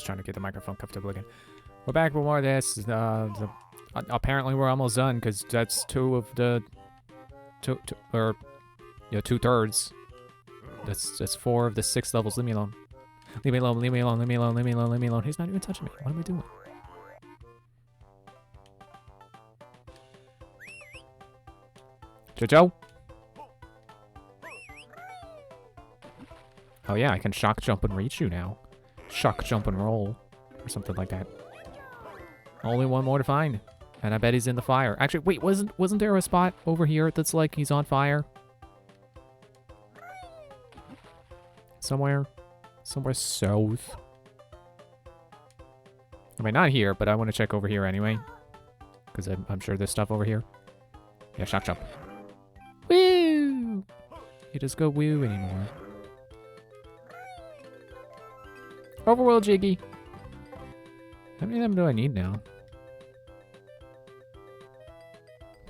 just trying to get the microphone comfortable again. We're back with more of this. Apparently we're almost done because that's two thirds. That's 4 of the 6 levels. Leave me alone. Leave me alone. Leave me alone. Leave me alone. Leave me alone. Leave me alone. He's not even touching me. What am I doing? Jojo? Oh yeah, I can shock jump and reach you now. Shock jump and roll. Or something like that. Only one more to find. And I bet he's in the fire. Actually, wait, wasn't there a spot over here that's like he's on fire? Somewhere south. I mean, not here, but I want to check over here anyway. Because I'm sure there's stuff over here. Yeah, shock jump. Woo! You just go woo anymore. Overworld Jiggy. How many of them do I need now?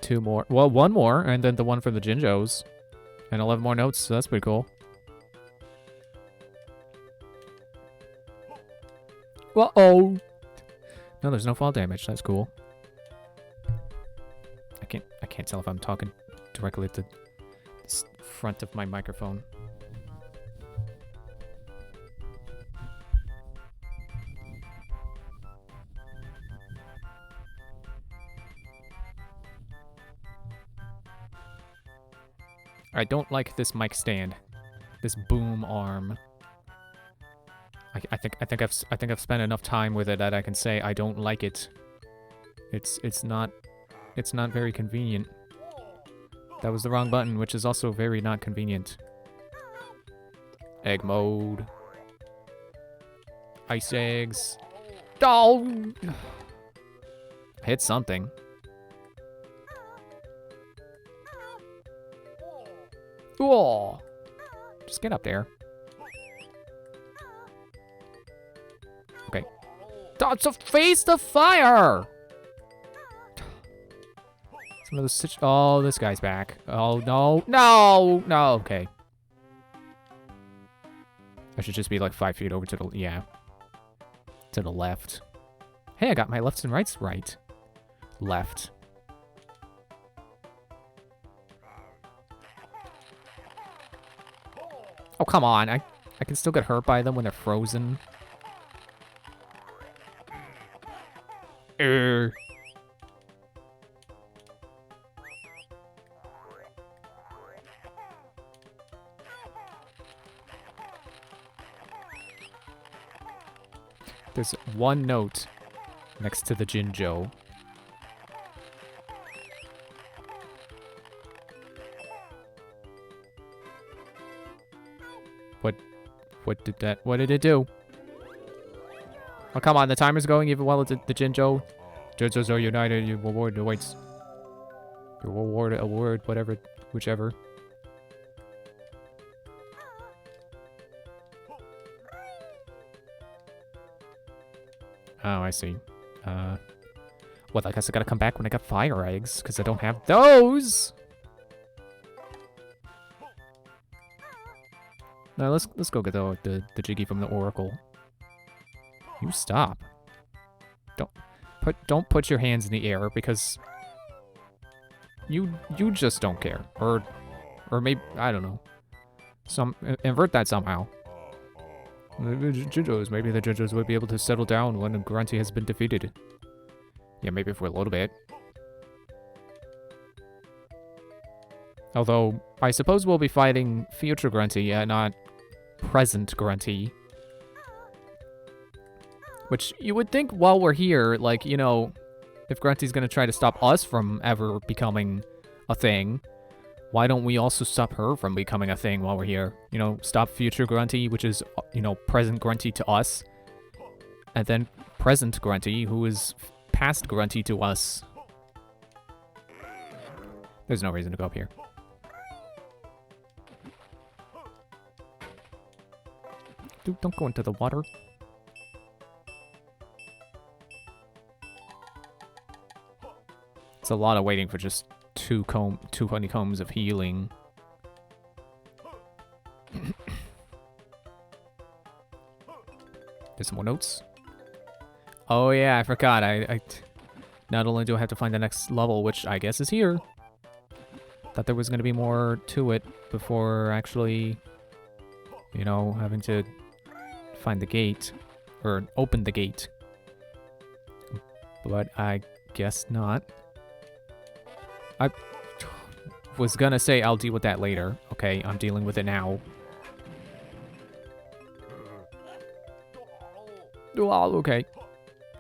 2 more. Well, 1 more, and then the one from the Jinjos. And 11 more notes, so that's pretty cool. Uh-oh! No, there's no fall damage. That's cool. I can't tell if I'm talking directly at the front of my microphone. I don't like this mic stand. This boom arm. I think I've spent enough time with it that I can say I don't like it. It's not very convenient. That was the wrong button, which is also very not convenient. Egg mode. Ice eggs. Oh! I hit something. Whoa! Just get up there. Okay. So face the fire! Some of the oh, this guy's back. Oh, no. No! No, okay. I should just be like 5 feet over to the, yeah. To the left. Hey, I got my lefts and rights right. Left. Oh, come on. I can still get hurt by them when they're frozen. There's 1 note next to the Jinjo. What did it do? Oh, come on, the timer's going even while the Jinjo. Jinjos are united, your reward awaits. Your reward, award, whatever, whichever. Oh, I see. What, I guess I gotta come back when I got fire eggs, because I don't have those! No, let's go get the Jiggy from the Oracle. You stop. Don't put your hands in the air because you just don't care. Or maybe I don't know. Invert that somehow. Maybe the Jinjos would be able to settle down when Grunty has been defeated. Yeah, maybe for a little bit. Although, I suppose we'll be fighting future Grunty, not present Grunty. Which, you would think while we're here, like, you know, if Grunty's gonna try to stop us from ever becoming a thing, why don't we also stop her from becoming a thing while we're here? You know, stop future Grunty, which is, you know, present Grunty to us. And then present Grunty, who is past Grunty to us. There's no reason to go up here. Dude, don't go into the water. It's a lot of waiting for just two honeycombs of healing. There's some more notes. Oh yeah, I forgot. Not only do I have to find the next level, which I guess is here. Thought there was going to be more to it before actually, you know, having to find the gate. Or open the gate. But I guess not. I was gonna say I'll deal with that later. Okay, I'm dealing with it now. Oh, okay.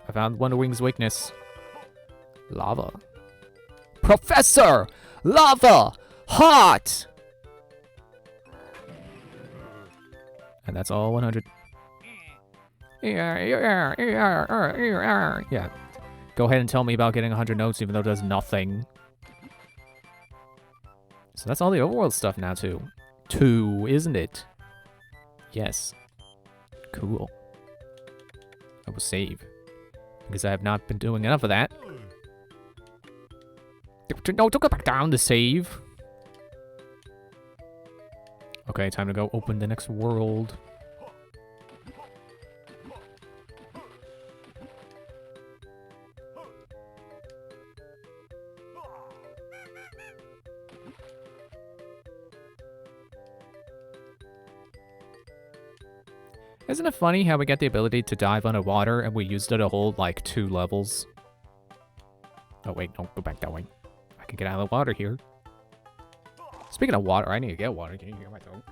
I found Wonder Wing's weakness. Lava. Professor! Lava! Hot! And that's all 100. Yeah. Go ahead and tell me about getting 100 notes even though it does nothing. So that's all the overworld stuff now, too. 2, isn't it? Yes. Cool. I will save. Because I have not been doing enough of that. No, don't go back down to save. Okay, time to go open the next world. Isn't it funny how we get the ability to dive underwater and we used it a whole, like, 2 levels? Oh, wait, don't go back that way. I can get out of the water here. Speaking of water, I need to get water. Can you hear my throat?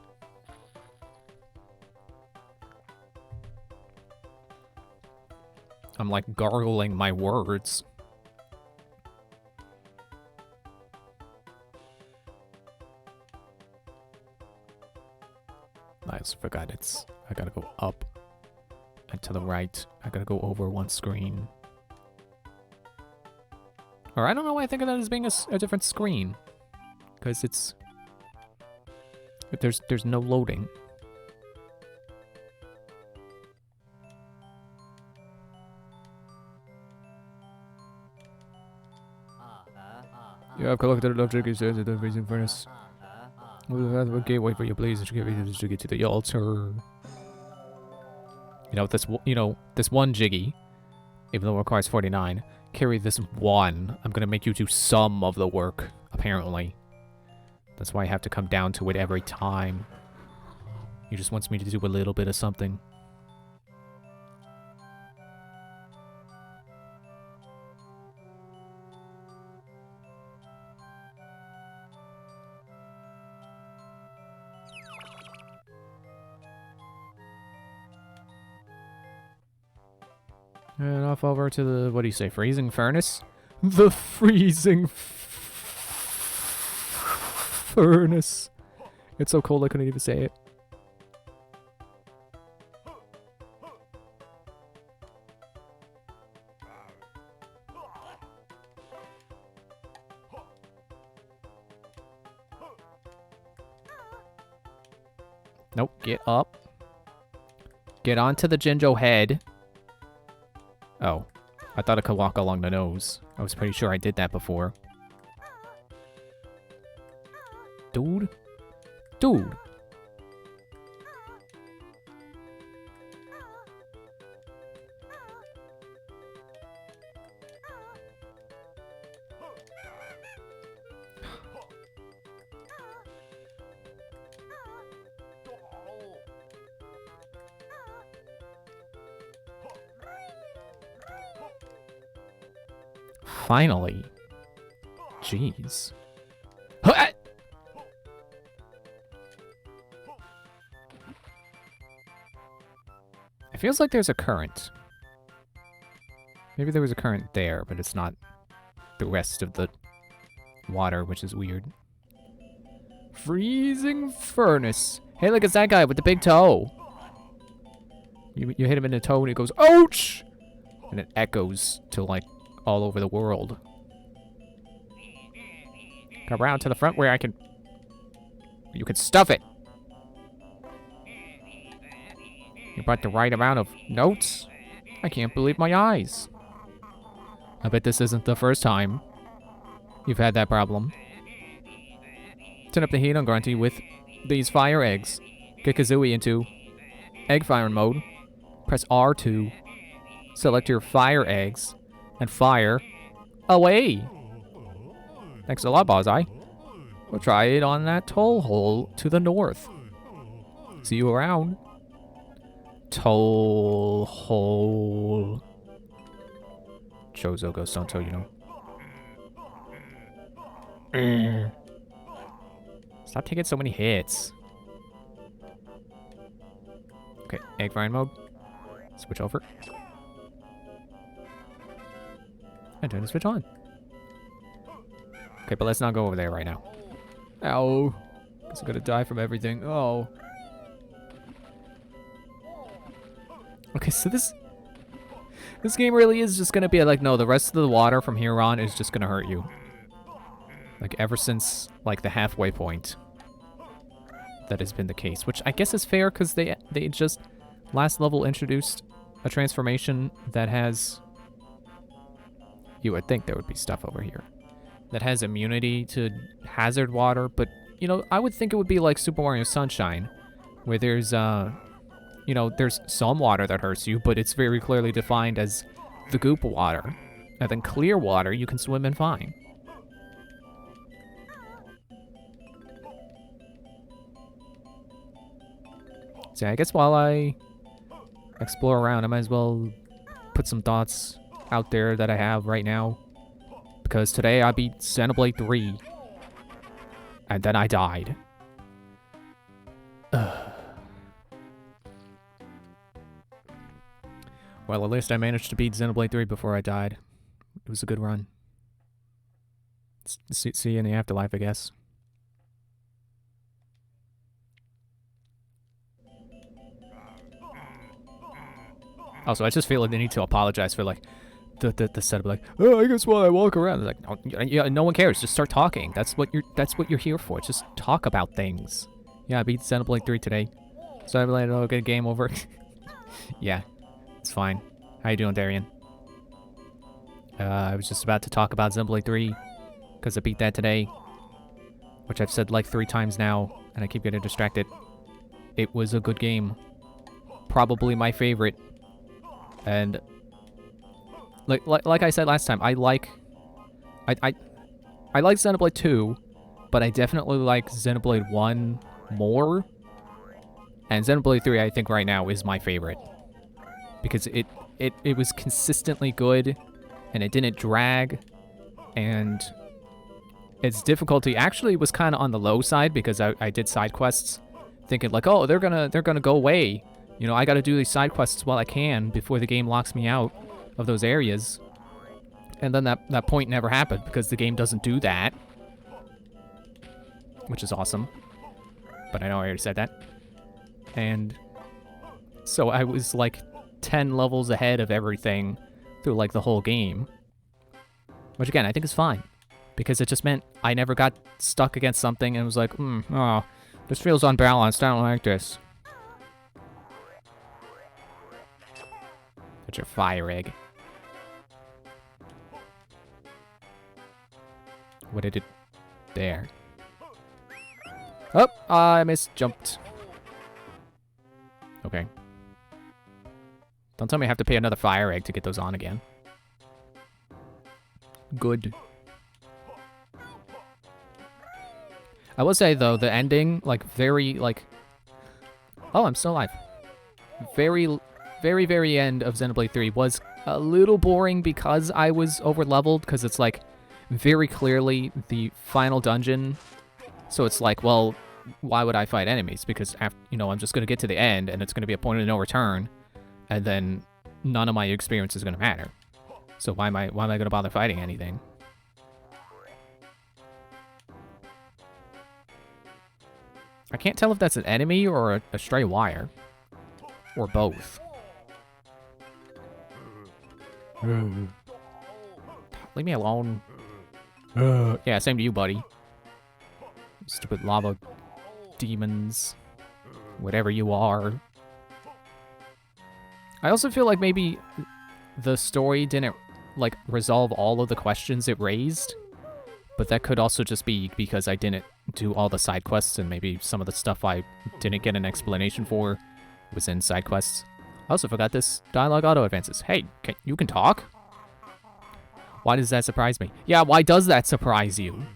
I'm, like, gargling my words. I also forgot I gotta go up and to the right. I gotta go over one screen. Or I don't know why I think of that as being a different screen. Because it's... There's no loading. Yeah, I've collected enough jiggies to the freezing furnace. We'll have a gateway for you, please. To get to the altar. You know, this one jiggy, even though it requires 49, carry this one. I'm gonna make you do some of the work, apparently. That's why I have to come down to it every time. He just wants me to do a little bit of something. And off over to the, what do you say, freezing furnace? The freezing furnace. It's so cold I couldn't even say it. Nope, get up. Get onto the Jinjo head. Oh, I thought I could walk along the nose. I was pretty sure I did that before. Dude? Dude! Finally. Jeez. It feels like there's a current. Maybe there was a current there, but it's not the rest of the water, which is weird. Freezing furnace. Hey, look, it's that guy with the big toe. You hit him in the toe and he goes, ouch! And it echoes to, like, all over the world. Come around to the front where I can... You can stuff it. You brought the right amount of notes? I can't believe my eyes. I bet this isn't the first time you've had that problem. Turn up the heat on Grunty with these fire eggs. Get Kazooie into egg firing mode. Press R to select your fire eggs, and fire away. Thanks a lot, Bonsai. We'll try it on that toll hole to the north. See you around. Toll hole. Chozo goes Santo, you know. Stop taking so many hits. Okay, egg frying mode. Switch over. And turn the switch on. Okay, but let's not go over there right now. Ow. Guess I'm gonna die from everything. Oh. Okay, so this game really is just gonna be like, no, the rest of the water from here on is just gonna hurt you. Like, ever since, like, the halfway point. That has been the case. Which I guess is fair, because they just, last level, introduced a transformation that has... You would think there would be stuff over here. That has immunity to hazard water, but, you know, I would think it would be like Super Mario Sunshine. Where there's, you know, there's some water that hurts you, but it's very clearly defined as the goop water. And then clear water, you can swim in fine. So I guess while I explore around, I might as well put some thoughts out there that I have right now. Because today I beat Xenoblade 3. And then I died. Well, at least I managed to beat Xenoblade 3 before I died. It was a good run. See you in the afterlife, I guess. Also, I just feel like they need to apologize for, like, the setup, like, oh, I guess while I walk around, like, no, yeah, no one cares. Just start talking. That's what you're here for. Just talk about things. Yeah, I beat Xenoblade 3 today. So I'm like, oh, good game over. Yeah, it's fine. How you doing, Darian? I was just about to talk about Xenoblade 3 because I beat that today, which I've said like 3 times now, and I keep getting distracted. It was a good game. Probably my favorite. And like I said last time, I like Xenoblade 2, but I definitely like Xenoblade 1 more. And Xenoblade 3, I think right now is my favorite because it was consistently good, and it didn't drag, and its difficulty actually was kind of on the low side because I did side quests, thinking like, oh, they're gonna go away. You know, I gotta do these side quests while I can before the game locks me out of those areas. And then that point never happened because the game doesn't do that. Which is awesome. But I know I already said that. And so I was like 10 levels ahead of everything through like the whole game. Which again, I think is fine. Because it just meant I never got stuck against something and was like, oh, this feels unbalanced, I don't like this. That's your fire egg. What did it... There. Oh, I misjumped. Okay. Don't tell me I have to pay another fire egg to get those on again. Good. I will say, though, the ending, like, very, like... Oh, I'm still alive. Very, very end of Xenoblade 3 was a little boring because I was over-leveled, because it's, like, very clearly the final dungeon. So it's like, well, why would I fight enemies? Because, after, you know, I'm just going to get to the end, and it's going to be a point of no return, and then none of my experience is going to matter. So why am I going to bother fighting anything? I can't tell if that's an enemy or a stray wire. Or both. Leave me alone. Yeah, same to you, buddy. Stupid lava demons. Whatever you are. I also feel like maybe the story didn't, like, resolve all of the questions it raised. But that could also just be because I didn't do all the side quests, and maybe some of the stuff I didn't get an explanation for was in side quests. I also forgot this dialogue auto advances. Hey, you can talk? Why does that surprise me? Yeah, why does that surprise you?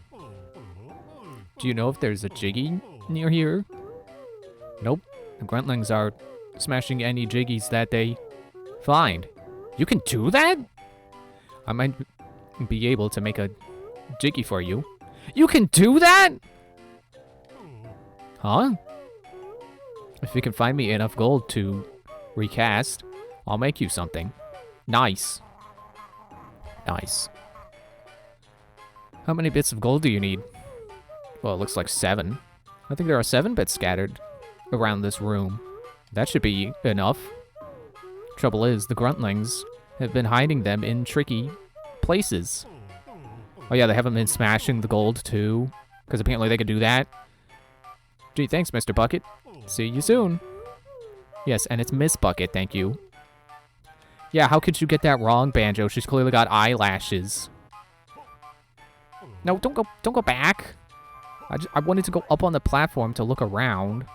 Do you know if there's a Jiggy near here? Nope. The Gruntlings are smashing any Jiggies that they find. You can do that? I might be able to make a Jiggy for you. You can do that? Huh? If you can find me enough gold to recast, I'll make you something. Nice. Nice. How many bits of gold do you need? Well, it looks like 7. I think there are 7 bits scattered around this room. That should be enough. Trouble is, the Gruntlings have been hiding them in tricky places. Oh yeah, they haven't been smashing the gold too, because apparently they can do that. Gee, thanks, Mr. Bucket. See you soon. Yes, and it's Miss Bucket, thank you. Yeah, how could you get that wrong, Banjo? She's clearly got eyelashes. No, don't go back. I wanted to go up on the platform to look around.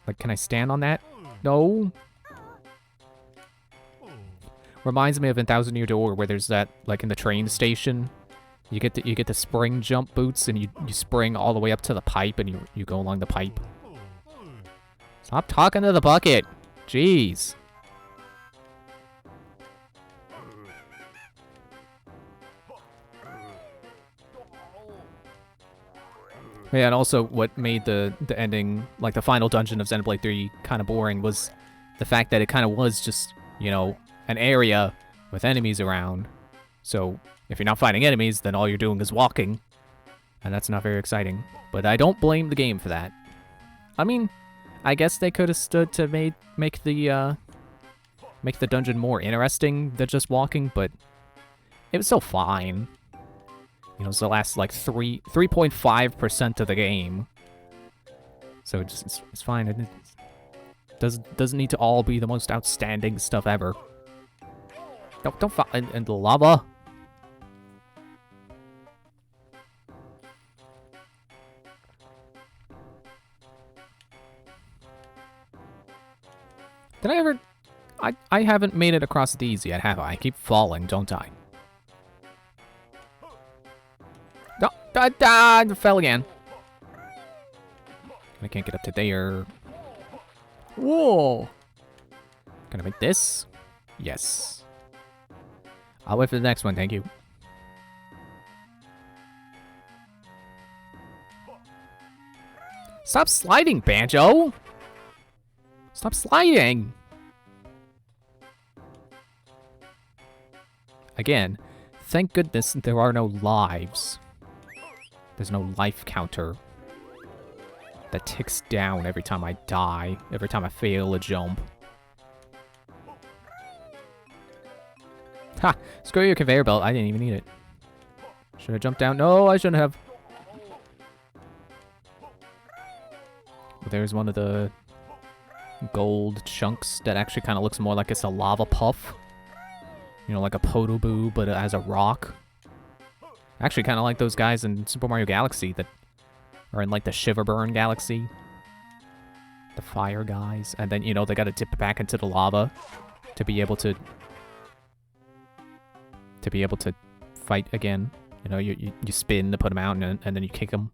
Like, can I stand on that? No. Reminds me of in Thousand Year Door, where there's that, like, in the train station. You get the spring jump boots, and you spring all the way up to the pipe, and you go along the pipe. Stop talking to the bucket. Jeez. Yeah, and also what made the ending, like the final dungeon of Xenoblade 3, kind of boring was the fact that it kind of was just, you know, an area with enemies around. So if you're not fighting enemies, then all you're doing is walking, and that's not very exciting. But I don't blame the game for that. I mean, I guess they could have stood to make the dungeon more interesting than just walking, but it was still fine. You know, it's the last, like, 3.5% of the game. So it's fine. It doesn't need to all be the most outstanding stuff ever. Don't fall in the lava. Did I ever... I haven't made it across these yet, have I? I keep falling, don't I? No, I fell again. I can't get up to there. Whoa! Can I make this? Yes. I'll wait for the next one, thank you. Stop sliding, Banjo! Stop sliding! Again, thank goodness there are no lives. There's no life counter that ticks down every time I die, every time I fail a jump. Ha! Screw your conveyor belt, I didn't even need it. Should I jump down? No, I shouldn't have. Well, there's one of the gold chunks that actually kind of looks more like it's a lava puff. You know, like a Podoboo, but as a rock. Actually, kind of like those guys in Super Mario Galaxy that are in, like, the Shiverburn Galaxy. The fire guys. And then, you know, they gotta dip it back into the lava to be able to fight again. You know, you spin to put them out, and then you kick them.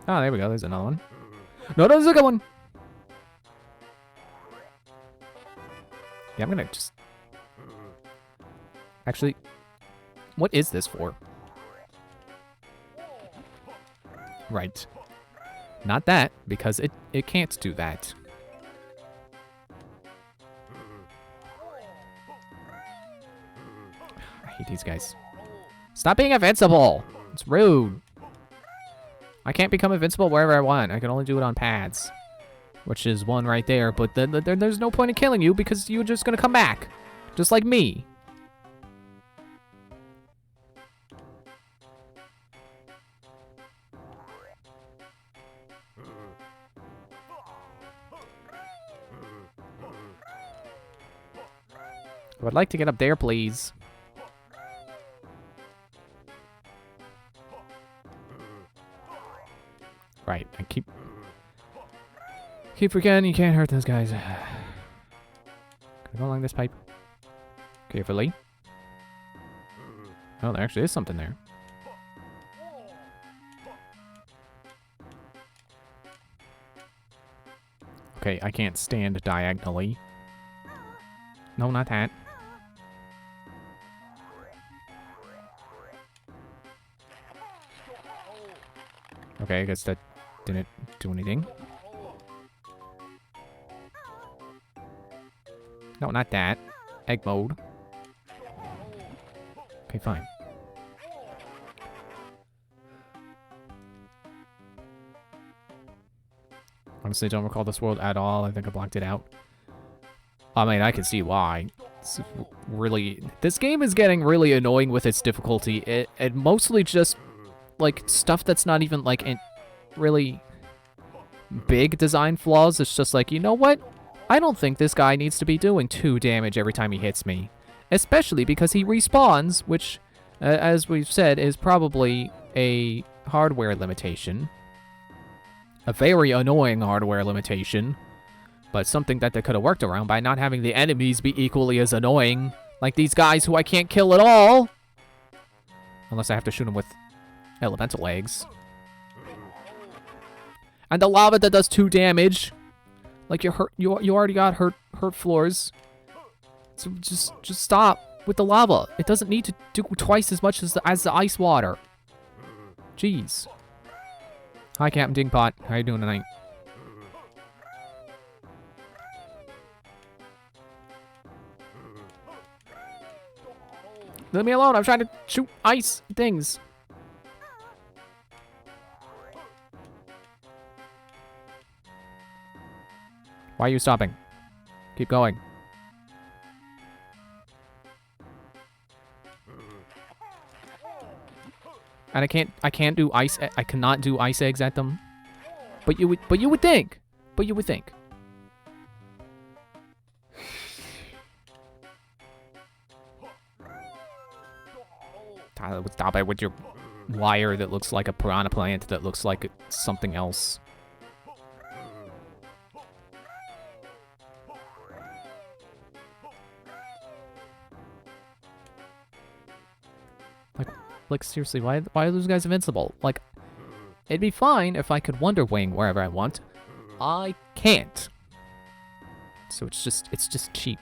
Oh, there we go. There's another one. No, there's a good one. Yeah, I'm gonna just... Actually, what is this for? Right. Not that, because it can't do that. I hate these guys. Stop being invincible! It's rude. I can't become invincible wherever I want. I can only do it on pads. Which is one right there, but then there's no point in killing you because you're just gonna come back. Just like me. I would like to get up there, please. Right, I keep forgetting you can't hurt those guys. Can I go along this pipe? Carefully. Oh, there actually is something there. Okay, I can't stand diagonally. No, not that. Okay, I guess that didn't do anything. No, not that. Egg mode. Okay, fine. Honestly, don't recall this world at all. I think I blocked it out. I mean, I can see why. It's really... This game is getting really annoying with its difficulty. It mostly just, like, stuff that's not even, like, really big design flaws. It's just like, you know what? I don't think this guy needs to be doing 2 damage every time he hits me. Especially because he respawns, which, as we've said, is probably a hardware limitation. A very annoying hardware limitation, but something that they could have worked around by not having the enemies be equally as annoying, like these guys who I can't kill at all! Unless I have to shoot them with elemental eggs. And the lava that does 2 damage! Like, you already got hurt floors. So just stop with the lava. It doesn't need to do twice as much as the ice water. Jeez. Hi, Captain Dingpot. How you doing tonight? Leave me alone. I'm trying to shoot ice things. Why are you stopping? Keep going. And I can't do ice. I cannot do ice eggs at them. But you would think. But you would think. Tyler, stop it with your wire that looks like a piranha plant that looks like something else. Like, seriously, why are those guys invincible? Like, it'd be fine if I could Wonder Wing wherever I want. I can't. So it's just cheap.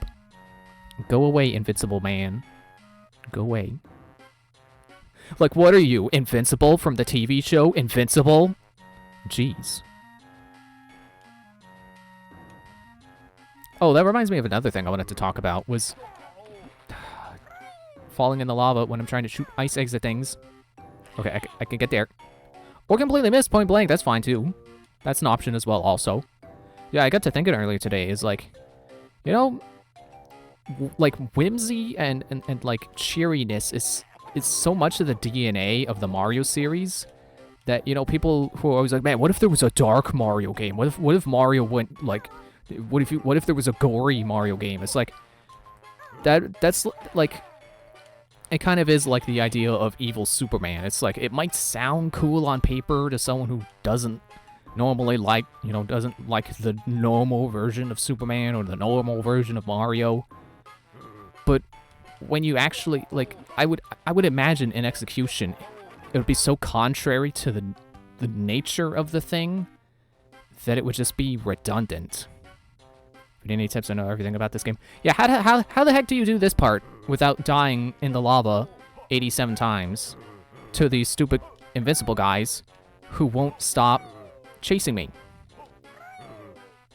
Go away, Invincible Man. Go away. Like, what are you, Invincible from the TV show Invincible? Jeez. Oh, that reminds me of another thing I wanted to talk about, was falling in the lava when I'm trying to shoot ice eggs at things. Okay, I can get there. Or completely miss point blank, that's fine too. That's an option as well also. Yeah, I got to thinking earlier today, is like, you know, like whimsy and like cheeriness is so much of the DNA of the Mario series that, you know, people who are always like, man, what if there was a dark Mario game? What if Mario went like, what if there was a gory Mario game? It's like, that's like, it kind of is like the idea of evil Superman. It's like, it might sound cool on paper to someone who doesn't normally like, you know, doesn't like the normal version of Superman or the normal version of Mario. But when you actually, like, I would imagine in execution, it would be so contrary to the nature of the thing that it would just be redundant. If you need any tips, I know everything about this game. Yeah, how the heck do you do this part without dying in the lava 87 times to these stupid invincible guys who won't stop chasing me?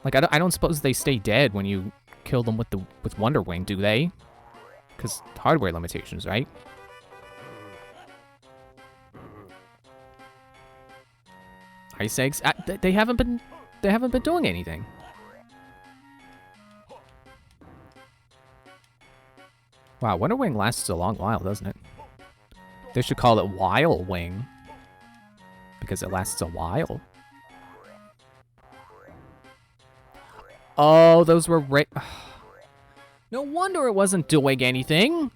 Like, I don't suppose they stay dead when you kill them with Wonder Wing, do they? Because hardware limitations, right? Ice eggs? They haven't been doing anything. Wow, Wonder Wing lasts a long while, doesn't it? They should call it While Wing, because it lasts a while. Oh, those were no wonder it wasn't doing anything.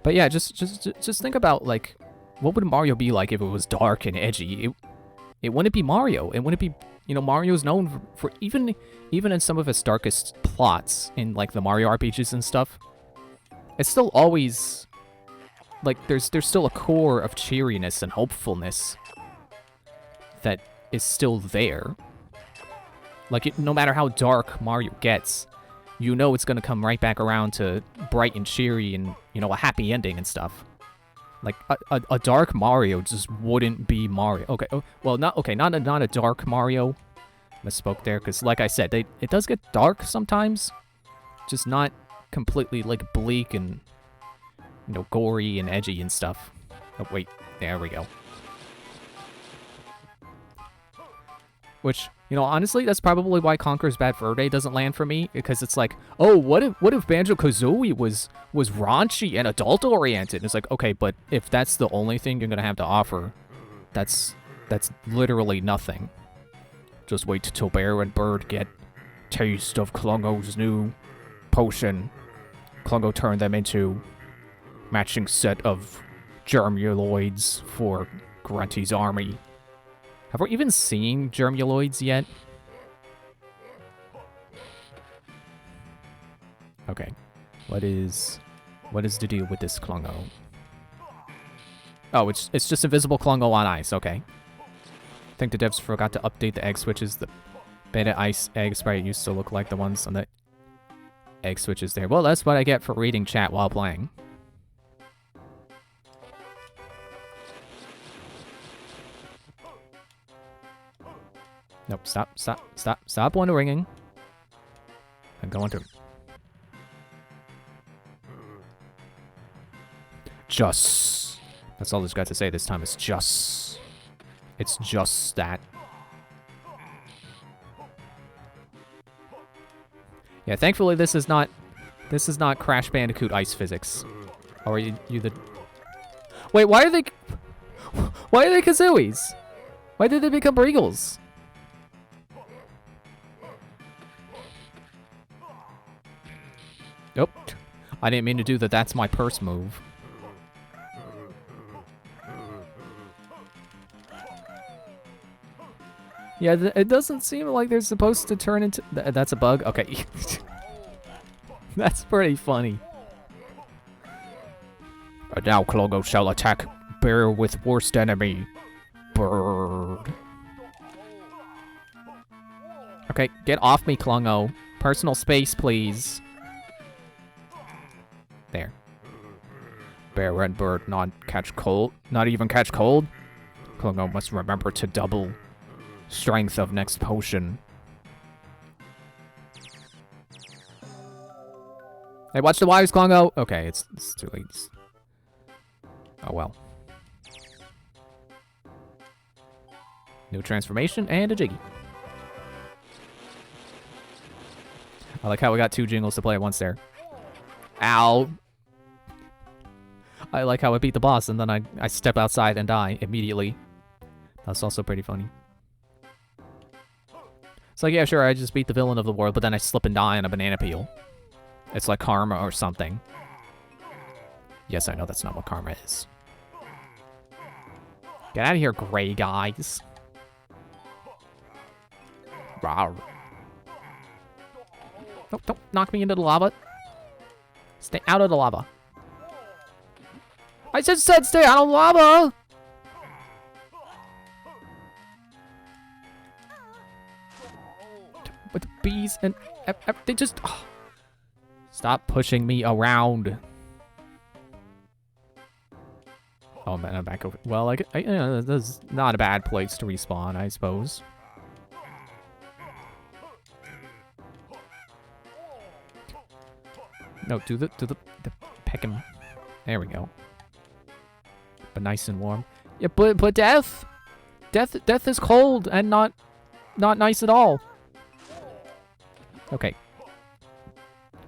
But yeah, just think about, like, what would Mario be like if it was dark and edgy? It wouldn't be Mario. It wouldn't be, you know, Mario's known for even in some of its darkest plots in, like, the Mario RPGs and stuff. It's still always, like, there's still a core of cheeriness and hopefulness that is still there. Like, no matter how dark Mario gets, you know it's gonna come right back around to bright and cheery and, you know, a happy ending and stuff. Like, a dark Mario just wouldn't be Mario. Okay, oh, well, not a dark Mario. Misspoke there, because like I said, it does get dark sometimes. Just not completely, like, bleak and, you know, gory and edgy and stuff. Oh, wait, there we go. Which, you know, honestly, that's probably why Conker's Bad Fur Day doesn't land for me, because it's like, oh, what if Banjo-Kazooie was raunchy and adult-oriented? It's like, okay, but if that's the only thing you're gonna have to offer, that's literally nothing. Just wait till Bear and Bird get taste of Klungo's new potion. Klungo turned them into matching set of germuloids for Grunty's army. Have we even seen germuloids yet? Okay. What is the deal with this Klungo? Oh, it's just invisible Klungo on ice. Okay. I think the devs forgot to update the egg switches. The beta ice eggs probably used to look like the ones on the egg switches there. Well, that's what I get for reading chat while playing. Nope, stop wondering. I'm going to... Just. That's all this got to say this time, is just. It's just that. Yeah, thankfully this is not Crash Bandicoot ice physics. Or are you the... Wait, why are they Kazooies? Why did they become Regals? Nope. I didn't mean to do the that's my purse move. Yeah, it doesn't seem like they're supposed to turn into... that's a bug? Okay. That's pretty funny. And now Klungo shall attack Bear with worst enemy, Bird. Okay, get off me, Klungo. Personal space, please. There. Bear and Bird not even catch cold? Klungo must remember to double strength of next potion. Hey, watch the wires, Klungo! Okay, it's too late. Oh well. New transformation and a Jiggy. I like how we got two jingles to play at once there. Ow! I like how I beat the boss and then I step outside and die immediately. That's also pretty funny. It's like, yeah, sure, I just beat the villain of the world, but then I slip and die on a banana peel. It's like karma or something. Yes, I know that's not what karma is. Get out of here, gray guys. Rawr. Nope, don't knock me into the lava. Stay out of the lava. I just said stay out of lava! With the bees and... they just... Oh. Stop pushing me around. Oh man, I'm back over... Well, you know, this is not a bad place to respawn, I suppose. No, do the peck him. There we go. But nice and warm. Yeah, but death is cold and not nice at all. Okay.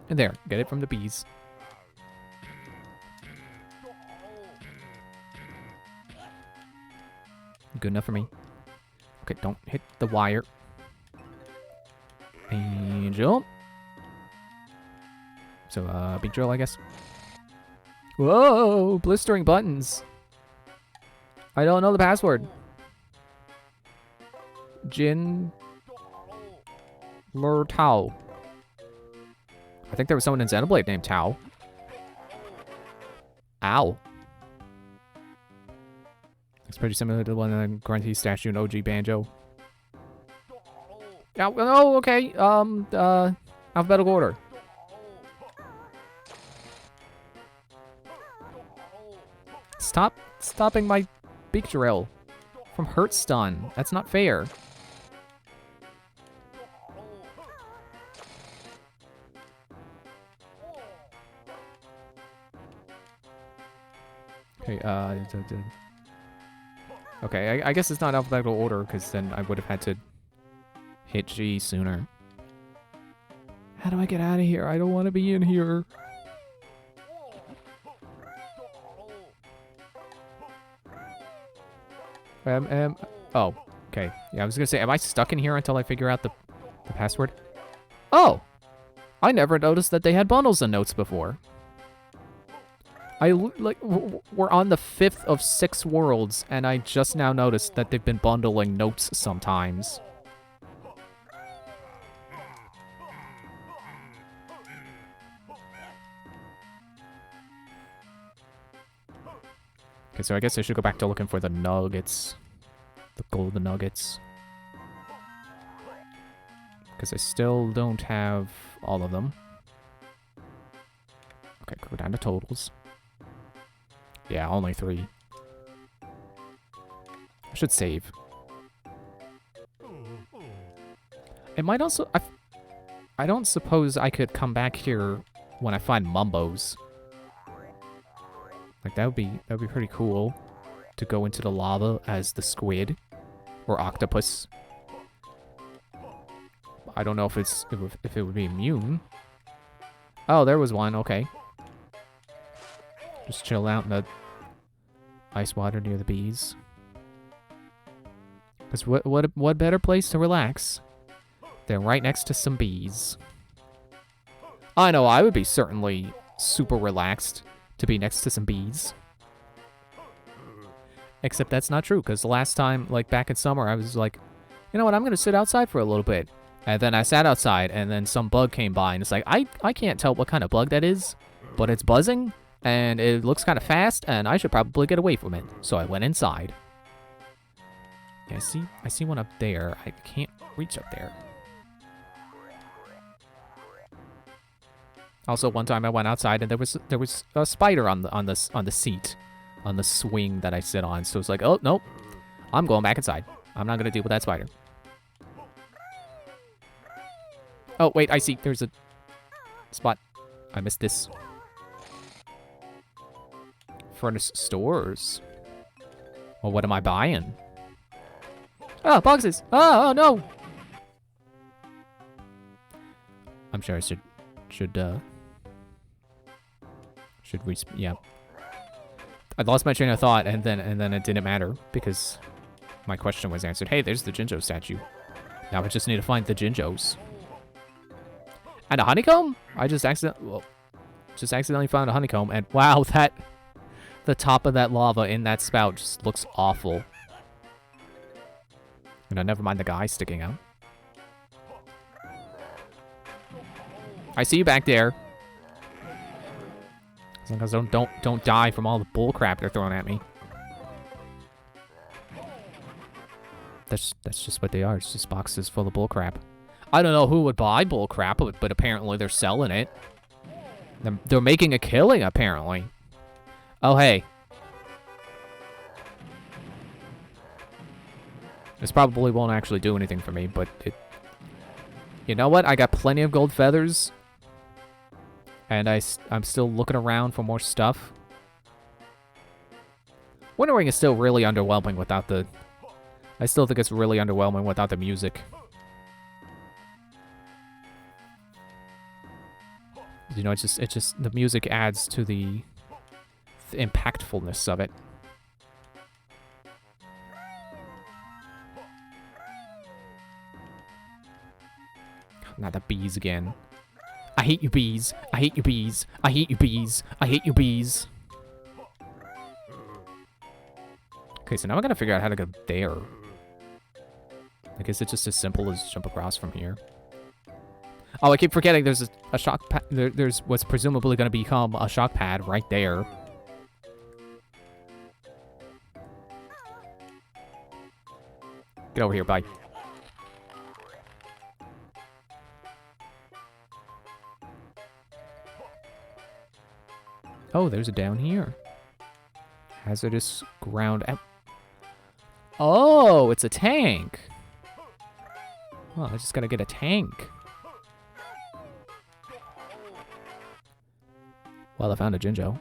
And there, get it from the bees. Good enough for me. Okay, don't hit the wire. And jump. So, big drill, I guess. Whoa, blistering buttons. I don't know the password. Jin Lur Tao. I think there was someone in Xenoblade named Tao. Ow. It's pretty similar to the one in the Grunty statue in OG Banjo. Oh, okay. Alphabetical order. Stop stopping my beak drill from hurt stun. That's not fair. Okay, okay, I guess it's not alphabetical order, because then I would have had to hit G sooner. How do I get out of here? I don't want to be in here. Oh, okay. Yeah, I was gonna say, am I stuck in here until I figure out the password? Oh! I never noticed that they had bundles and notes before. We're on the 5th of 6 worlds, and I just now noticed that they've been bundling notes sometimes. Okay, so I guess I should go back to looking for the nuggets. The golden nuggets. Because I still don't have all of them. Okay, go down to totals. Yeah, only 3. I should save. It might also... I don't suppose I could come back here when I find Mumbos. Like, that would be pretty cool to go into the lava as the squid or octopus. I don't know if if it would be immune. Oh, there was one. Okay. Just chill out in the ice water near the bees. Because what better place to relax than right next to some bees? I know I would be certainly super relaxed to be next to some bees. Except that's not true, because the last time, like back in summer, I was like, you know what, I'm going to sit outside for a little bit. And then I sat outside, and then some bug came by, and it's like, I can't tell what kind of bug that is, but it's buzzing, and it looks kind of fast, and I should probably get away from it. So I went inside. Yeah, I see one up there. I can't reach up there. Also, one time I went outside, and there was a spider on the seat, on the swing that I sit on. So it's like, oh nope, I'm going back inside. I'm not gonna deal with that spider. Oh wait, I see. There's a spot. I missed this. Furnace stores. Well, what am I buying? Oh, boxes. Oh no. I'm sure I should yeah. I lost my train of thought, and then it didn't matter because my question was answered. Hey, there's the Jinjo statue. Now I just need to find the Jinjos. And a honeycomb? I just accidentally found a honeycomb, and wow, the top of that lava in that spout just looks awful. You know, never mind the guy sticking out. I see you back there. As long as I don't die from all the bull crap they're throwing at me. That's just what they are. It's just boxes full of bull crap. I don't know who would buy bull crap, but apparently they're selling it. They're making a killing, apparently. Oh, hey. This probably won't actually do anything for me, but it... You know what? I got plenty of gold feathers. And I'm still looking around for more stuff. Winter Ring is still really underwhelming without the... I still think it's really underwhelming without the music. You know, it's just the music adds to the impactfulness of it. Not the bees again. I hate you bees. I hate you bees. I hate you bees. I hate you bees. Okay, so now I gotta figure out how to go there. I guess it's just as simple as jump across from here. Oh, I keep forgetting there's a shock pad. There's what's presumably gonna become a shock pad right there. Get over here, bye. Oh, there's a down here. Hazardous ground. Oh, it's a tank. Well, I just gotta get a tank. Well, I found a Jinjo.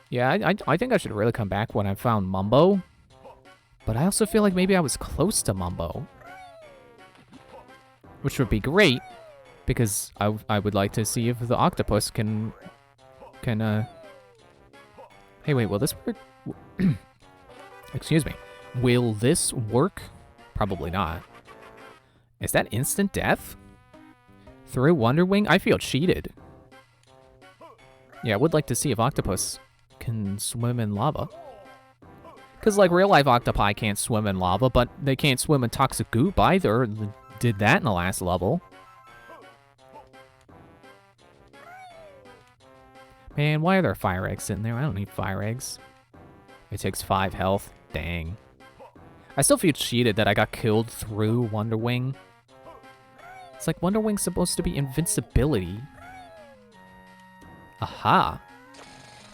Yeah, I think I should really come back when I found Mumbo. But I also feel like maybe I was close to Mumbo. Which would be great. Because I would like to see if the octopus can Hey, wait, will this work? Excuse me. Will this work? Probably not. Is that instant death? Through Wonder Wing? I feel cheated. Yeah, I would like to see if octopus can swim in lava. Because, like, real-life octopi can't swim in lava, but they can't swim in toxic goop either. They did that in the last level. Man, why are there fire eggs sitting there? I don't need fire eggs. It takes 5 health. Dang. I still feel cheated that I got killed through Wonder Wing. It's like Wonder Wing's supposed to be invincibility. Aha.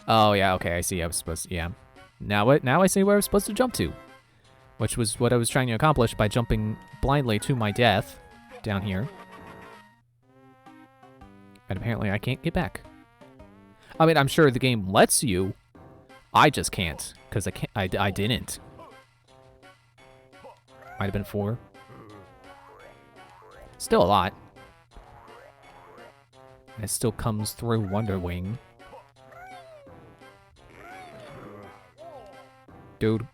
Oh, yeah, okay, I see. I was supposed to, yeah. Now I see where I was supposed to jump to. Which was what I was trying to accomplish by jumping blindly to my death down here. And apparently I can't get back. I mean, I'm sure the game lets you. I just can't, because I didn't. Might have been 4. Still a lot. And it still comes through Wonder Wing. Dude.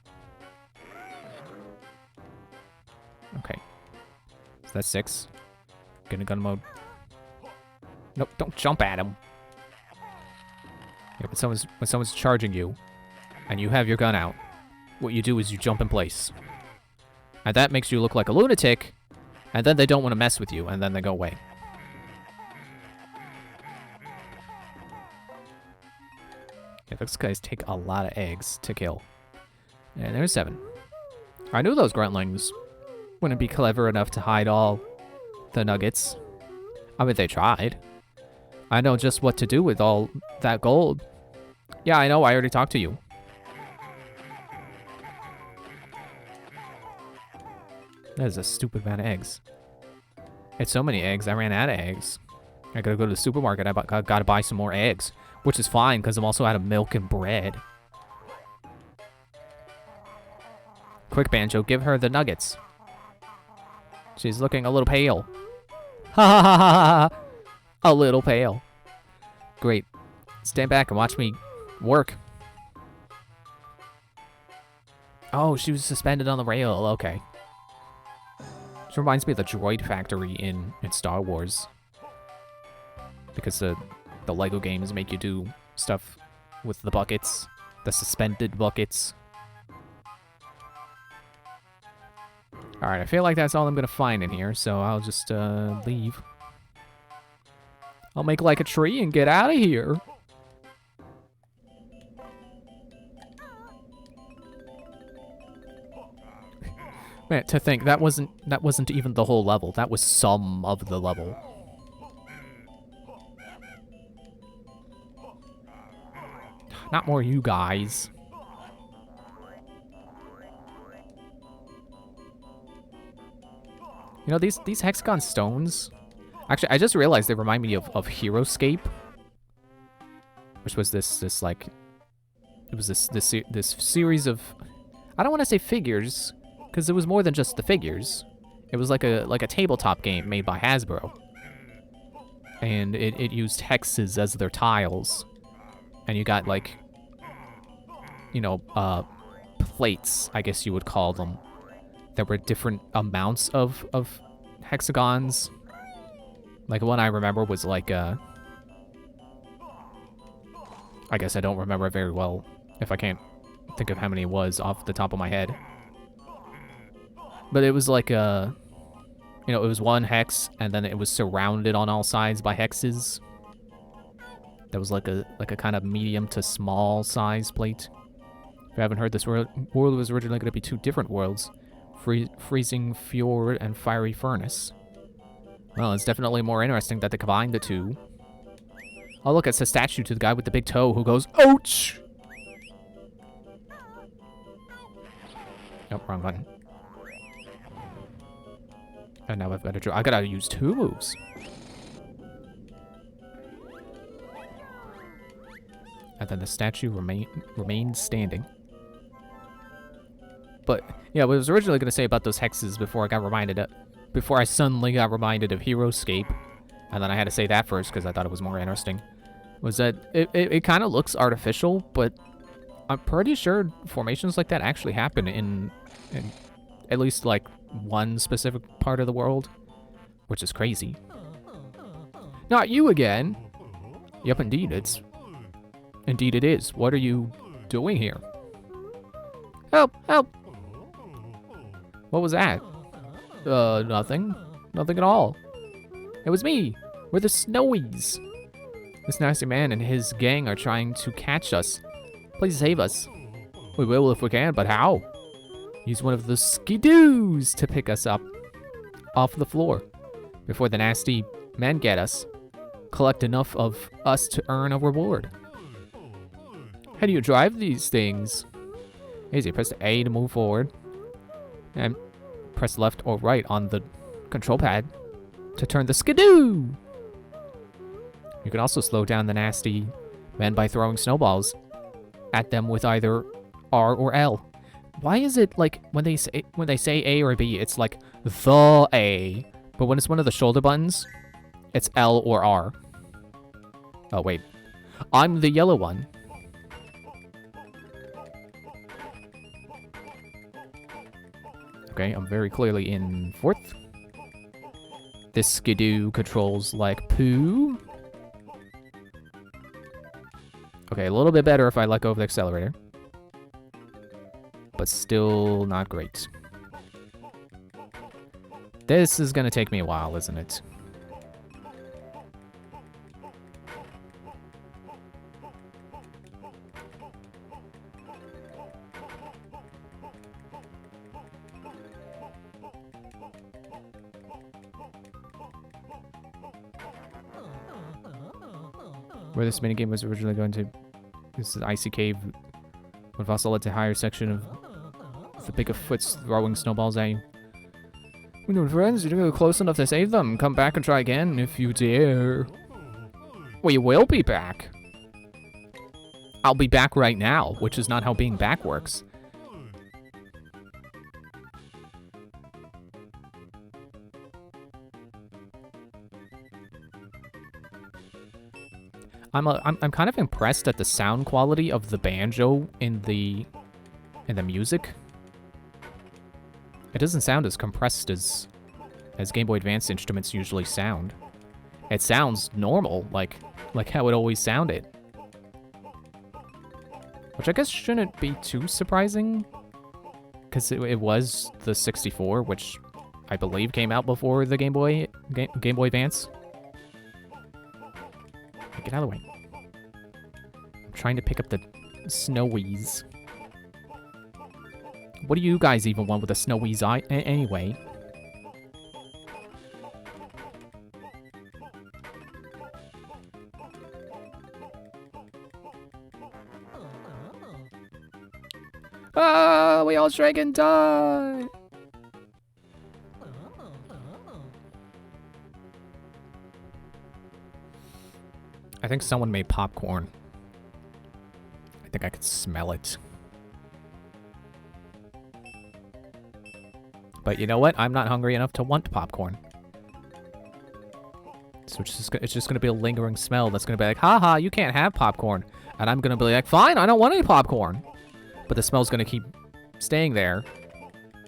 Okay. So that's 6. Get in gun mode. Nope, don't jump at him. Yeah, when someone's charging you, and you have your gun out, what you do is you jump in place. And that makes you look like a lunatic, and then they don't want to mess with you, and then they go away. Yeah, those guys take a lot of eggs to kill. And there's 7. I knew those gruntlings wouldn't be clever enough to hide all the nuggets. I mean, they tried. I know just what to do with all that gold. Yeah, I know, I already talked to you. That is a stupid amount of eggs. It's so many eggs, I ran out of eggs. I gotta go to the supermarket, I gotta buy some more eggs. Which is fine, because I'm also out of milk and bread. Quick, Banjo, give her the nuggets. She's looking a little pale. Ha ha ha ha ha! A little pale. Great. Stand back and watch me work. Oh, she was suspended on the rail. Okay. This reminds me of the droid factory in Star Wars. Because the Lego games make you do stuff with the buckets. The suspended buckets. Alright, I feel like that's all I'm gonna find in here, so I'll just leave. I'll make like a tree and get out of here. Man, to think that wasn't even the whole level. That was some of the level. Not more you guys. You know, these hexagon stones. Actually, I just realized they remind me of Heroscape, which was this like, it was this series of, I don't want to say figures, because it was more than just the figures. It was like a tabletop game made by Hasbro, and it used hexes as their tiles, and you got like, you know, plates, I guess you would call them. There were different amounts of hexagons. Like, one I remember was like I guess I don't remember it very well if I can't think of how many it was off the top of my head. But it was like a, you know, it was one hex, and then it was surrounded on all sides by hexes. That was like a kind of medium to small size plate. If you haven't heard, this world was originally going to be two different worlds. Freezing Fjord and Fiery Furnace. Well, it's definitely more interesting that they combined the two. Oh, look, it's a statue to the guy with the big toe who goes, ouch! Oh, wrong button. And now I've got to I gotta use 2 moves. And then the statue remains standing. But yeah, what I was originally gonna say about those hexes before I suddenly got reminded of Heroescape, and then I had to say that first because I thought it was more interesting, was that it kind of looks artificial, but I'm pretty sure formations like that actually happen in at least like one specific part of the world, which is crazy. Not you again. Yep, indeed it is. What are you doing here? Help, help. What was that? Nothing. Nothing at all. It was me. We're the Snowies. This nasty man and his gang are trying to catch us. Please save us. We will if we can, but how? Use one of the skidoos to pick us up off the floor before the nasty men get us. Collect enough of us to earn a reward. How do you drive these things? Easy. Press the A to move forward. And press left or right on the control pad to turn the skidoo. You can also slow down the nasty men by throwing snowballs at them with either R or L. Why is it like when they say A or B, it's like the A, but when it's one of the shoulder buttons, it's L or R. Oh wait, I'm the yellow one. Okay, I'm very clearly in 4th. This skidoo controls like poo. Okay, a little bit better if I let go of the accelerator. But still not great. This is gonna take me a while, isn't it? Where this minigame was originally going to... This is Icy Cave. When Fossil led to a higher section of the Bigfoot's throwing snowballs at you. We're doing friends, you're gonna go close enough to save them. Come back and try again if you dare. We will be back. I'll be back right now, which is not how being back works. I'm kind of impressed at the sound quality of the banjo in the music. It doesn't sound as compressed as Game Boy Advance instruments usually sound. It sounds normal, like how it always sounded. Which I guess shouldn't be too surprising, because it was the 64, which I believe came out before the Game Boy Advance. Get out of the way. I'm trying to pick up the Snowies. What do you guys even want with the Snowies anyway? Ah, we all shrink and die! I think someone made popcorn. I think I could smell it. But you know what? I'm not hungry enough to want popcorn. So it's just gonna be a lingering smell that's gonna be like, haha, you can't have popcorn. And I'm gonna be like, fine, I don't want any popcorn. But the smell's gonna keep staying there.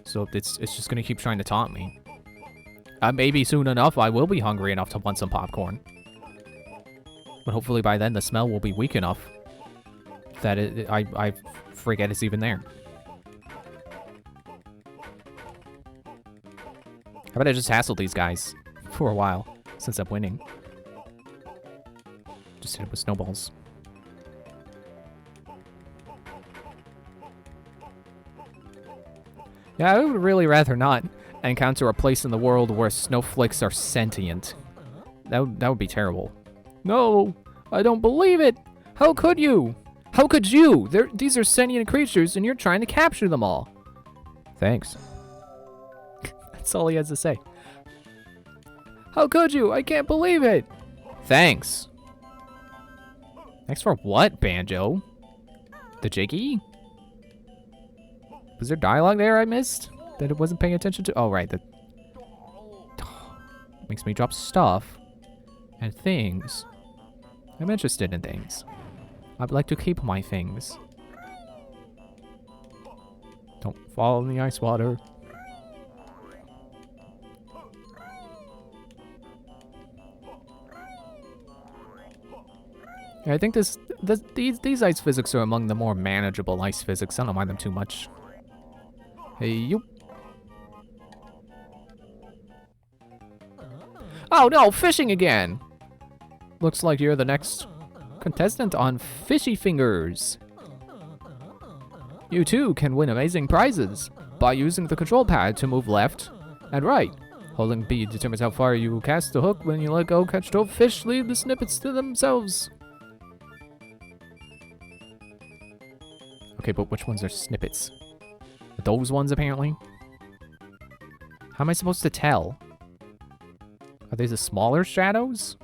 So it's just gonna keep trying to taunt me. Maybe soon enough, I will be hungry enough to want some popcorn. But hopefully by then, the smell will be weak enough that I forget it's even there. How about I just hassle these guys for a while, since I'm winning? Just hit it with snowballs. Yeah, I would really rather not encounter a place in the world where snowflakes are sentient. That would be terrible. No, I don't believe it. How could you? How could you? These are sentient creatures, and you're trying to capture them all. Thanks. That's all he has to say. How could you? I can't believe it. Thanks. Thanks for what, Banjo? The Jiggy? Was there dialogue there I missed that it wasn't paying attention to? Oh, right. That makes me drop stuff and things. I'm interested in things. I'd like to keep my things. Don't fall in the ice water. Yeah, I think these ice physics are among the more manageable ice physics. I don't mind them too much. Hey, you. Oh no, fishing again! Looks like you're the next contestant on Fishy Fingers. You too can win amazing prizes by using the control pad to move left and right. Holding B determines how far you cast the hook. When you let go, catch 12 fish, leave the snippets to themselves. Okay, but which ones are snippets? Those ones, apparently? How am I supposed to tell? Are these the smaller shadows?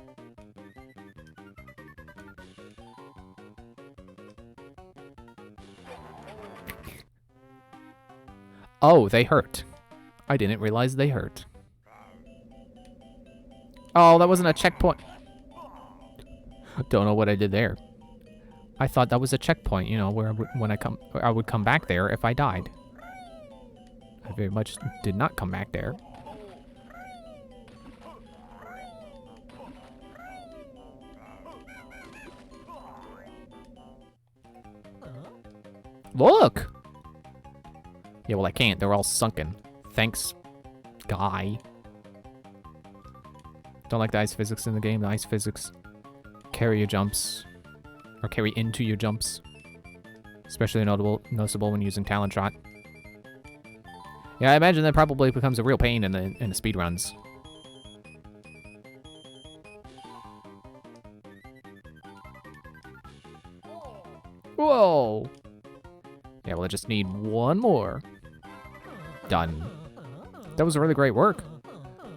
Oh, they hurt. I didn't realize they hurt. Oh, that wasn't a checkpoint. Don't know what I did there. I thought that was a checkpoint, you know, where I would come back there if I died. I very much did not come back there. Look! Yeah, well, I can't. They're all sunken. Thanks, guy. Don't like the ice physics in the game. The ice physics carry your jumps. Or carry into your jumps. Especially noticeable when using Talon Shot. Yeah, I imagine that probably becomes a real pain in the speedruns. Whoa! Yeah, well, I just need one more. Done. That was really great work.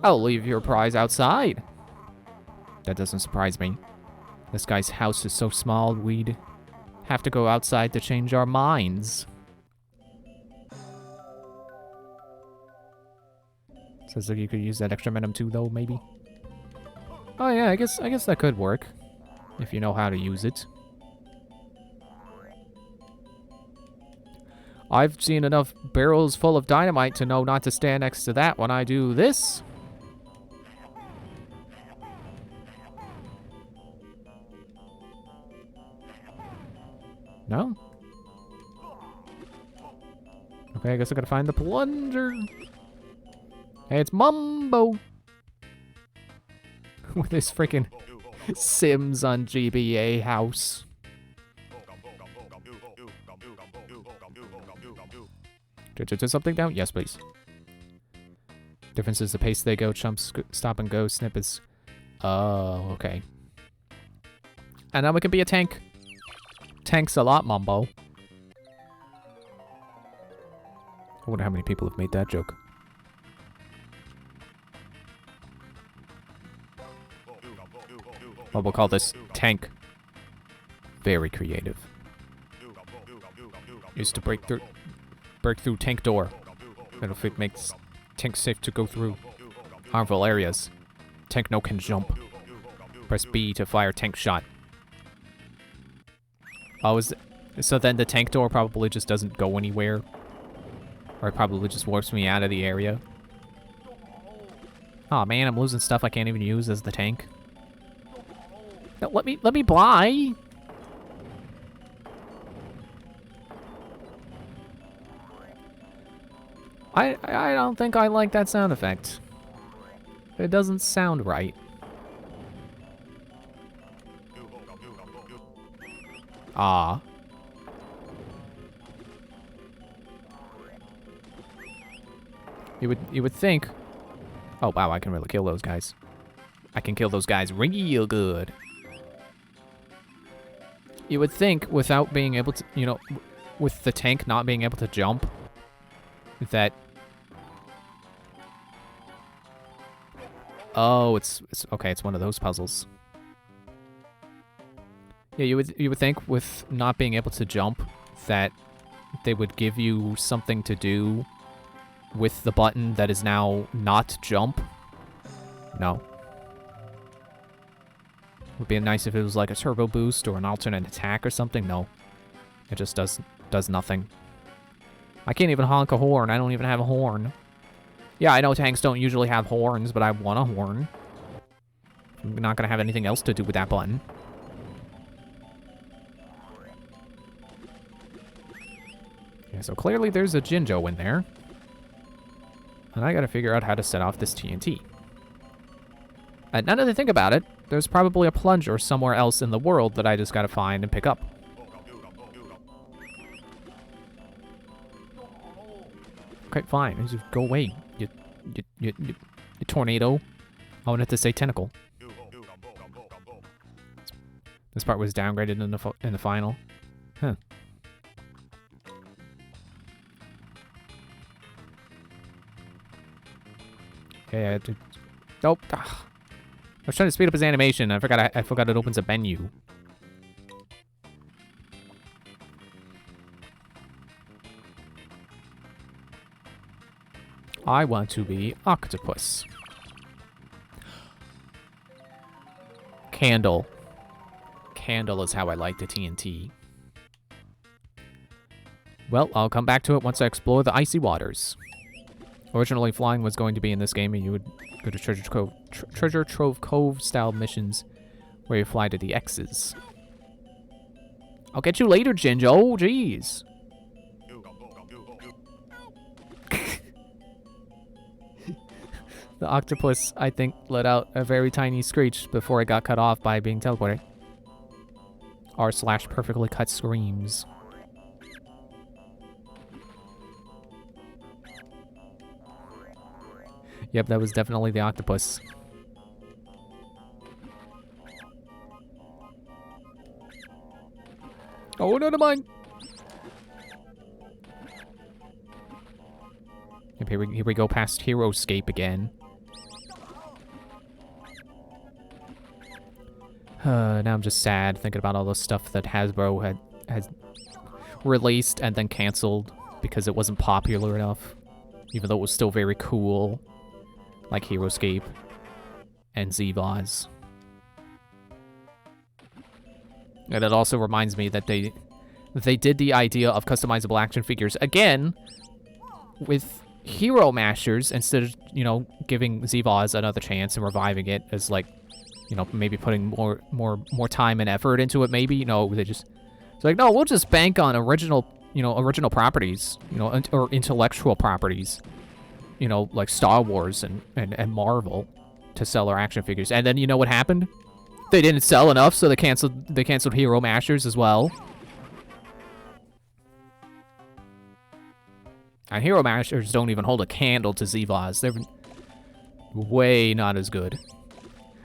I'll leave your prize outside. That doesn't surprise me. This guy's house is so small, we'd have to go outside to change our minds. Says that you could use that extra minimum too, though, maybe. Oh yeah, I guess that could work. If you know how to use it. I've seen enough barrels full of dynamite to know not to stand next to that when I do this. No? Okay, I guess I gotta find the plunger. Hey, it's Mumbo! With this freaking Sims on GBA house. Did something down? Yes, please. Difference is the pace they go, chumps, stop and go, snippets. Oh, okay. And now we can be a tank. Tanks a lot, Mumbo. I wonder how many people have made that joke. Well, we'll call this tank. Very creative. Used to break through tank door. And if it makes tank safe to go through harmful areas. Tank no can jump. Press B to fire tank shot. Oh, so then the tank door probably just doesn't go anywhere. Or it probably just warps me out of the area. Aw, man, I'm losing stuff I can't even use as the tank. No, let me buy. I don't think I like that sound effect. It doesn't sound right. Ah. You would think. Oh wow, I can really kill those guys. I can kill those guys real good. You would think without being able to, you know, with the tank not being able to jump, that. Oh, it's okay. It's one of those puzzles. Yeah, you would think with not being able to jump that they would give you something to do with the button that is now not jump. No. Would be nice if it was like a turbo boost or an alternate attack or something. No. It just does nothing. I can't even honk a horn. I don't even have a horn. Yeah, I know tanks don't usually have horns, but I want a horn. I'm not gonna have anything else to do with that button. Yeah, so clearly there's a Jinjo in there. And I gotta figure out how to set off this TNT. And now that I think about it, there's probably a plunger somewhere else in the world that I just gotta find and pick up. Okay, fine. Just go away. You tornado. I wanted to say tentacle. This part was downgraded in the final. Huh. Okay, I had to. Nope. Ugh. I was trying to speed up his animation. I forgot it opens a menu. I want to be octopus. Candle. Candle is how I like the TNT. Well, I'll come back to it once I explore the icy waters. Originally, flying was going to be in this game, and you would go to Treasure Trove Cove style missions where you fly to the X's. I'll get you later, Jinjo. Jeez. The octopus, I think, let out a very tiny screech before it got cut off by being teleported. R/perfectly cut screams. Yep, that was definitely the octopus. Oh, no, mine! Yep, here we go past Heroscape again. Now I'm just sad thinking about all the stuff that Hasbro had released and then canceled because it wasn't popular enough, even though it was still very cool, like Heroscape and Z-Vaz. And it also reminds me that they did the idea of customizable action figures again with Hero Mashers instead of, you know, giving Z-Vaz another chance and reviving it as like, you know, maybe putting more time and effort into it. Maybe, you know, it's like, no, we'll just bank on original properties, you know, or intellectual properties, you know, like Star Wars and Marvel to sell our action figures. And then you know what happened? They didn't sell enough, so they canceled Hero Mashers as well. And Hero Mashers don't even hold a candle to Z-Vaz. They're way not as good.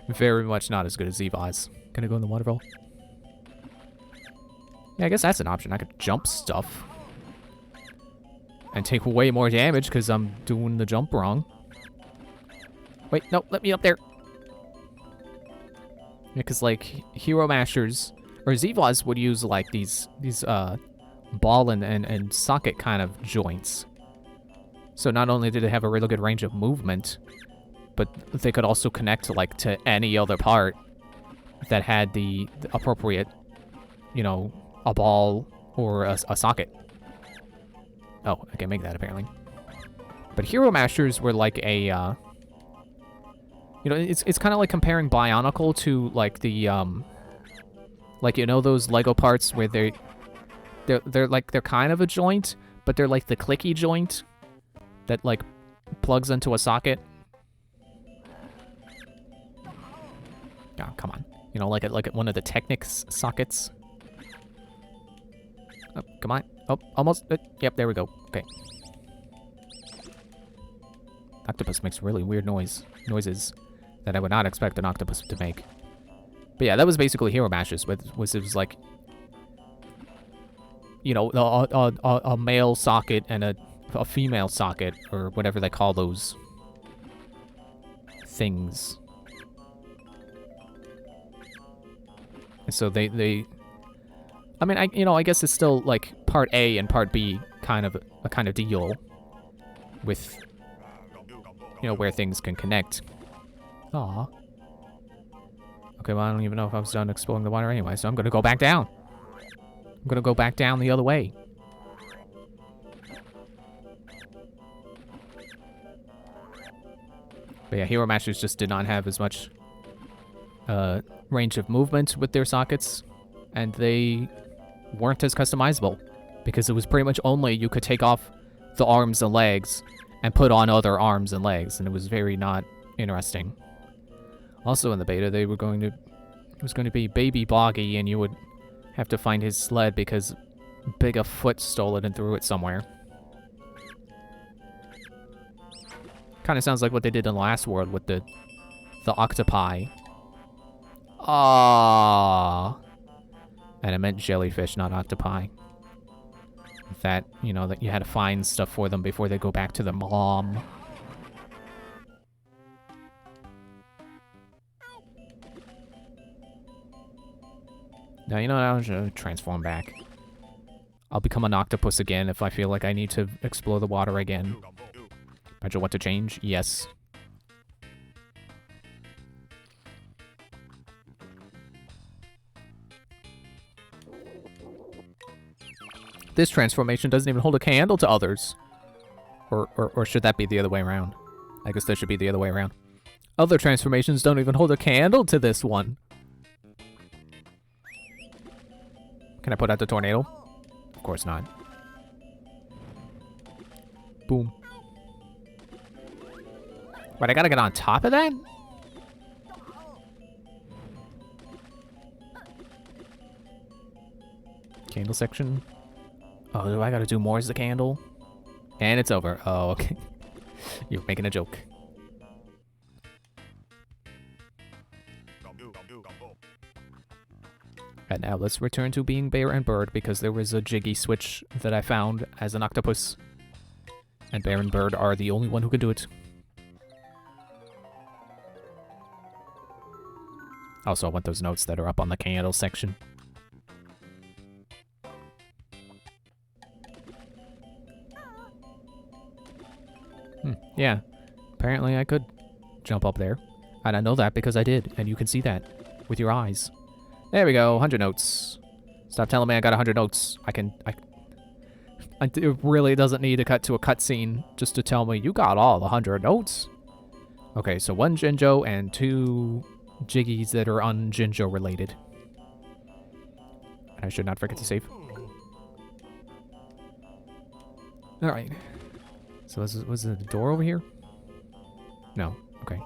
Very much not as good as Z-Vaz. Can I go in the waterfall? Yeah, I guess that's an option. I could jump stuff. And take way more damage because I'm doing the jump wrong. Wait, no, let me up there. Yeah, because, like, Hero Mashers, or Z-Vaz would use, like, these ball and socket kind of joints. So not only did they have a really good range of movement, but they could also connect to any other part that had the appropriate, you know, a ball or a socket. Oh, I can make that apparently. But Hero Mashers were like a, you know, it's kind of like comparing Bionicle to like the, like, you know, those Lego parts where they're kind of a joint, but they're like the clicky joint. that, like, plugs into a socket. Oh, come on. You know, like at one of the Technics sockets. Oh, come on. Oh, almost. Yep, there we go. Okay. Octopus makes really weird noises that I would not expect an octopus to make. But yeah, that was basically Hero Mashes. It was like, you know, a male socket and a female socket, or whatever they call those things. So they I mean, I guess it's still like part A and part B kind of a kind of deal with, you know, where things can connect. Aw. Okay, well, I don't even know if I was done exploring the water anyway, so I'm gonna go back down. I'm gonna go back down the other way. But yeah, Hero Masters just did not have as much range of movement with their sockets, and they weren't as customizable, because it was pretty much only you could take off the arms and legs and put on other arms and legs, and it was very not interesting. Also in the beta, it was going to be Baby Boggy, and you would have to find his sled because Big Foot stole it and threw it somewhere. Kind of sounds like what they did in the last world with the octopi. Ah. And I meant jellyfish, not octopi. That, you know, that you had to find stuff for them before they go back to their mom. Now, you know what, I'm gonna transform back. I'll become an octopus again if I feel like I need to explore the water again. Imagine what to change? Yes. This transformation doesn't even hold a candle to others. Or should that be the other way around? I guess that should be the other way around. Other transformations don't even hold a candle to this one. Can I put out the tornado? Of course not. Boom. But I gotta get on top of that? Candle section. Oh, do I gotta do more as the candle? And it's over. Oh, okay. You're making a joke. And now let's return to being Bear and Bird, because there was a jiggy switch that I found as an octopus. And Bear and Bird are the only one who can do it. Also, I want those notes that are up on the candle section. Yeah, apparently I could jump up there. And I know that because I did, and you can see that with your eyes. There we go, 100 notes. Stop telling me I got 100 notes. It really doesn't need to cut to a cutscene just to tell me you got all the 100 notes. Okay, so 1 Jinjo and 2 Jiggies that are un-Jinjo related. And I should not forget to save. Alright. So was it a door over here? No. Okay.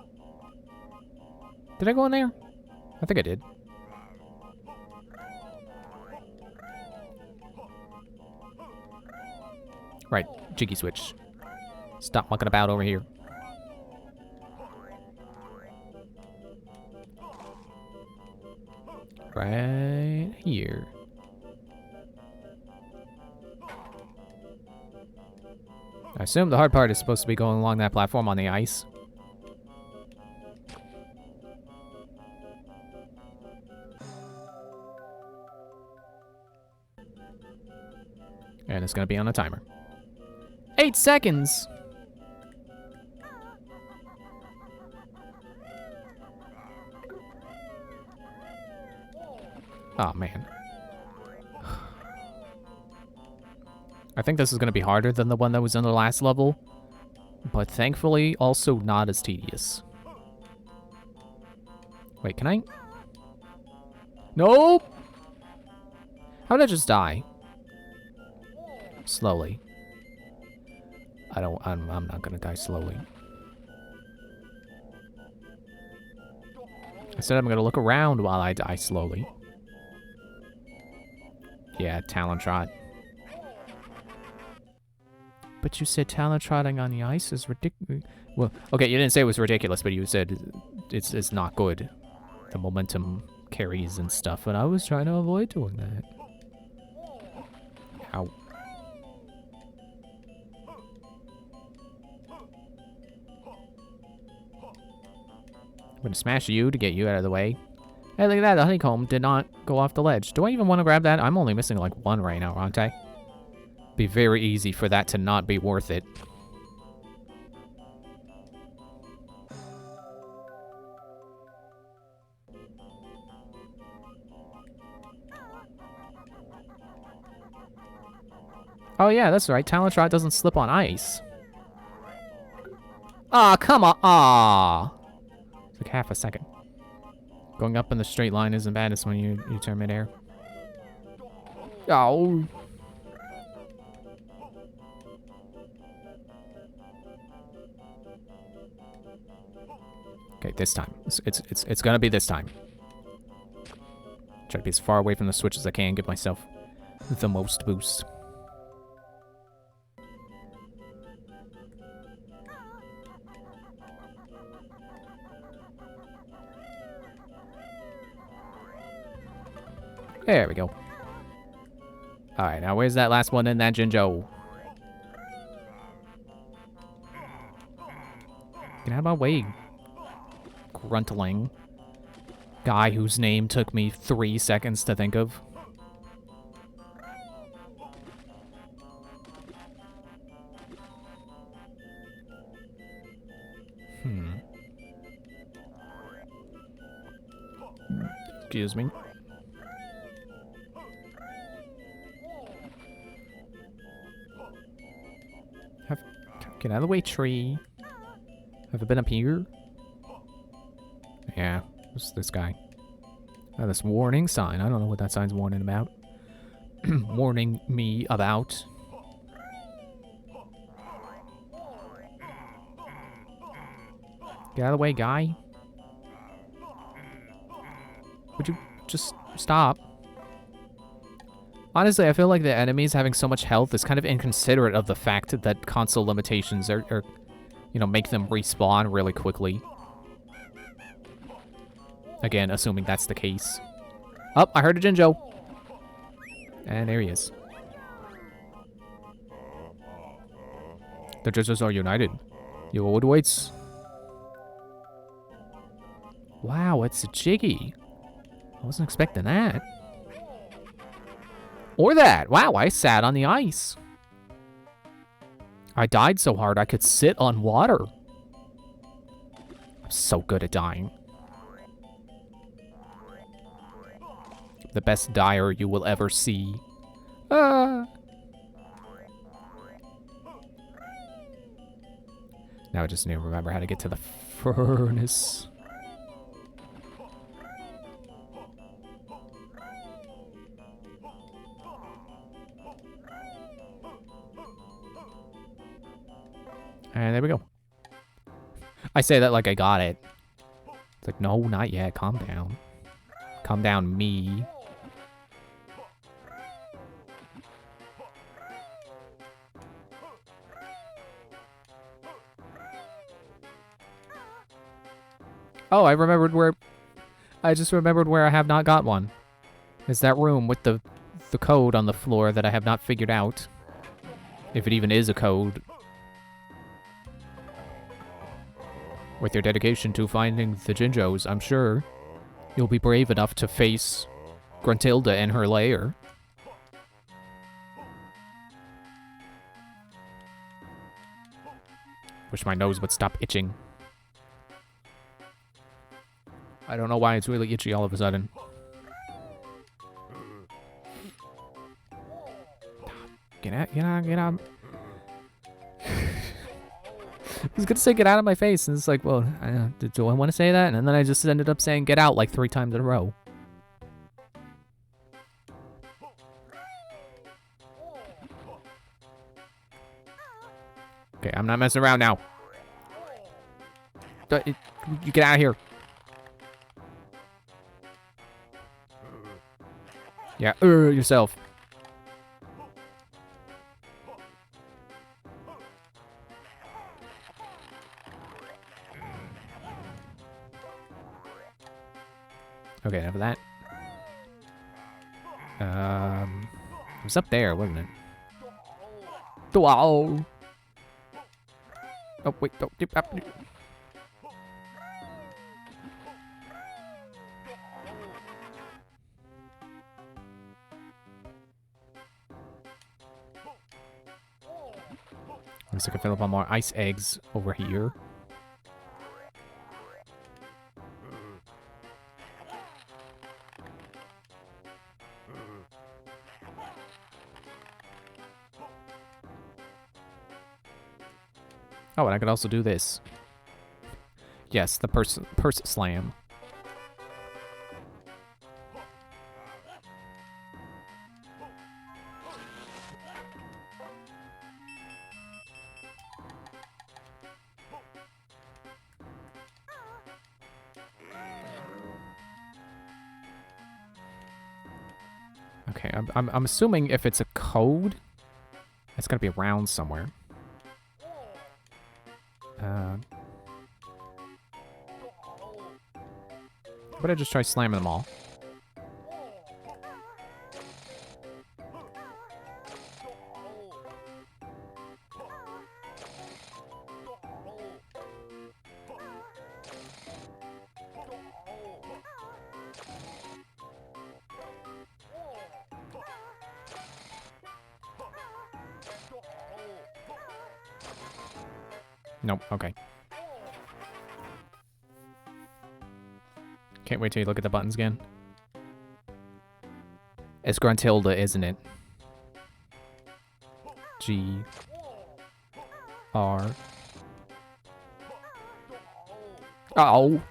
Did I go in there? I think I did. Right. Jiggy switch. Stop mucking about over here. Right here. I assume the hard part is supposed to be going along that platform on the ice. And it's going to be on a timer. 8 seconds! Oh, man. I think this is going to be harder than the one that was in the last level, but thankfully also not as tedious. Wait, can I? Nope! How did I just die? Slowly. I'm not gonna die slowly. I said I'm gonna look around while I die slowly. Yeah, talent trot. But you said talent trotting on the ice is ridiculous. Well, okay, you didn't say it was ridiculous, but you said it's not good. The momentum carries and stuff, and I was trying to avoid doing that. Ow. I'm gonna smash you to get you out of the way. Hey, look at that. The honeycomb did not go off the ledge. Do I even want to grab that? I'm only missing like one right now, aren't I? Be very easy for that to not be worth it. Oh yeah, that's right. Talent Trot doesn't slip on ice. Aw, come on. Aw. It's like half a second. Going up in the straight line isn't bad. It's when you turn midair. Oh. Okay, this time. It's gonna be this time. Try to be as far away from the switch as I can. Give myself the most boost. There we go. Alright, now where's that last one in that Jinjo? Get out of my way. Gruntling. Guy whose name took me 3 seconds to think of. Excuse me. Get out of the way, tree. Have I been up here? Yeah, it's this guy. Oh, this warning sign. I don't know what that sign's warning about. Warning me about. Get out of the way, guy. Would you just stop? Honestly, I feel like the enemies having so much health is kind of inconsiderate of the fact that console limitations are you know, make them respawn really quickly. Again, assuming that's the case. Oh, I heard a Jinjo. And there he is. The Jinjos are united. Your order waits. Wow, it's a Jiggy. I wasn't expecting that. Or that. Wow, I sat on the ice. I died so hard I could sit on water. I'm so good at dying. The best dyer you will ever see. Ah. Now I just need to remember how to get to the furnace. And there we go. I say that like I got it. It's like, no, not yet. Calm down. Calm down, me. Oh, I remembered where... I just remembered where I have not got one. It's that room with the code on the floor that I have not figured out. If it even is a code. With your dedication to finding the Jinjos, I'm sure you'll be brave enough to face Gruntilda in her lair. Wish my nose would stop itching. I don't know why it's really itchy all of a sudden. Get out. I was gonna say get out of my face, and it's like, well, do I want to say that? And then I just ended up saying get out like 3 times in a row. Okay, I'm not messing around now. You get out of here. Yeah, yourself. Okay, enough of that. It was up there, wasn't it? Wow. Oh, wait, don't dip up. Looks like I fill up on more ice eggs over here. Oh, and I could also do this. Yes, the purse slam. Okay, I'm assuming if it's a code, it's gotta be around somewhere. But I just try slamming them all. Nope, okay. Can't wait till you look at the buttons again. It's Gruntilda, isn't it? G R. Oh.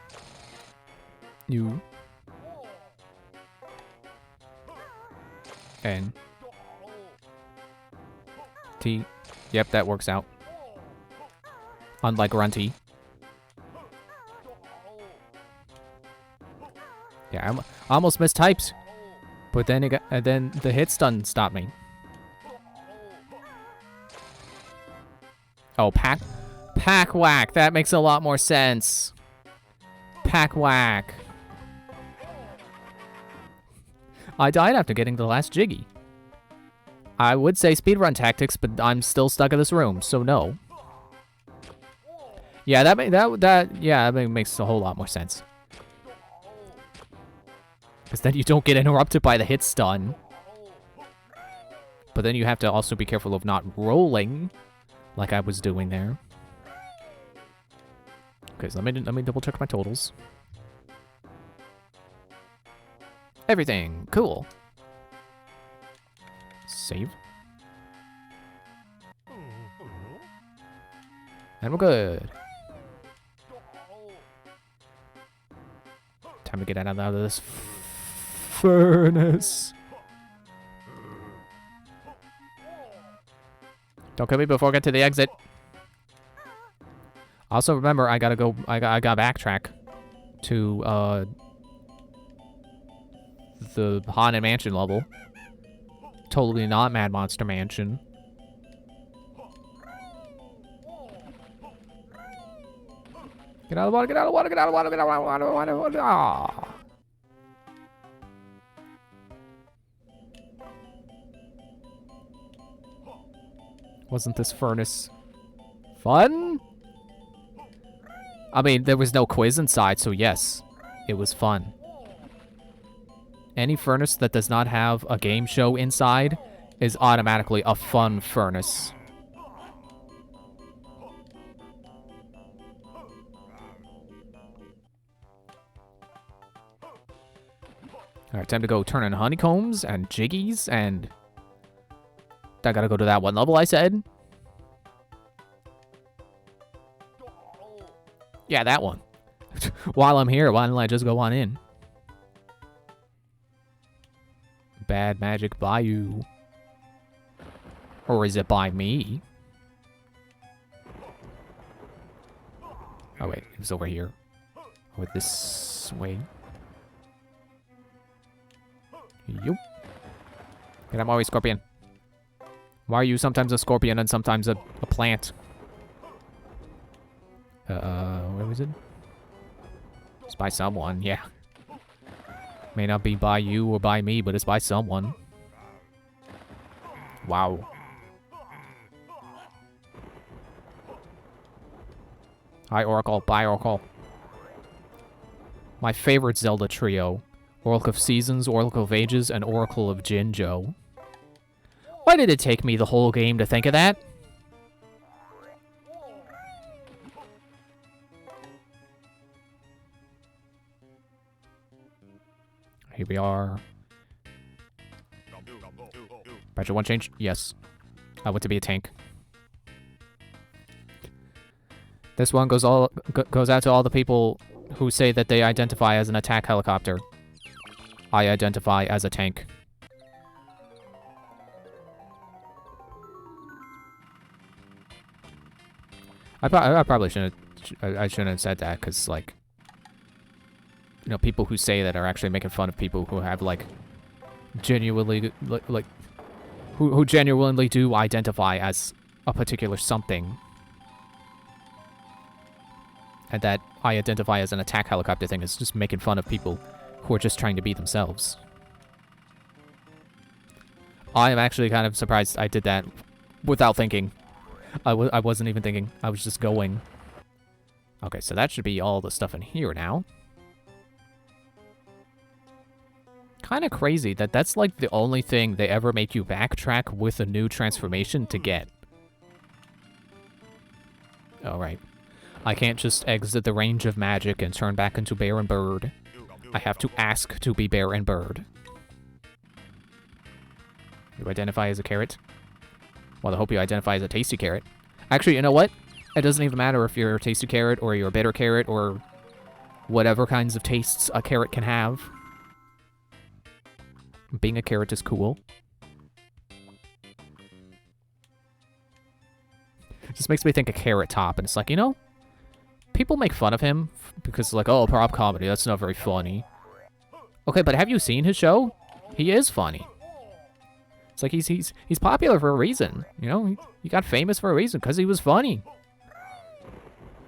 U N T. Yep, that works out. Unlike Grunty. Yeah, I almost missed types, but then then the hit stun stopped me. Oh, pack whack. That makes a lot more sense. Pack whack. I died after getting the last Jiggy. I would say speedrun tactics, but I'm still stuck in this room, so no. Yeah, that makes a whole lot more sense. Because then you don't get interrupted by the hit stun. But then you have to also be careful of not rolling, like I was doing there. Okay, so let me double check my totals. Everything cool. Save. And we're good. Time to get out of this furnace. Don't kill me before I get to the exit. Also, remember, I gotta go. I gotta backtrack to the Haunted Mansion level. Totally not Mad Monster Mansion. Get out of the water, get out of the water, get out of the water, get out of the water, get out of the water. Ah. Wasn't this furnace fun? I mean, there was no quiz inside, so yes, it was fun. Any furnace that does not have a game show inside is automatically a fun furnace. Alright, time to go turn in honeycombs and jiggies, and I gotta go to that one level I said. Yeah, that one. While I'm here, why don't I just go on in? Bad magic by you. Or is it by me? Oh wait, it was over here. Or this way. Yup. Get out my way, Scorpion. Why are you sometimes a scorpion and sometimes a plant? Where was it? It's by someone, yeah. May not be by you or by me, but it's by someone. Wow. Hi, Oracle. Bye, Oracle. My favorite Zelda trio. Oracle of Seasons, Oracle of Ages, and Oracle of Jinjo. Why did it take me the whole game to think of that? Here we are. Badger 1 change? Yes. I want to be a tank. This one goes out to all the people who say that they identify as an attack helicopter. I identify as a tank. I probably shouldn't. I shouldn't have said that because, like, you know, people who say that are actually making fun of people who have, like, genuinely, like, who genuinely do identify as a particular something. And that I identify as an attack helicopter thing is just making fun of people who are just trying to be themselves. I am actually kind of surprised I did that without thinking. I wasn't even thinking. I was just going. Okay, so that should be all the stuff in here now. Kind of crazy that that's like the only thing they ever make you backtrack with a new transformation to get. Alright. I can't just exit the range of magic and turn back into bear and bird. I have to ask to be bear and bird. You identify as a carrot? Well, I hope you identify as a tasty carrot. Actually, you know what? It doesn't even matter if you're a tasty carrot or you're a bitter carrot or whatever kinds of tastes a carrot can have. Being a carrot is cool. It just makes me think of Carrot Top, and it's like, you know, people make fun of him because, like, oh, prop comedy, that's not very funny. Okay, but have you seen his show? He is funny. It's like he's popular for a reason, you know? He got famous for a reason, because he was funny.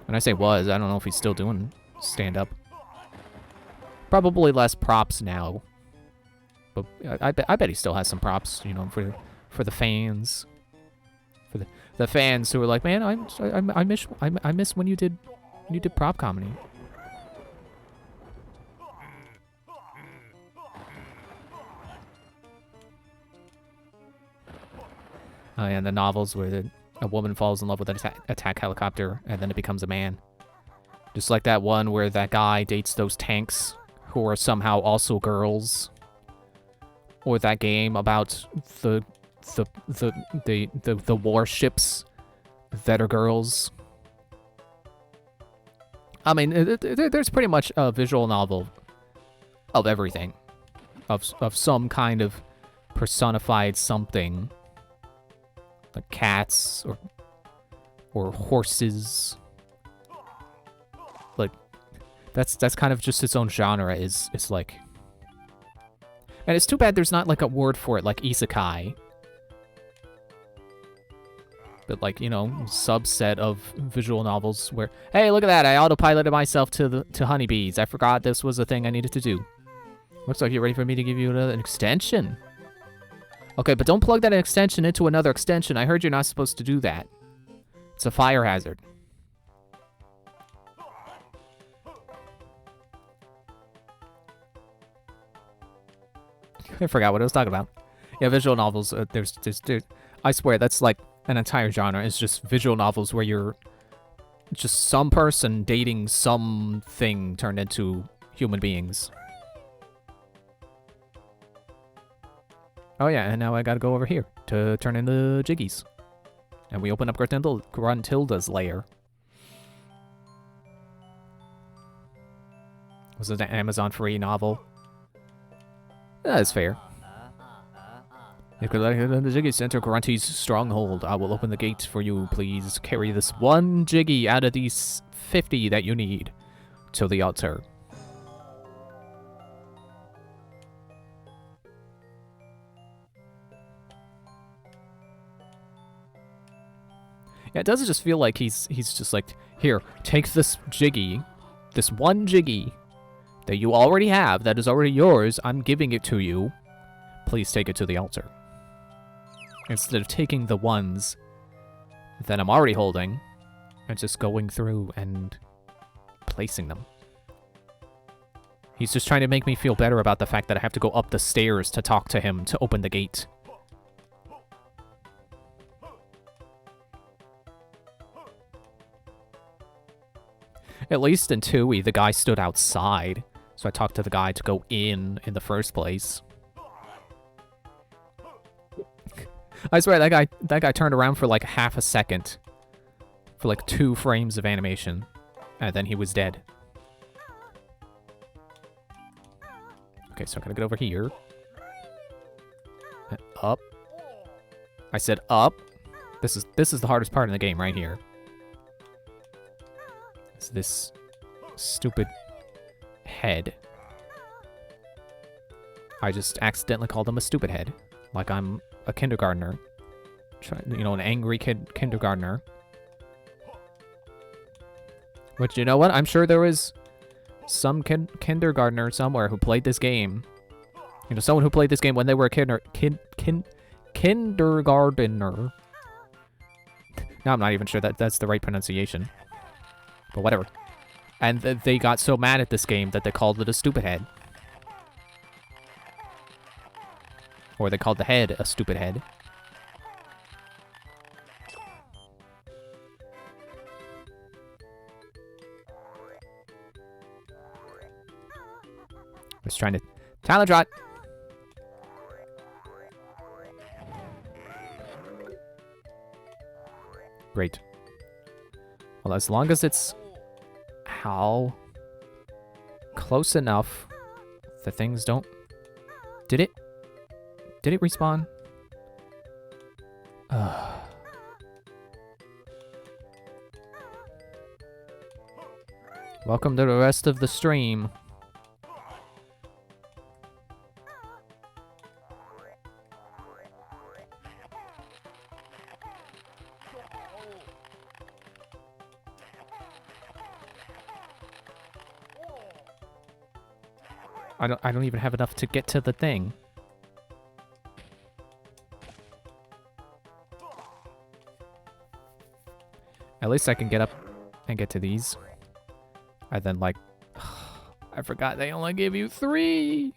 When I say was, I don't know if he's still doing stand-up. Probably less props now. But I bet he still has some props, you know, for the fans. For the fans who are like, man, I miss when you did prop comedy. Oh, yeah, and the novels where a woman falls in love with an attack helicopter and then it becomes a man. Just like that one where that guy dates those tanks who are somehow also girls. Or that game about the warships that are girls. I mean, there's pretty much a visual novel of everything. Of some kind of personified something. Like cats or horses. Like that's kind of just its own genre is like. And it's too bad there's not like a word for it like isekai. But like, you know, subset of visual novels where, hey, look at that, I autopiloted myself to honeybees. I forgot this was a thing I needed to do. Looks like you're ready for me to give you an extension. Okay, but don't plug that extension into another extension. I heard you're not supposed to do that. It's a fire hazard. I forgot what I was talking about. Yeah, visual novels, there's I swear, that's like an entire genre. It's just visual novels where you're just some person dating something turned into human beings. Oh yeah, and now I gotta go over here to turn into Jiggies. And we open up Gruntilda's lair. Was it an Amazon free novel? That's fair. You could let the Jiggies enter Grunty's stronghold. I will open the gate for you. Please carry this one Jiggy out of these 50 that you need to the altar. Yeah, it doesn't just feel like he's just like, here, take this Jiggy, this one Jiggy that you already have, that is already yours. I'm giving it to you. Please take it to the altar. Instead of taking the ones that I'm already holding and just going through and placing them. He's just trying to make me feel better about the fact that I have to go up the stairs to talk to him to open the gate. At least in Tooie, the guy stood outside, so I talked to the guy to go in the first place. I swear, that guy turned around for like half a second. For like 2 frames of animation. And then he was dead. Okay, so I gotta get over here. And up. I said up. This is the hardest part in the game right here. It's this stupid head. I just accidentally called him a stupid head. Like I'm a kindergartner. You know, an angry kindergartner. Which, you know what? I'm sure there was some kindergartner somewhere who played this game. You know, someone who played this game when they were a kindergartner. Now I'm not even sure that that's the right pronunciation. But whatever. And they got so mad at this game that they called it a stupid head. Or they called the head a stupid head. Just trying to talent trot. Great. Well, as long as it's how close enough that things don't... Did it respawn? Welcome to the rest of the stream. I don't even have enough to get to the thing. At least I can get up and get to these. And then, like... I forgot they only give you 3!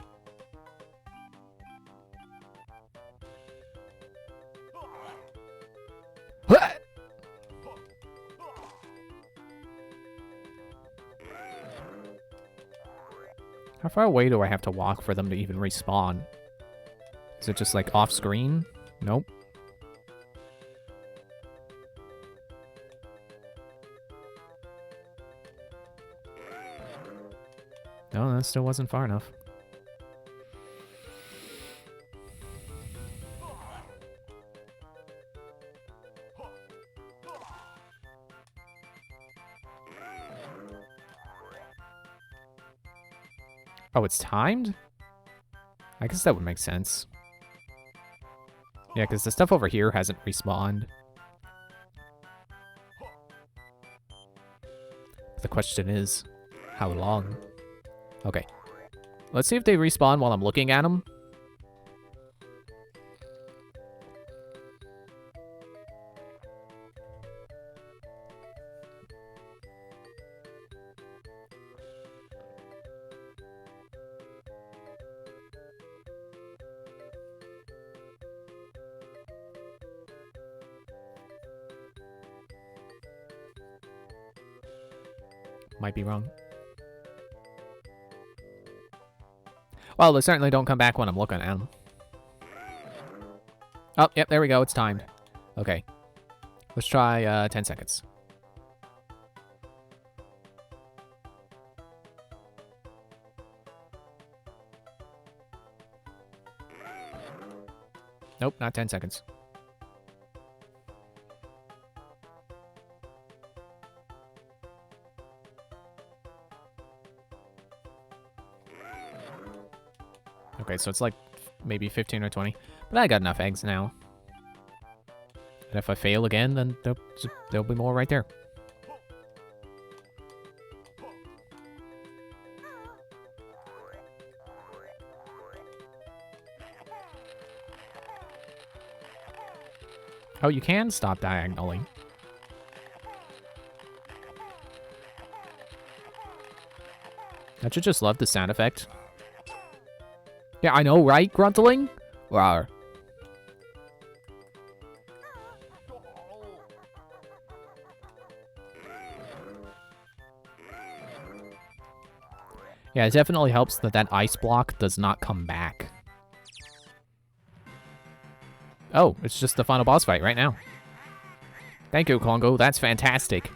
How far away do I have to walk for them to even respawn? Is it just, like, off-screen? Nope. No, that still wasn't far enough. Oh, it's timed? I guess that would make sense. Yeah, because the stuff over here hasn't respawned. But the question is, how long? Okay. Let's see if they respawn while I'm looking at them. Might be wrong. Well, they certainly don't come back when I'm looking at them. Oh, yep, there we go. It's timed. Okay. Let's try 10 seconds. Nope, not 10 seconds. Okay, so it's like maybe 15 or 20. But I got enough eggs now. And if I fail again, then there'll be more right there. Oh, you can stop diagonally. Don't you just love the sound effect? Yeah, I know, right, Gruntling? Rawr. Yeah, it definitely helps that that ice block does not come back. Oh, it's just the final boss fight right now. Thank you, Congo. That's fantastic.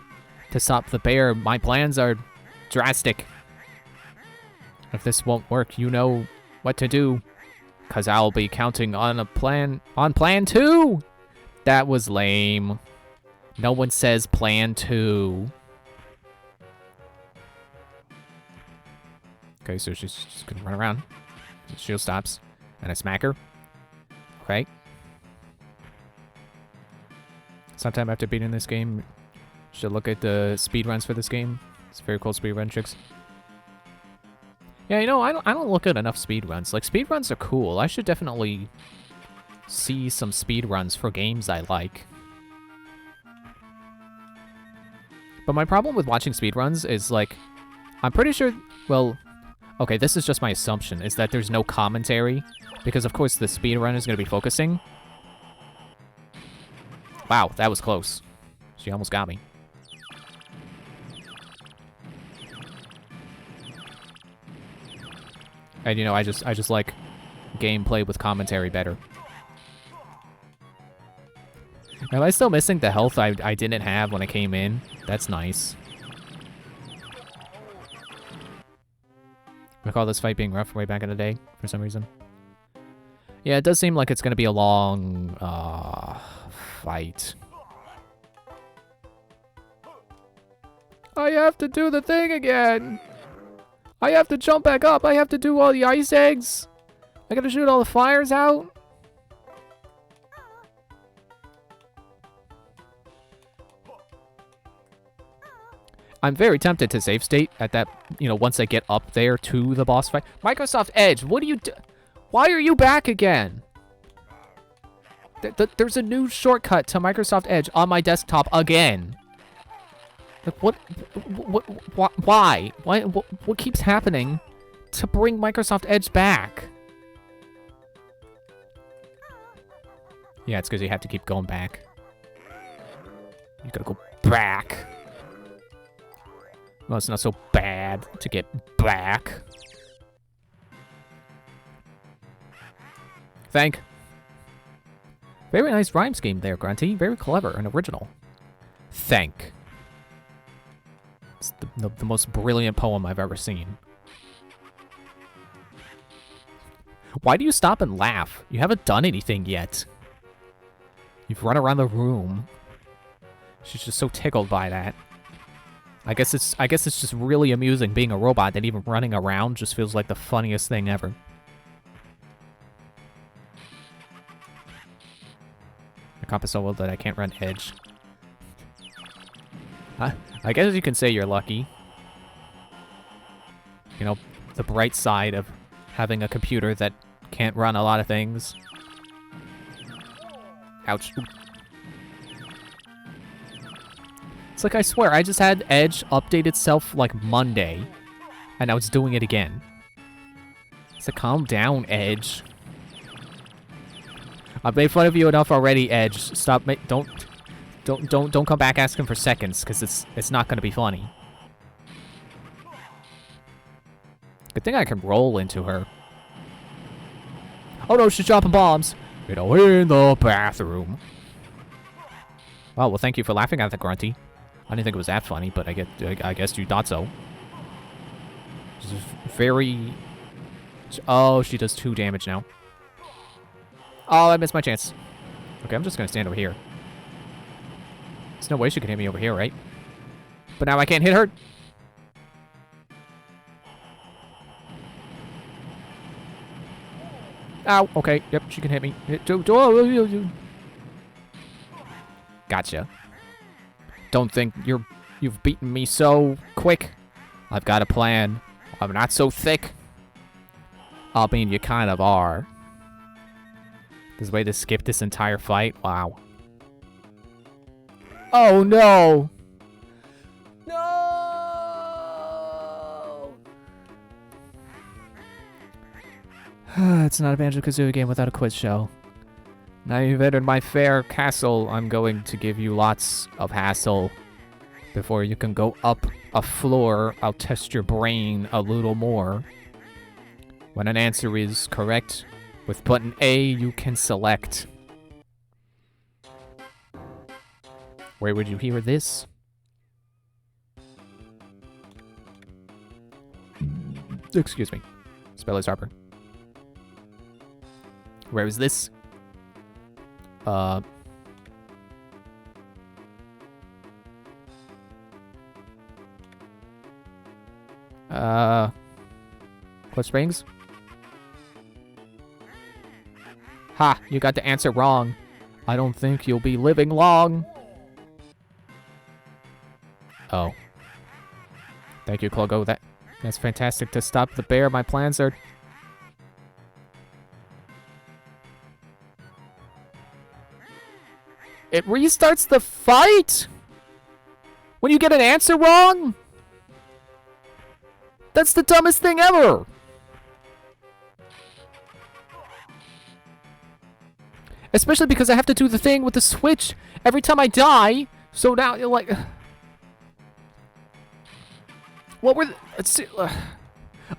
To stop the bear, my plans are drastic. If this won't work, you know what to do. 'Cause I'll be counting on plan 2! That was lame. No one says plan 2. Okay, so she's just gonna run around. The shield stops. And I smack her. Okay. Sometime after beating this game, should look at the speedruns for this game. It's very cool speedrun tricks. Yeah, you know, I don't look at enough speedruns. Like, speedruns are cool. I should definitely see some speedruns for games I like. But my problem with watching speedruns is, like, I'm pretty sure, well, okay, this is just my assumption, is that there's no commentary. Because, of course, the speedrun is going to be focusing. Wow, that was close. She almost got me. And, you know, I just like gameplay with commentary better. Am I still missing the health I didn't have when I came in? That's nice. I recall this fight being rough way back in the day, for some reason. Yeah, it does seem like it's going to be a long, fight. I have to do the thing again! I have to jump back up! I have to do all the ice eggs! I gotta shoot all the fires out! I'm very tempted to save state at that, you know, once I get up there to the boss fight. Microsoft Edge, what do you do? Why are you back again? There's a new shortcut to Microsoft Edge on my desktop again. Like, why? What keeps happening to bring Microsoft Edge back? Yeah, it's because you have to keep going back. You gotta go back. Well, it's not so bad to get back. Thank. Very nice rhyme scheme there, Grunty. Very clever and original. Thank. It's the most brilliant poem I've ever seen. Why do you stop and laugh? You haven't done anything yet. You've run around the room. She's just so tickled by that. I guess it's just really amusing being a robot that even running around just feels like the funniest thing ever. I compass so well that I can't run Edge. I guess you can say you're lucky. You know, the bright side of having a computer that can't run a lot of things. Ouch. Ooh. It's like, I swear, I just had Edge update itself like Monday, and now it's doing it again. It's like, calm down, Edge. I've made fun of you enough already, Edge. Stop. Don't come back asking for seconds, because it's not going to be funny. Good thing I can roll into her. Oh no, she's dropping bombs. You know, in the bathroom. Oh, well, thank you for laughing at the Grunty. I didn't think it was that funny, but I guess you thought so. She's very... Oh, she does 2 damage now. Oh, I missed my chance. Okay, I'm just gonna stand over here. There's no way she can hit me over here, right? But now I can't hit her. Ow. Okay. Yep, she can hit me. Gotcha. Don't think you've beaten me so quick. I've got a plan. I'm not so thick. I mean, you kind of are. There's a way to skip this entire fight? Wow. Oh, no! No! It's not a Banjo-Kazooie game without a quiz show. Now you've entered my fair castle, I'm going to give you lots of hassle. Before you can go up a floor, I'll test your brain a little more. When an answer is correct, with button A, you can select. Where would you hear this? Excuse me. Spell is Harper. Where is this? Cold Springs? Ha! You got the answer wrong. I don't think you'll be living long. Oh. Thank you, Clogo. That's fantastic to stop the bear. My plans are... It restarts the fight? When you get an answer wrong? That's the dumbest thing ever! Especially because I have to do the thing with the switch every time I die. So now, you're like... What were... Let's see...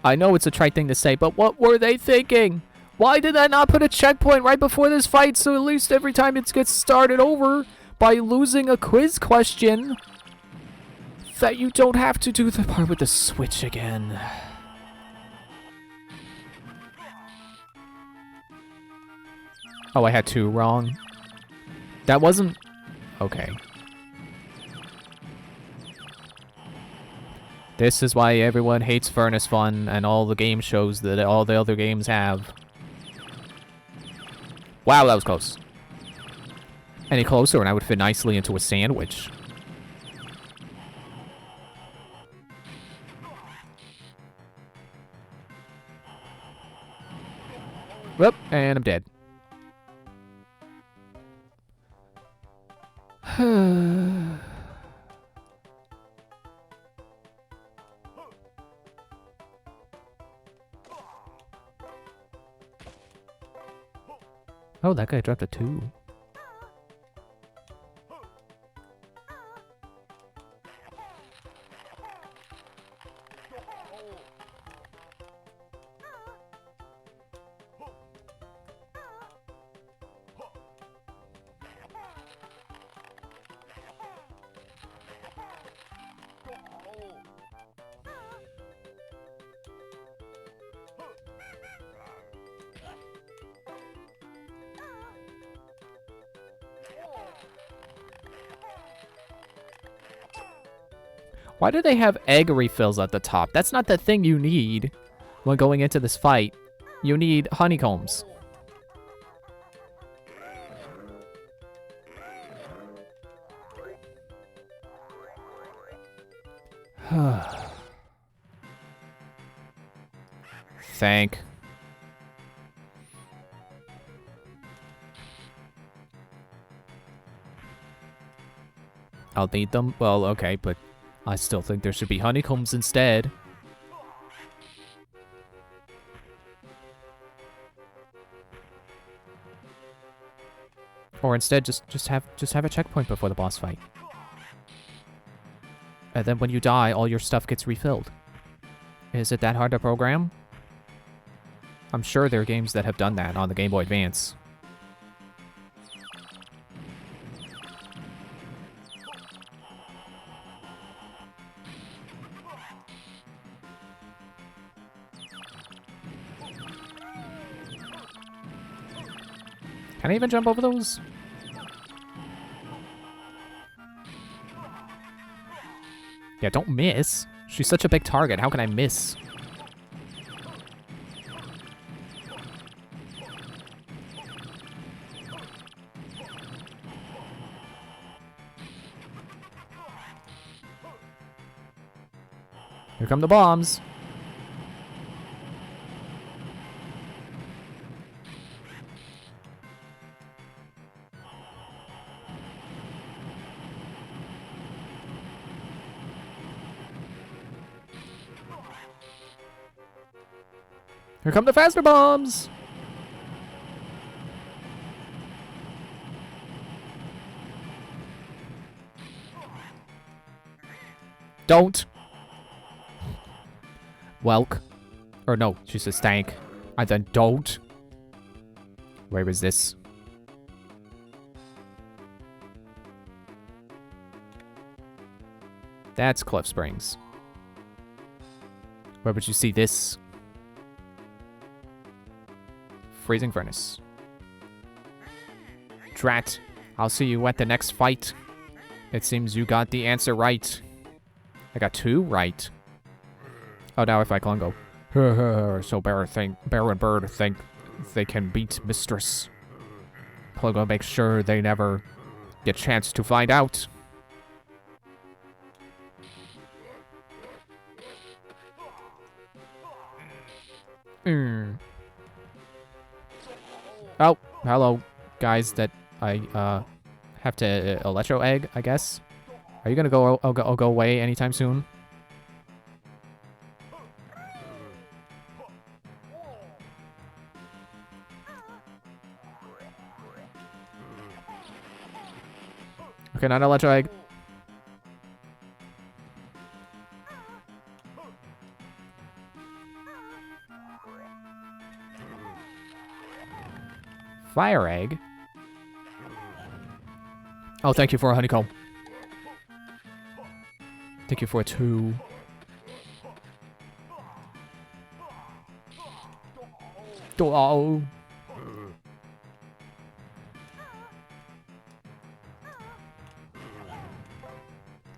I know it's a trite thing to say, but what were they thinking? Why did I not put a checkpoint right before this fight so at least every time it gets started over by losing a quiz question, that you don't have to do the part with the switch again? Oh, I had two wrong. That wasn't... Okay. This is why everyone hates Furnace Fun and all the game shows that all the other games have. Wow, that was close. Any closer and I would fit nicely into a sandwich. Whoop, and I'm dead. Oh, that guy dropped a 2. Why do they have egg refills at the top? That's not the thing you need when going into this fight. You need honeycombs. Thank. I'll need them. Well, okay, but I still think there should be honeycombs instead. Or instead, just have a checkpoint before the boss fight. And then when you die, all your stuff gets refilled. Is it that hard to program? I'm sure there are games that have done that on the Game Boy Advance. Can I even jump over those? Yeah, don't miss. She's such a big target. How can I miss? Here come the bombs. Here come the faster bombs. Don't. Welk. Or no, she says stank. And then don't. Where is this? That's Cliff Springs. Where would you see this? Freezing Furnace. Drat. I'll see you at the next fight. It seems you got the answer right. I got 2 right. Oh, now if I Klungo. So Bear and Bird think they can beat Mistress. Klungo makes sure they never get a chance to find out. Oh, hello, guys that I have to electro egg, I guess. Are you gonna go away anytime soon? Okay, not electro egg. Fire egg? Oh, thank you for a honeycomb. Thank you for a 2. Oh.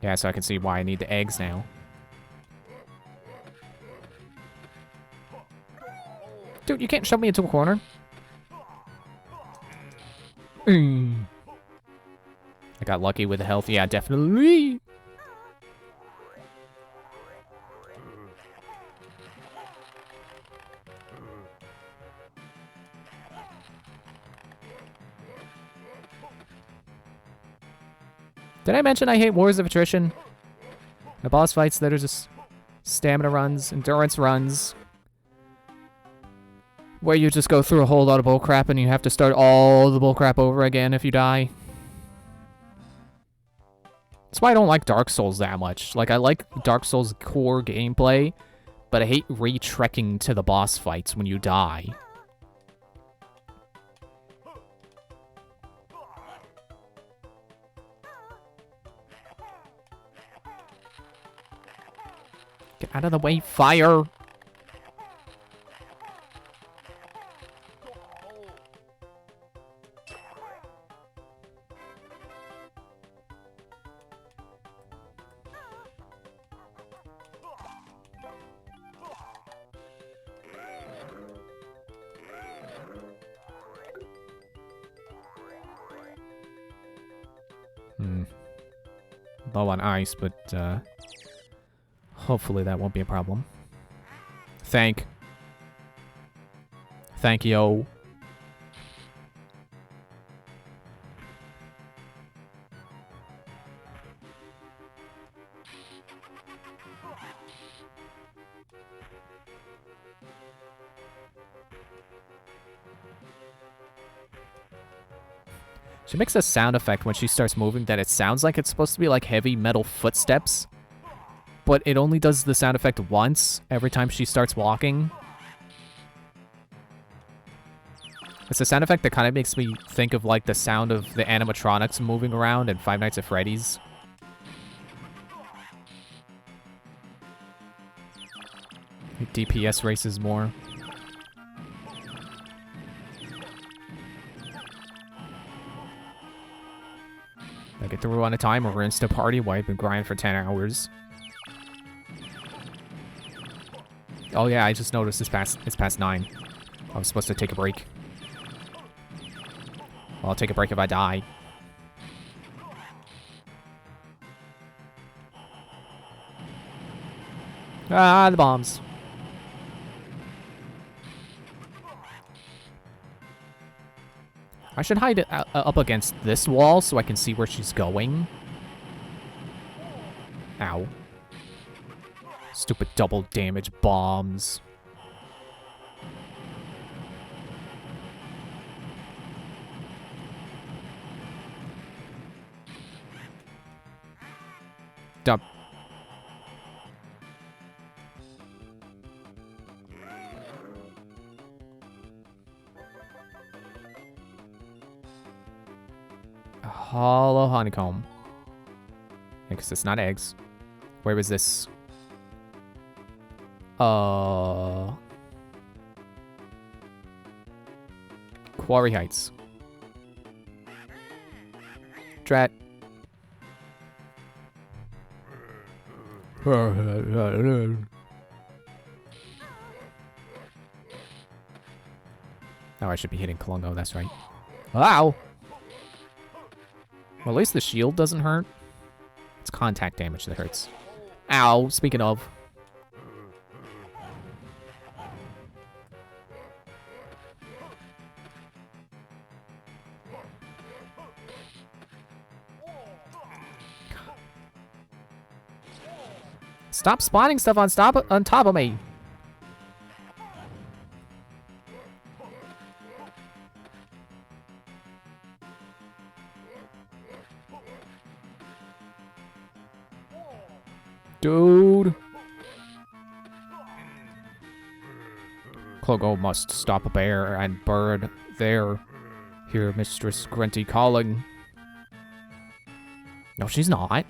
Yeah, so I can see why I need the eggs now. Dude, you can't shove me into a corner. I got lucky with the health. Yeah, definitely. Did I mention I hate Wars of Attrition? The boss fights that are just stamina runs, endurance runs, where you just go through a whole lot of bullcrap and you have to start all the bullcrap over again if you die. That's why I don't like Dark Souls that much. Like, I like Dark Souls' core gameplay, but I hate re-trekking to the boss fights when you die. Get out of the way, fire! Low on ice, but hopefully that won't be a problem. Thank you. She makes a sound effect when she starts moving that it sounds like it's supposed to be like heavy metal footsteps, but it only does the sound effect once every time she starts walking. It's a sound effect that kind of makes me think of like the sound of the animatronics moving around in Five Nights at Freddy's. It DPS races more. I get through on a timer, we're insta party wipe and grind for 10 hours. Oh yeah, I just noticed it's past 9. I was supposed to take a break. Well, I'll take a break if I die. Ah, the bombs. I should hide it up against this wall so I can see where she's going. Ow. Stupid double damage bombs. Dump. Hollow honeycomb. Yeah, because it's not eggs. Where was this? Quarry Heights. Drat. Oh, I should be hitting Kalungo, that's right. Ow! Well, at least the shield doesn't hurt. It's contact damage that hurts. Ow, speaking of. Stop spawning stuff on top of me. Dude. Clogo must stop a bear and bird there. Hear Mistress Grunty calling. No, she's not.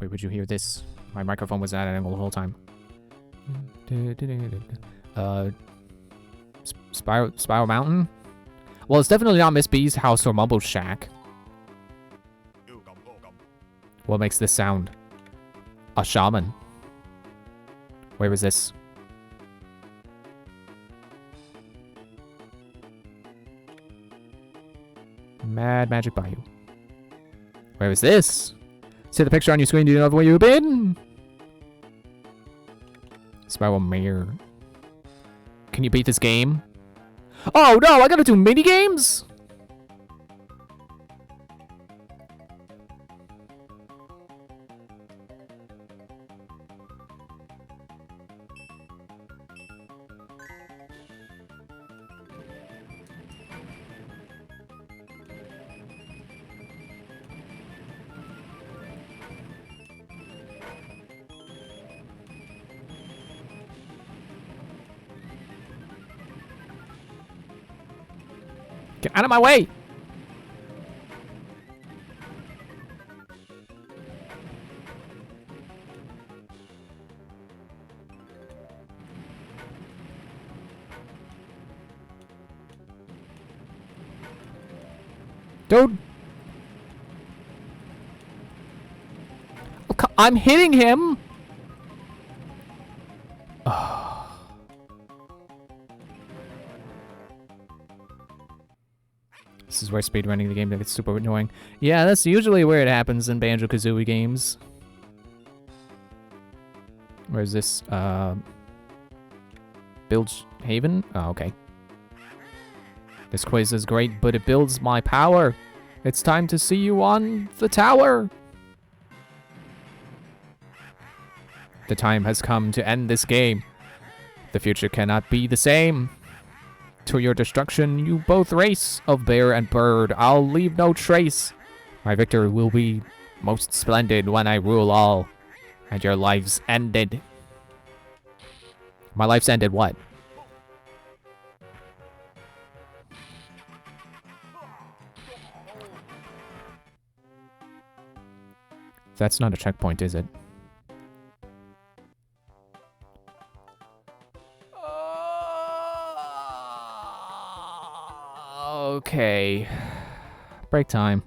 Wait, would you hear this? My microphone was at an angle the whole time. Spiral Mountain? Well, it's definitely not Miss B's house or Mumble Shack. What makes this sound? A shaman. Where was this? Mad Magic Bayou. Where is this? See the picture on your screen? Do you know where you've been? Spiral Mirror. Can you beat this game? Oh no, I gotta do mini games? Get out of my way! Dude! Okay, I'm hitting him! This is where speedrunning the game gets super annoying. Yeah, that's usually where it happens in Banjo-Kazooie games. Where's this? Bilge Haven? Oh, okay. This quiz is great, but it builds my power. It's time to see you on the tower. The time has come to end this game. The future cannot be the same. To your destruction, you both race of bear and bird. I'll leave no trace. My victory will be most splendid when I rule all. And your lives ended. My life's ended what? That's not a checkpoint, is it? Okay. Break time.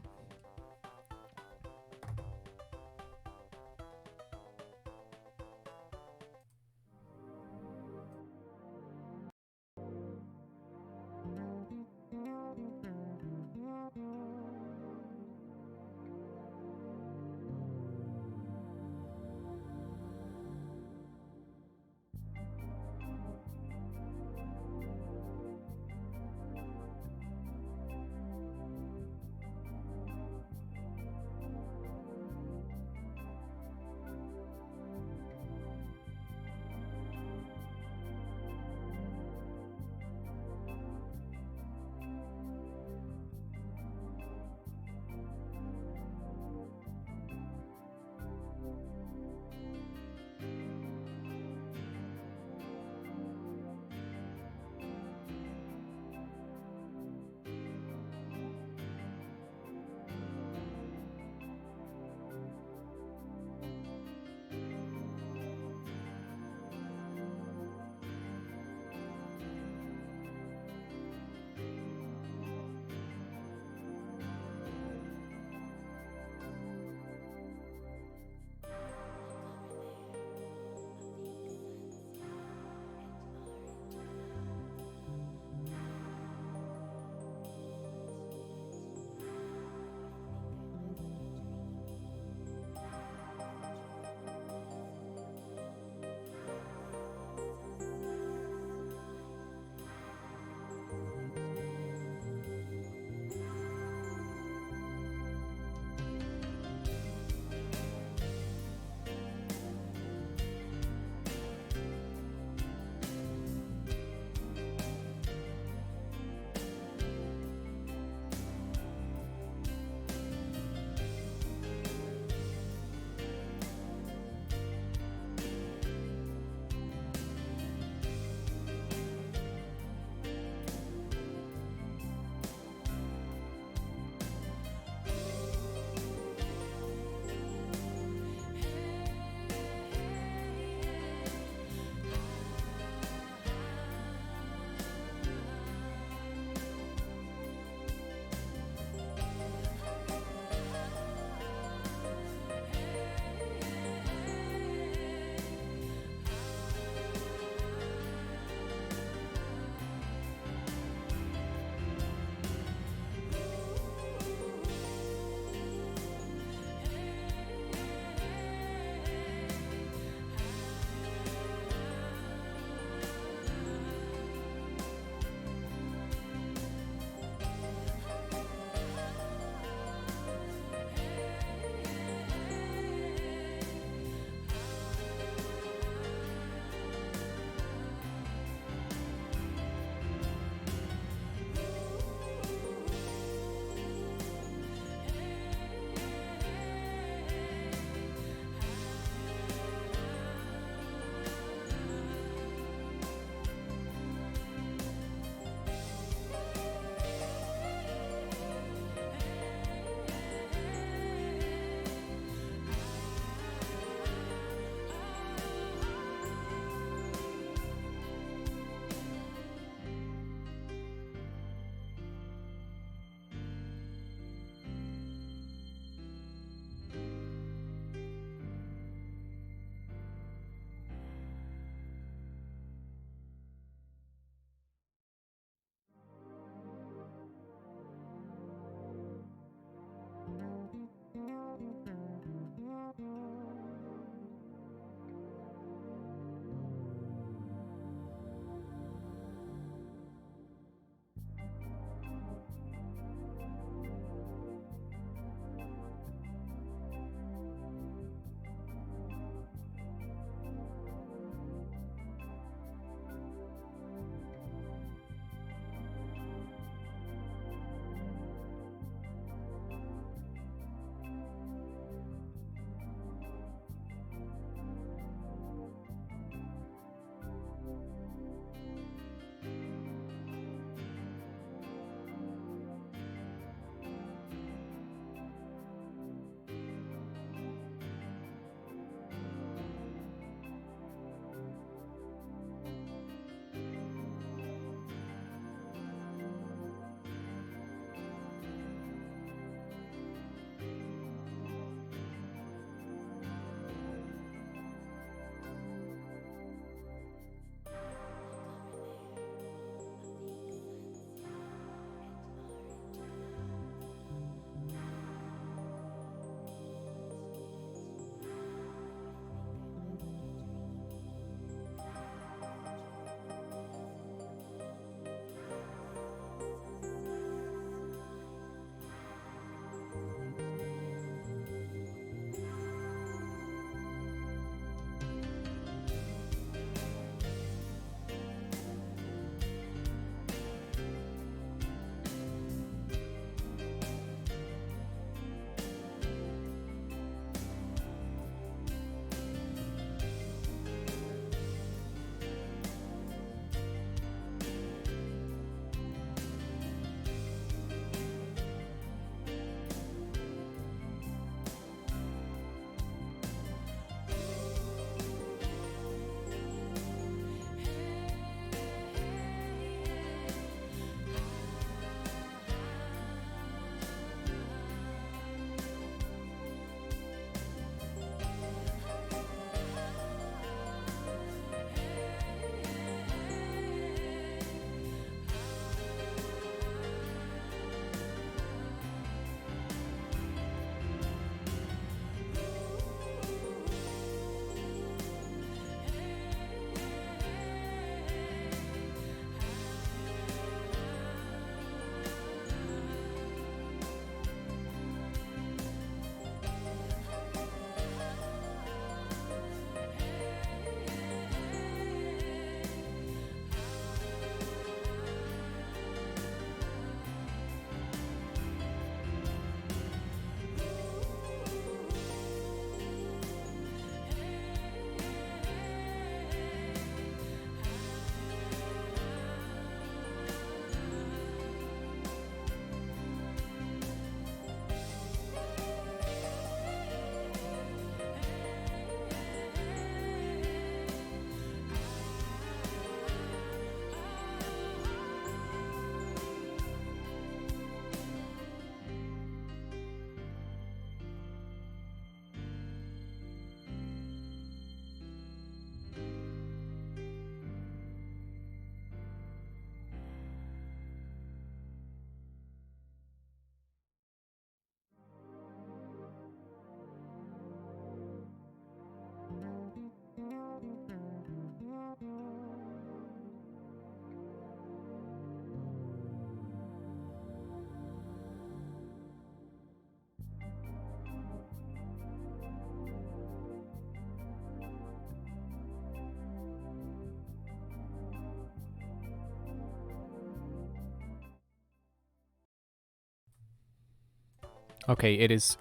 Okay, it is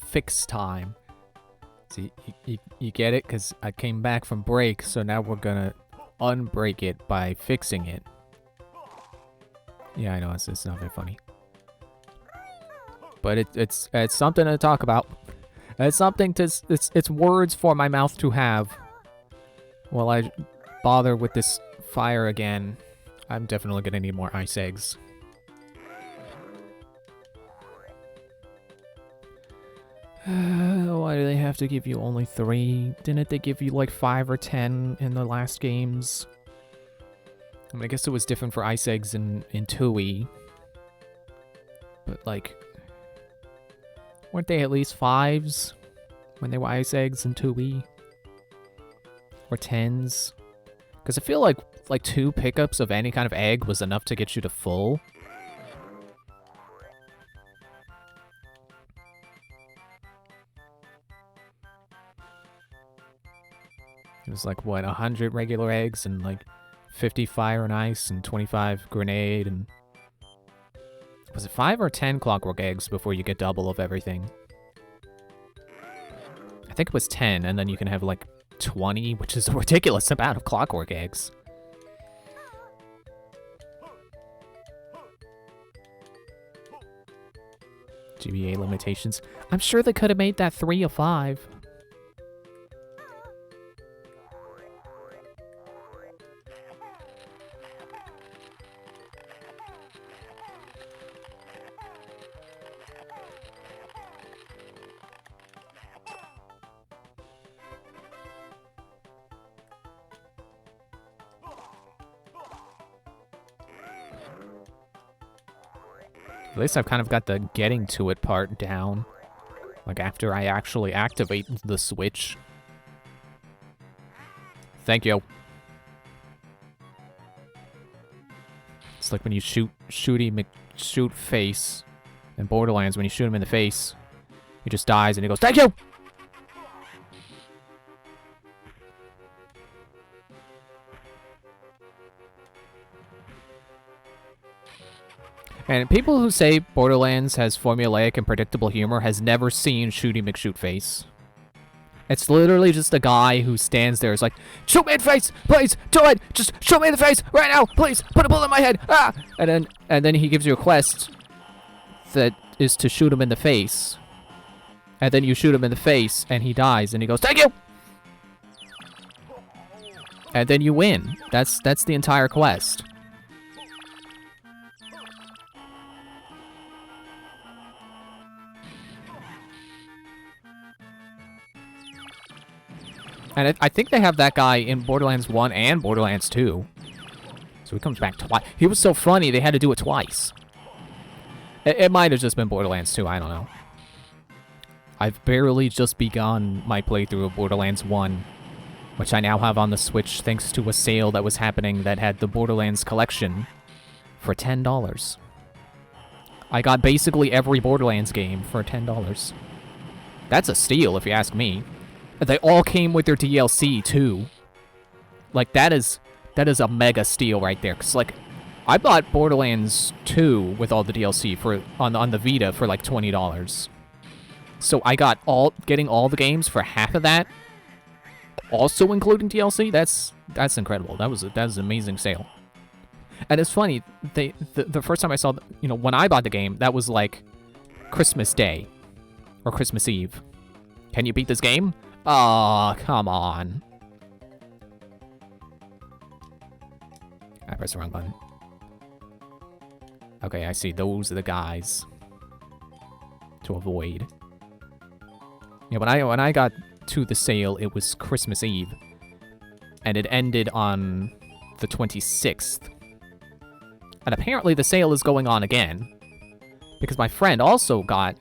fix time. See, you get it? Because I came back from break, so now we're gonna unbreak it by fixing it. Yeah, I know, it's not very funny. But it's something to talk about. It's something to... It's words for my mouth to have. While I bother with this fire again, I'm definitely gonna need more ice eggs. Why do they have to give you only 3? Didn't they give you like 5 or 10 in the last games? I mean, I guess it was different for ice eggs in 2E. But like, weren't they at least 5s when they were ice eggs in 2E? Or 10s? Because I feel like 2 pickups of any kind of egg was enough to get you to full. It was like, what, 100 regular eggs and like 50 fire and ice and 25 grenade and... Was it 5 or 10 clockwork eggs before you get double of everything? I think it was 10, and then you can have like 20, which is a ridiculous amount of clockwork eggs. GBA limitations. I'm sure they could have made that 3 of 5. At least I've kind of got the getting to it part down. Like after I actually activate the switch. Thank you. It's like when you shoot face in Borderlands. When you shoot him in the face, he just dies and he goes, "Thank you!" And people who say Borderlands has formulaic and predictable humor has never seen Shooty McShootface. It's literally just a guy who stands there, is like, "Shoot me in the face, please, do it, just shoot me in the face right now, please, put a bullet in my head, ah!" And then he gives you a quest that is to shoot him in the face. And then you shoot him in the face, and he dies, and he goes, "Thank you!" And then you win. That's the entire quest. And I think they have that guy in Borderlands 1 and Borderlands 2. So he comes back twice. He was so funny, they had to do it twice. It might have just been Borderlands 2, I don't know. I've barely just begun my playthrough of Borderlands 1, which I now have on the Switch thanks to a sale that was happening that had the Borderlands collection for $10. I got basically every Borderlands game for $10. That's a steal, if you ask me. They all came with their DLC, too. Like, that is a mega steal right there. Because, like, I bought Borderlands 2 with all the DLC on the Vita for, like, $20. So I got getting all the games for half of that, also including DLC. That's incredible. That was an amazing sale. And it's funny, the first time I saw, when I bought the game, that was, like, Christmas Day. Or Christmas Eve. Can you beat this game? Oh, come on. I pressed the wrong button. Okay, I see. Those are the guys to avoid. Yeah, when I got to the sale, it was Christmas Eve. And it ended on the 26th. And apparently the sale is going on again. Because my friend also got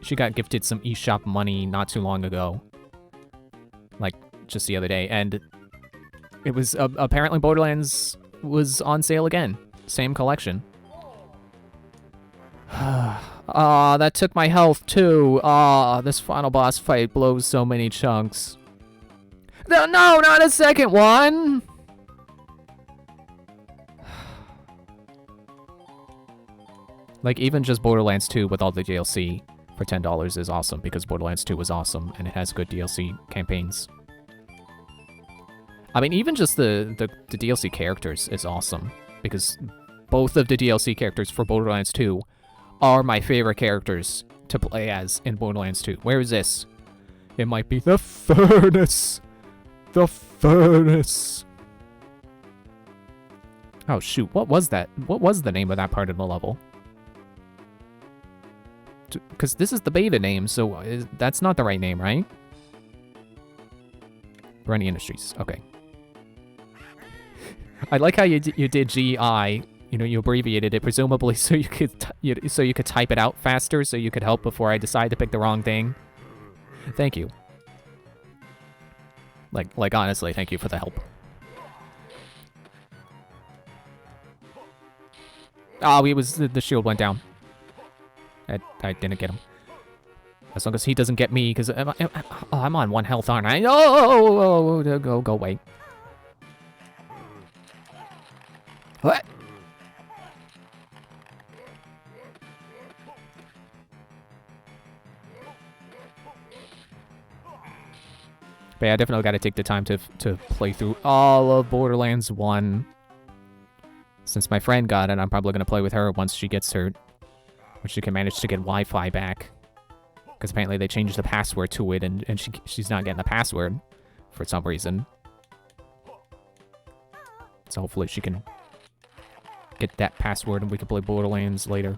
she got gifted some eShop money not too long ago. Like, just the other day. And it was, apparently Borderlands was on sale again. Same collection. Ah, that took my health too. Ah, this final boss fight blows so many chunks. No, not a second one! Like, even just Borderlands 2 with all the DLC for $10 is awesome, because Borderlands 2 was awesome, and it has good DLC campaigns. I mean, even just the DLC characters is awesome, because both of the DLC characters for Borderlands 2 are my favorite characters to play as in Borderlands 2. Where is this? It might be the furnace! The furnace! Oh, shoot. What was that? What was the name of that part of the level? Because this is the beta name, so that's not the right name, right? Bernie Industries. Okay. I like how you did GI. You know, you abbreviated it, presumably so you could type it out faster, so you could help before I decide to pick the wrong thing. Thank you. Like honestly, thank you for the help. Oh, the shield went down. I didn't get him. As long as he doesn't get me, because I'm on 1 health, aren't I? Oh, go away. What? But yeah, I definitely got to take the time to play through all of Borderlands 1. Since my friend got it, I'm probably going to play with her once she gets her... When she can manage to get Wi-Fi back. Because apparently they changed the password to it, and she's not getting the password for some reason. So hopefully she can get that password and we can play Borderlands later.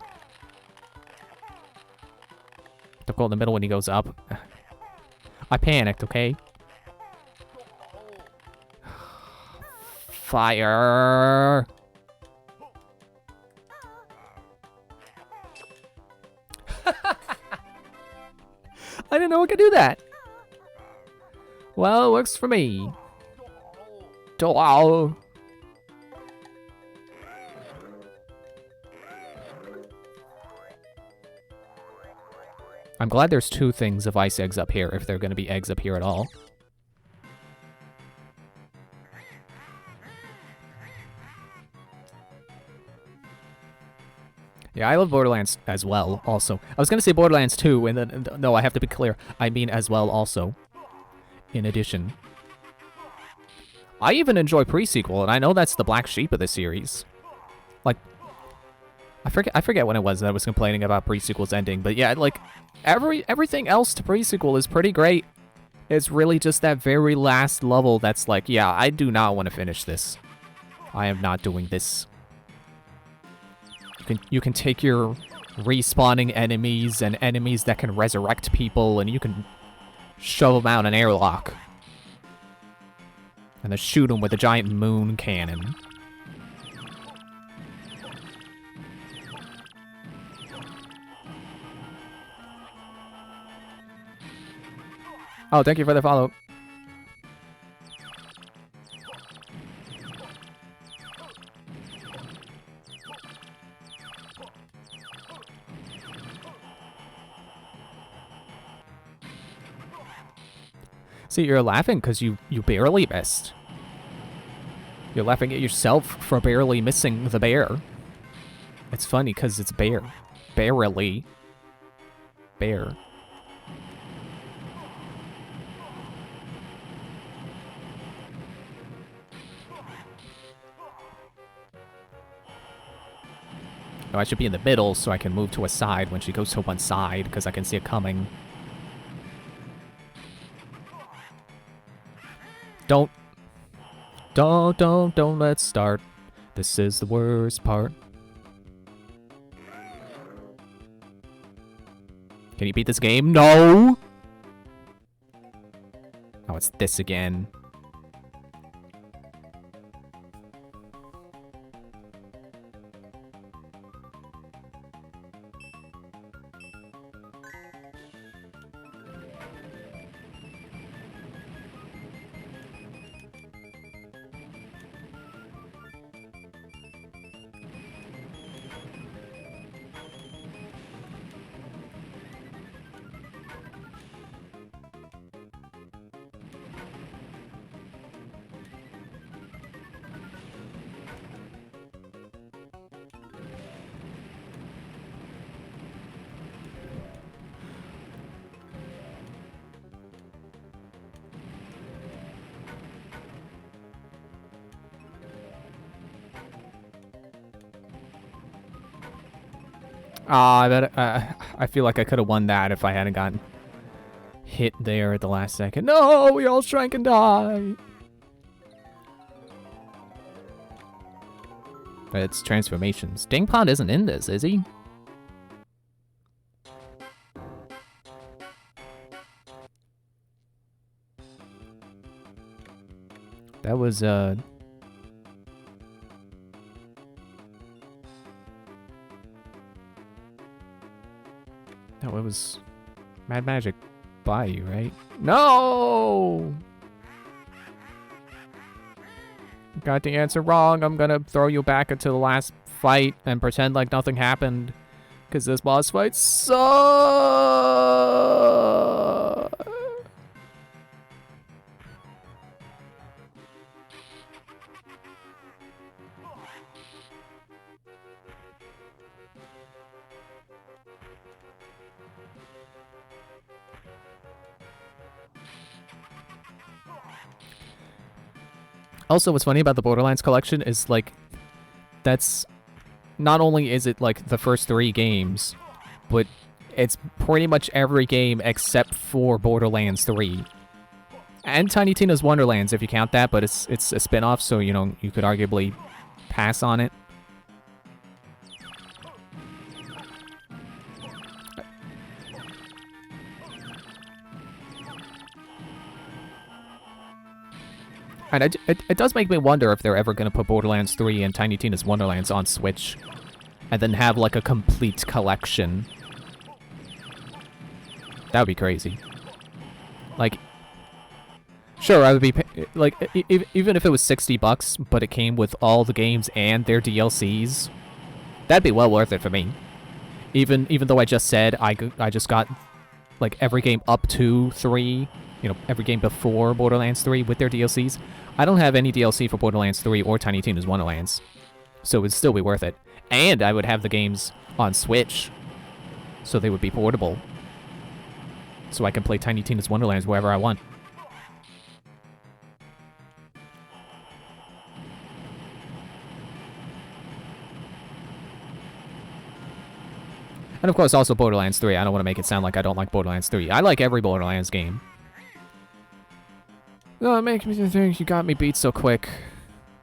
Don't go in the middle when he goes up. I panicked, okay? Fire! I didn't know I could do that. Well, it works for me. Wow. I'm glad there's 2 things of ice eggs up here, if there are going to be eggs up here at all. Yeah, I love Borderlands as well, also. I was going to say Borderlands 2, and then... No, I have to be clear. I mean as well, also. In addition. I even enjoy pre-sequel, and I know that's the black sheep of the series. Like... I forget when it was that I was complaining about pre-sequel's ending, but yeah, like... Everything else to pre-sequel is pretty great. It's really just that very last level that's like, yeah, I do not want to finish this. I am not doing this. You can take your respawning enemies and enemies that can resurrect people, and you can shove them out an airlock. And then shoot them with a giant moon cannon. Oh, thank you for the follow. See, you're laughing because you barely missed. You're laughing at yourself for barely missing the bear. It's funny because it's bear. Barely. Bear. Oh, I should be in the middle so I can move to a side when she goes to one side because I can see it coming. Don't let's start. This is the worst part. Can you beat this game? No! Oh, it's this again. Ah, I feel like I could have won that if I hadn't gotten hit there at the last second. No, we all shrank and die. It's transformations. Dingpon isn't in this, is he? That was, No, it was Mad Magic Bayou, right? No! Got the answer wrong. I'm gonna throw you back into the last fight and pretend like nothing happened. Because this boss fight sucks! Also, what's funny about the Borderlands collection is, like, that's... Not only is it, like, the first 3 games, but it's pretty much every game except for Borderlands 3. And Tiny Tina's Wonderlands, if you count that, but it's a spin-off, so, you know, you could arguably pass on it. And it does make me wonder if they're ever going to put Borderlands 3 and Tiny Tina's Wonderlands on Switch. And then have, like, a complete collection. That would be crazy. Like, sure, I would be... Like, even if it was $60, but it came with all the games and their DLCs, that'd be well worth it for me. Even though I just said I just got, like, every game up to 3... You know, every game before Borderlands 3 with their DLCs. I don't have any DLC for Borderlands 3 or Tiny Tina's Wonderlands. So it would still be worth it. And I would have the games on Switch. So they would be portable. So I can play Tiny Tina's Wonderlands wherever I want. And of course also Borderlands 3. I don't want to make it sound like I don't like Borderlands 3. I like every Borderlands game. No, it makes me think you got me beat so quick.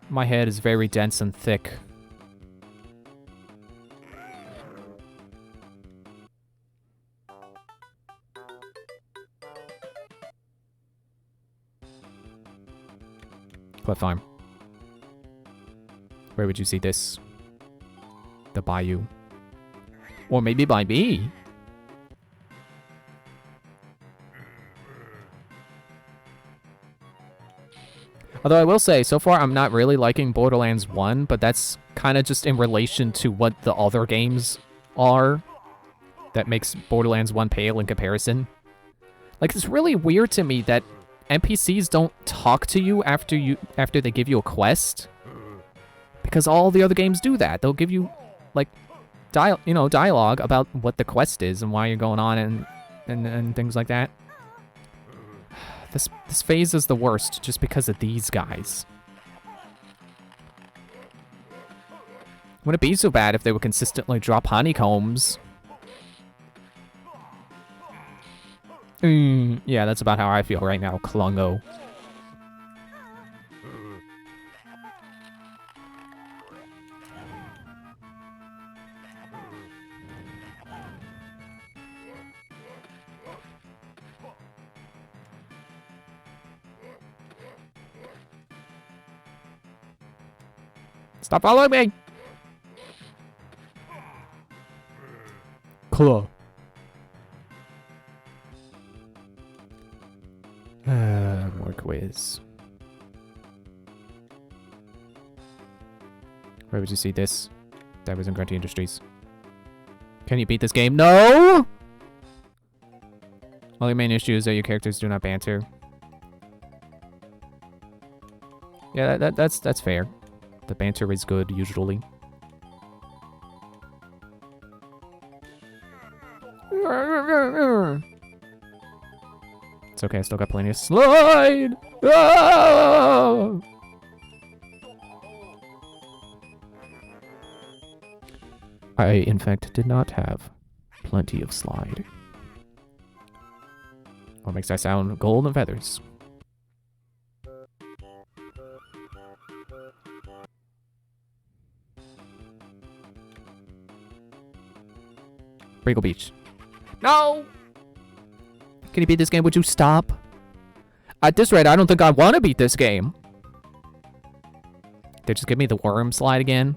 My head is very dense and thick. Cliff Farm. Where would you see this? The Bayou. Or maybe by me. Although I will say, so far I'm not really liking Borderlands 1, but that's kind of just in relation to what the other games are. That makes Borderlands 1 pale in comparison. Like, it's really weird to me that NPCs don't talk to you after they give you a quest. Because all the other games do that. They'll give you, like, dialogue about what the quest is and why you're going on and things like that. This phase is the worst just because of these guys. Would it be so bad if they would consistently drop honeycombs? Yeah, that's about how I feel right now, Klungo. Stop following me! Claw. More quiz. Where would you see this? That was in Grunty Industries. Can you beat this game? No! All your main issues are your characters do not banter. Yeah, that's fair. The banter is good, usually. It's okay, I still got plenty of slide! Oh! I, in fact, did not have plenty of slide. What makes that sound? Golden feathers. Brickle Beach. No! Can you beat this game? Would you stop? At this rate, I don't think I want to beat this game. They just give me the worm slide again.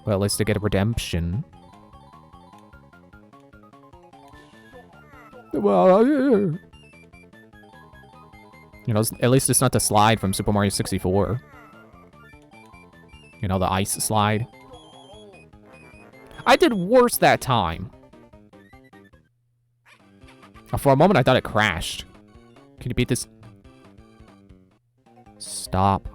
Well, at least to get a redemption. Well, you know, at least it's not the slide from Super Mario 64. You know, the ice slide. I did worse that time. For a moment, I thought it crashed. Can you beat this? Stop.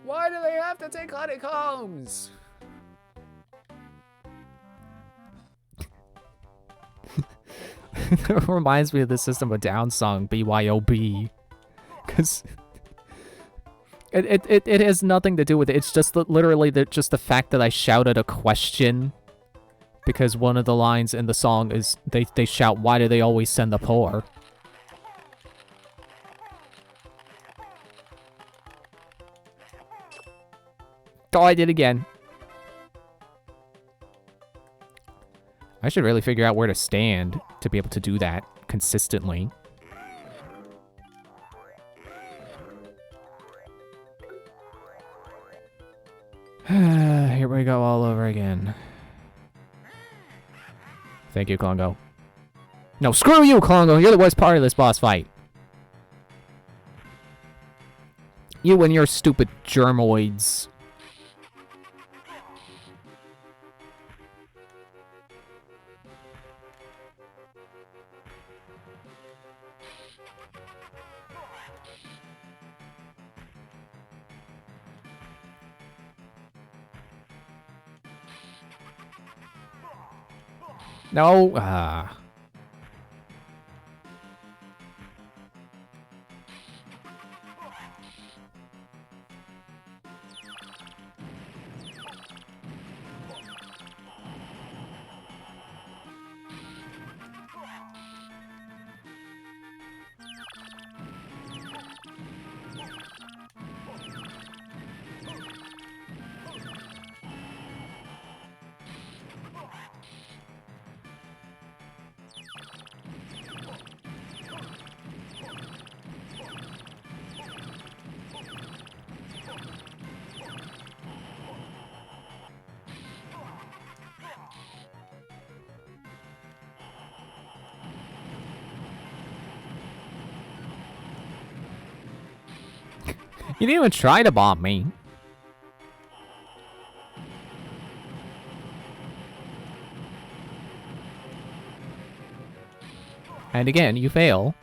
Why do they have to take honeycombs? It reminds me of the System of a Down song, BYOB. Because it has nothing to do with it. It's just literally just the fact that I shouted a question. Because one of the lines in the song is, they shout, why do they always send the poor? Oh, I did again. I should really figure out where to stand to be able to do that consistently. Here we go all over again. Thank you, Klongo. No, screw you, Klongo! You're the worst part of this boss fight. You and your stupid germoids. No, you didn't even try to bomb me. And again, you fail.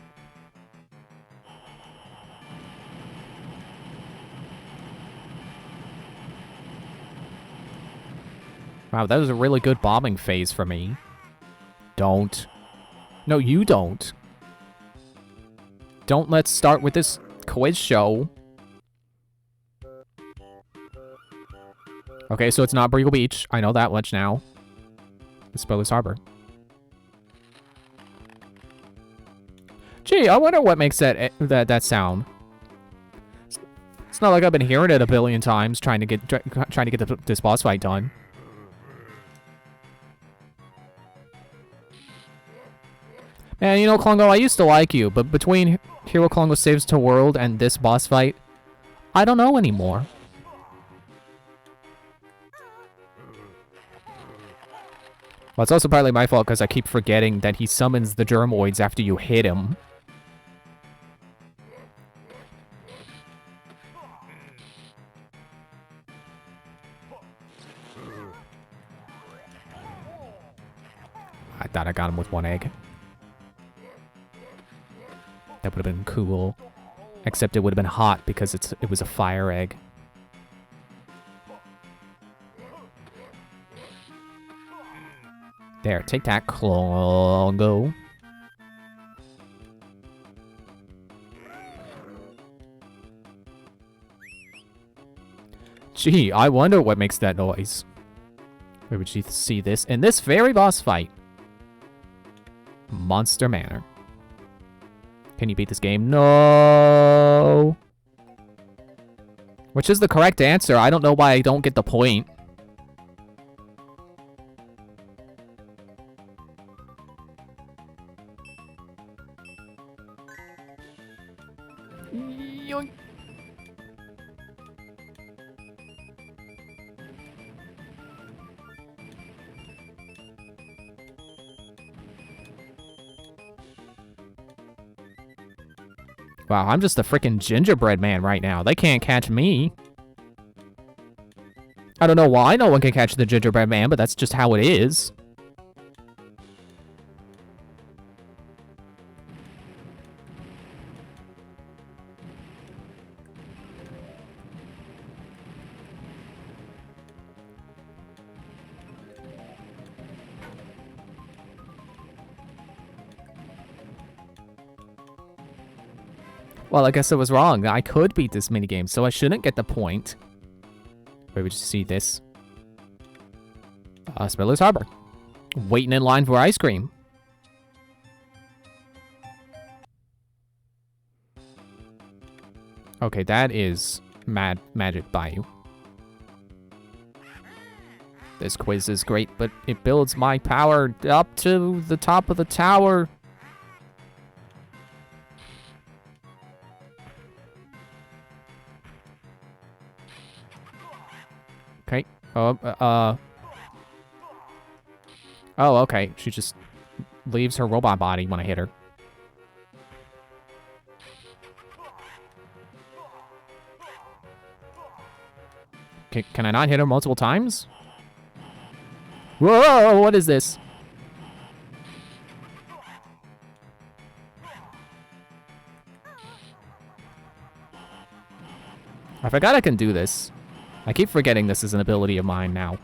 Wow, that was a really good bombing phase for me. Don't. No, you don't. Don't let's start with this quiz show. Okay, so it's not Brickle Beach. I know that much now. It's Spoilers Harbor. Gee, I wonder what makes that sound. It's not like I've been hearing it a billion times trying to get this boss fight done. And you know, Klongo, I used to like you, but between Hero Klongo Saves the World and this boss fight, I don't know anymore. Well, it's also partly my fault because I keep forgetting that he summons the germoids after you hit him. like that I got him with 1 egg. That would have been cool. Except it would have been hot because it was a fire egg. There, take that, Klongo. Gee, I wonder what makes that noise. Where would you see this in this very boss fight? Monster Manor. Can you beat this game? No. Which is the correct answer. I don't know why I don't get the point. Yoink. Wow, I'm just a freaking gingerbread man right now. They can't catch me. I don't know why no one can catch the gingerbread man, but that's just how it is. Well, I guess I was wrong. I could beat this minigame, so I shouldn't get the point. Where would you see this? Spiller's Harbor. Waiting in line for ice cream. Okay, that is Magic Bayou. This quiz is great, but it builds my power up to the top of the tower. Okay. Oh, okay. She just leaves her robot body when I hit her. Can I not hit her multiple times? Whoa, what is this? I forgot I can do this. I keep forgetting this is an ability of mine now.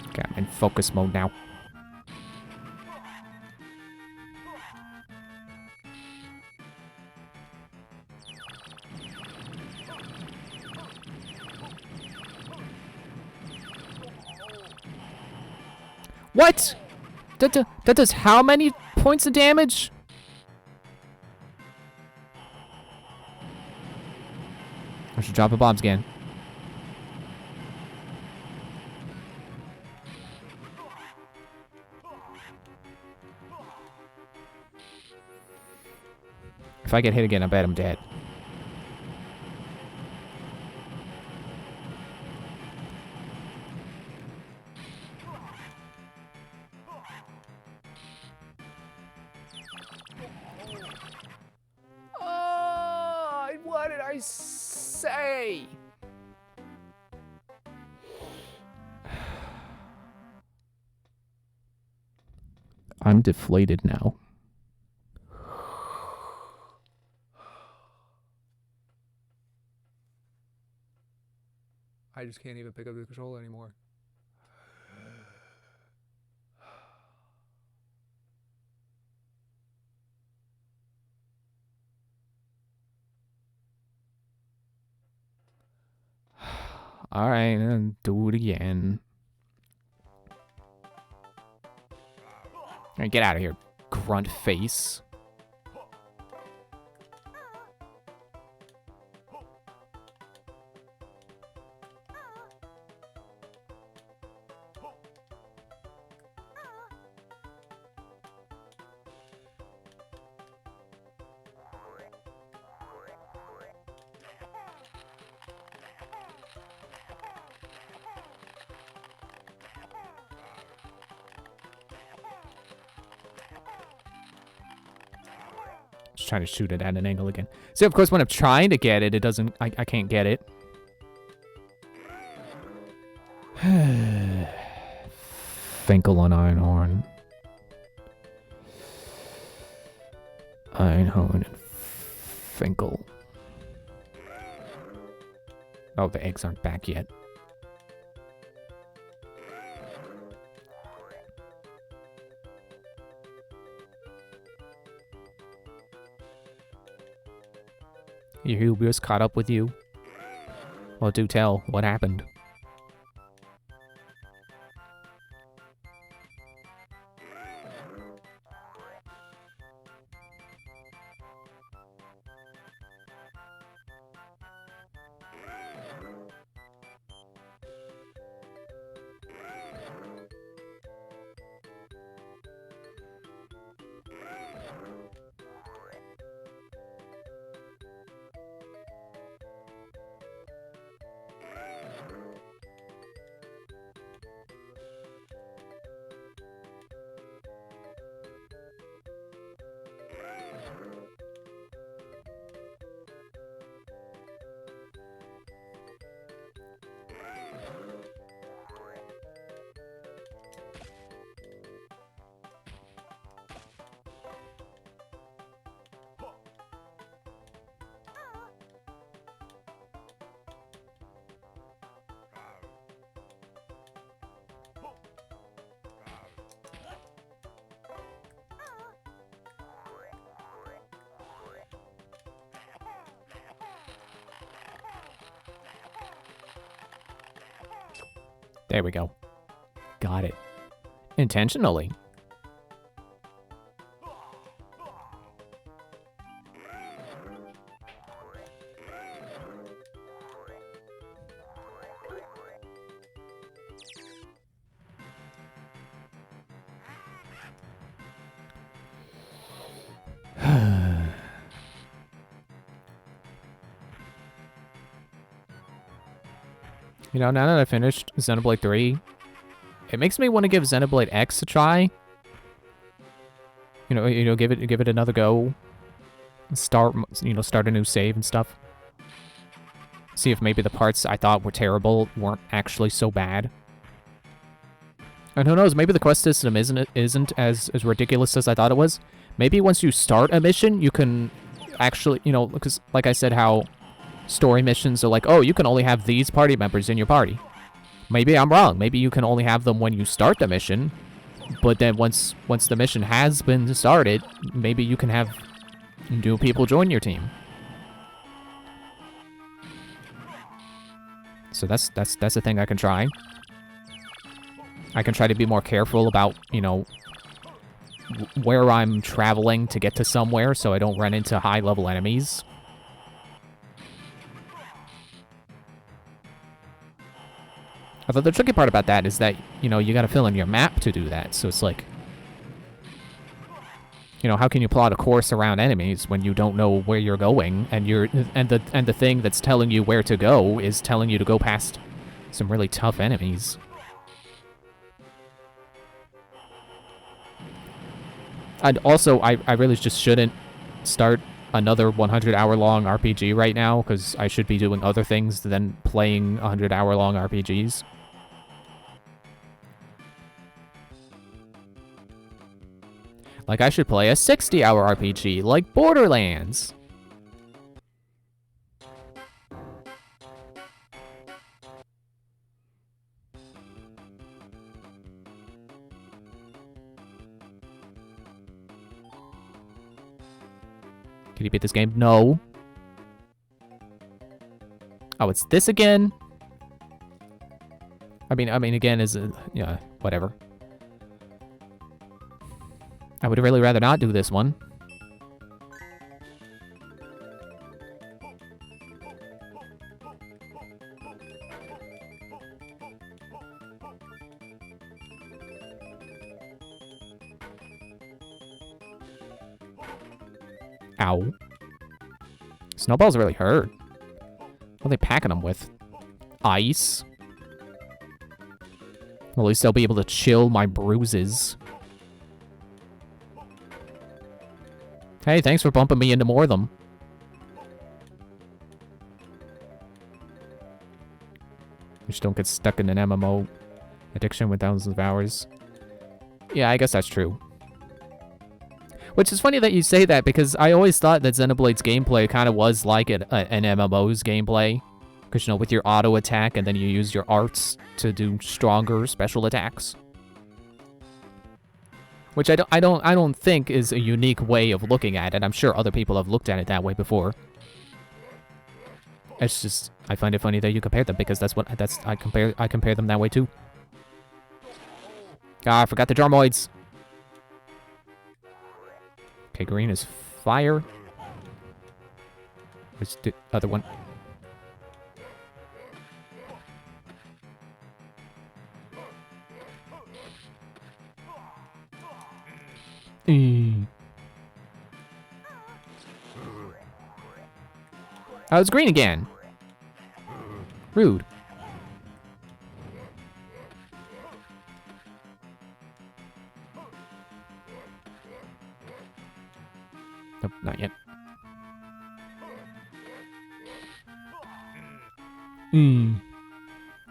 Okay, I'm in focus mode now. What? That does how many points of damage? I should drop the bombs again. If I get hit again, I bet I'm dead. What did I say? I'm deflated now. I just can't even pick up the controller anymore. Alright, and do it again. Alright, get out of here, grunt face. trying to shoot it at an angle again. See, of course, when I'm trying to get it, it doesn't... I can't get it. Finkel on Einhorn. Einhorn and Finkel. Oh, the eggs aren't back yet. Your hubris caught up with you? Well, do tell. What happened? There we go. Got it. Intentionally. You know, now that I finished Xenoblade 3, it makes me want to give Xenoblade X a try. You know, give it another go. Start a new save and stuff. See if maybe the parts I thought were terrible weren't actually so bad. And who knows, maybe the quest system isn't as ridiculous as I thought it was. Maybe once you start a mission, you can actually, you know, because like I said, how story missions are like, oh, you can only have these party members in your party. Maybe I'm wrong. Maybe you can only have them when you start the mission, but then once the mission has been started, maybe you can have new people join your team. So that's a thing I can try. I can try to be more careful about, you know, where I'm traveling to get to somewhere so I don't run into high-level enemies. Although the tricky part about that is that, you know, you gotta fill in your map to do that. So it's like, you know, how can you plot a course around enemies when you don't know where you're going, and the thing that's telling you where to go is telling you to go past some really tough enemies. And also, I really just shouldn't start another 100-hour-long RPG right now, because I should be doing other things than playing 100-hour-long RPGs. Like, I should play a 60-hour RPG, like Borderlands. Can you beat this game? No. Oh, it's this again? I mean, again, yeah, whatever. I would really rather not do this one. Ow. Snowballs really hurt. What are they packing them with? Ice? Well, at least they'll be able to chill my bruises. Hey, thanks for bumping me into more of them. Just don't get stuck in an MMO addiction with thousands of hours. Yeah, I guess that's true. Which is funny that you say that, because I always thought that Xenoblade's gameplay kind of was like an MMO's gameplay. Because, you know, with your auto attack, and then you use your arts to do stronger special attacks. Which I don't think is a unique way of looking at it. I'm sure other people have looked at it that way before. It's just, I find it funny that you compare them, because I compare them that way too. Ah, I forgot the Jarmoids. Okay, green is fire. Where's the other one? Oh, it's green again. Rude. Nope, not yet.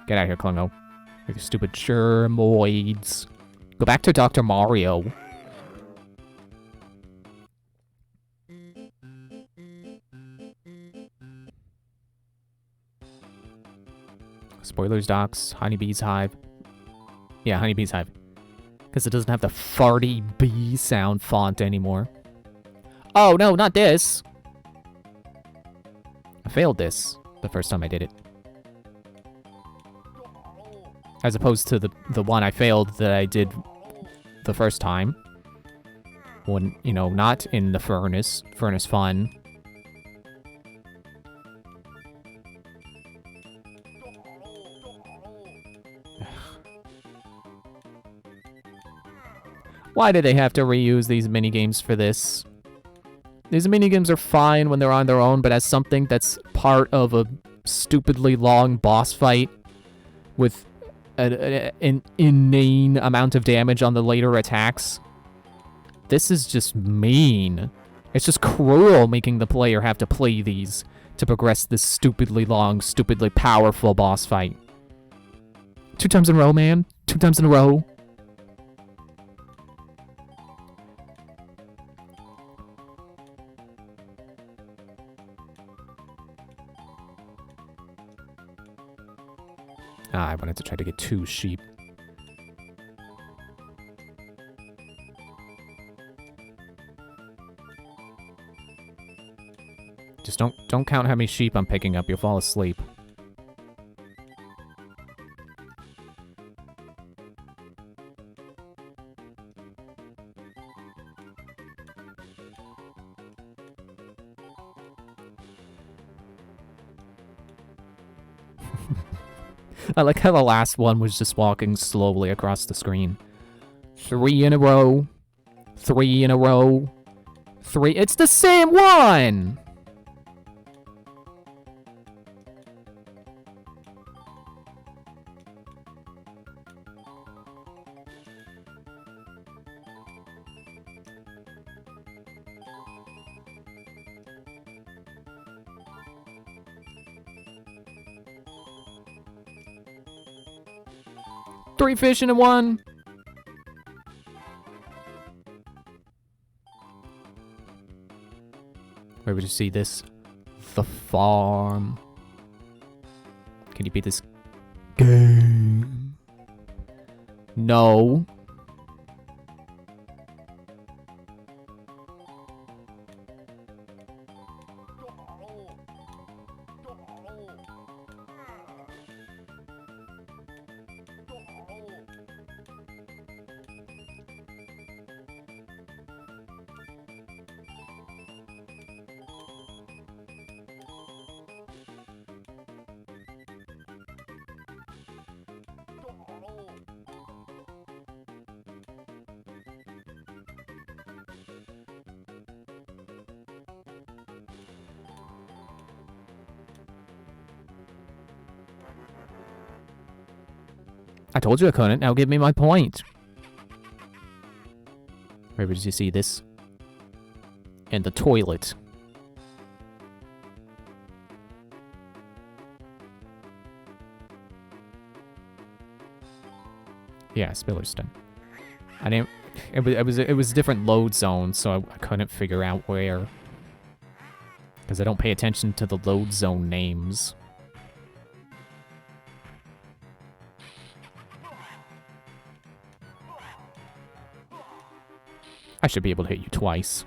Get out of here, Klungo. You stupid germoids. Go back to Dr. Mario. Spoilers, docs. Honeybee's Hive. Yeah, Honeybee's Hive. Because it doesn't have the farty bee sound font anymore. Oh, no, not this. I failed this the first time I did it. As opposed to the one I failed that I did the first time. When, you know, not in the furnace. Furnace fun. Why do they have to reuse these minigames for this? These minigames are fine when they're on their own, but as something that's part of a stupidly long boss fight with an inane amount of damage on the later attacks, this is just mean. It's just cruel making the player have to play these to progress this stupidly long, stupidly powerful boss fight. 2 times in a row, man. 2 times in a row. Ah, I wanted to try to get 2 sheep. Just don't count how many sheep I'm picking up. You'll fall asleep. I like how the last one was just walking slowly across the screen. 3 in a row. 3 in a row. 3. It's the same one! Three fish in one. Where would you see this? The farm. Can you beat this game? No. I told you I couldn't. Now give me my point. Where did you see this? in the toilet. Yeah, Spillerston. I didn't. It was different load zones, so I couldn't figure out where. Because I don't pay attention to the load zone names. I should be able to hit you twice.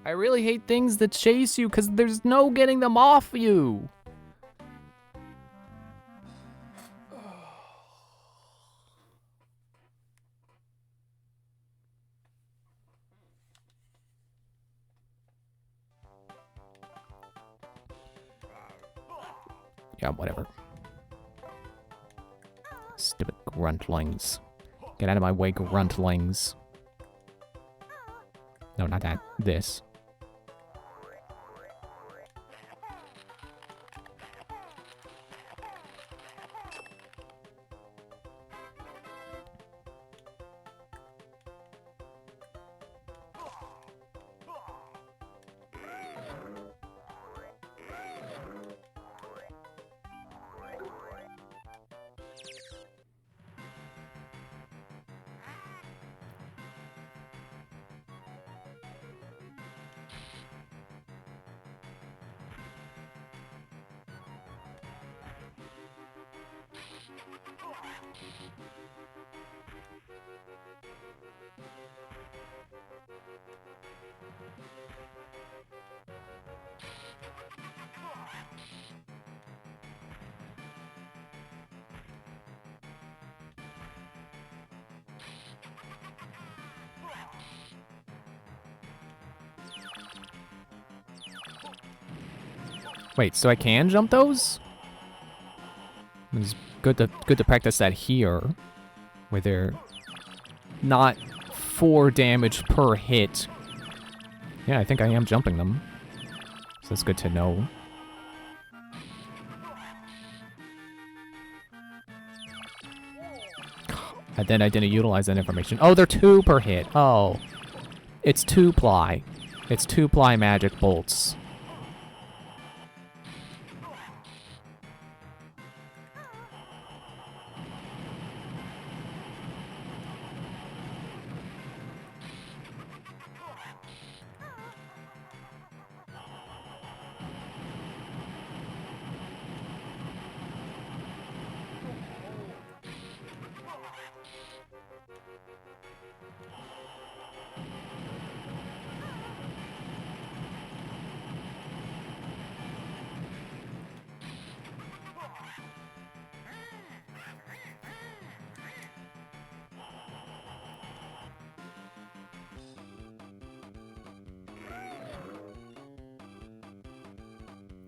I really hate things that chase you because there's no getting them off you. Yeah, whatever. Stupid gruntlings. Get out of my way, gruntlings. No, not that. This. Wait, so I can jump those? It's good to practice that here, where they're not 4 damage per hit. Yeah, I think I am jumping them. So that's good to know. And then I didn't utilize that information. Oh, they're 2 per hit. Oh. It's 2-ply. It's 2-ply magic bolts.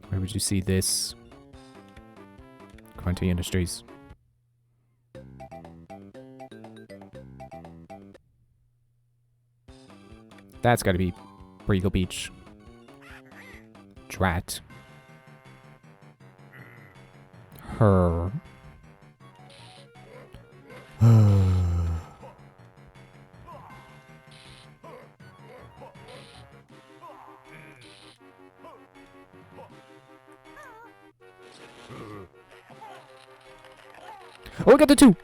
Where would you see this? Grunty Industries. That's gotta be Briegel Beach. Drat. Her. Oh, I got the 2!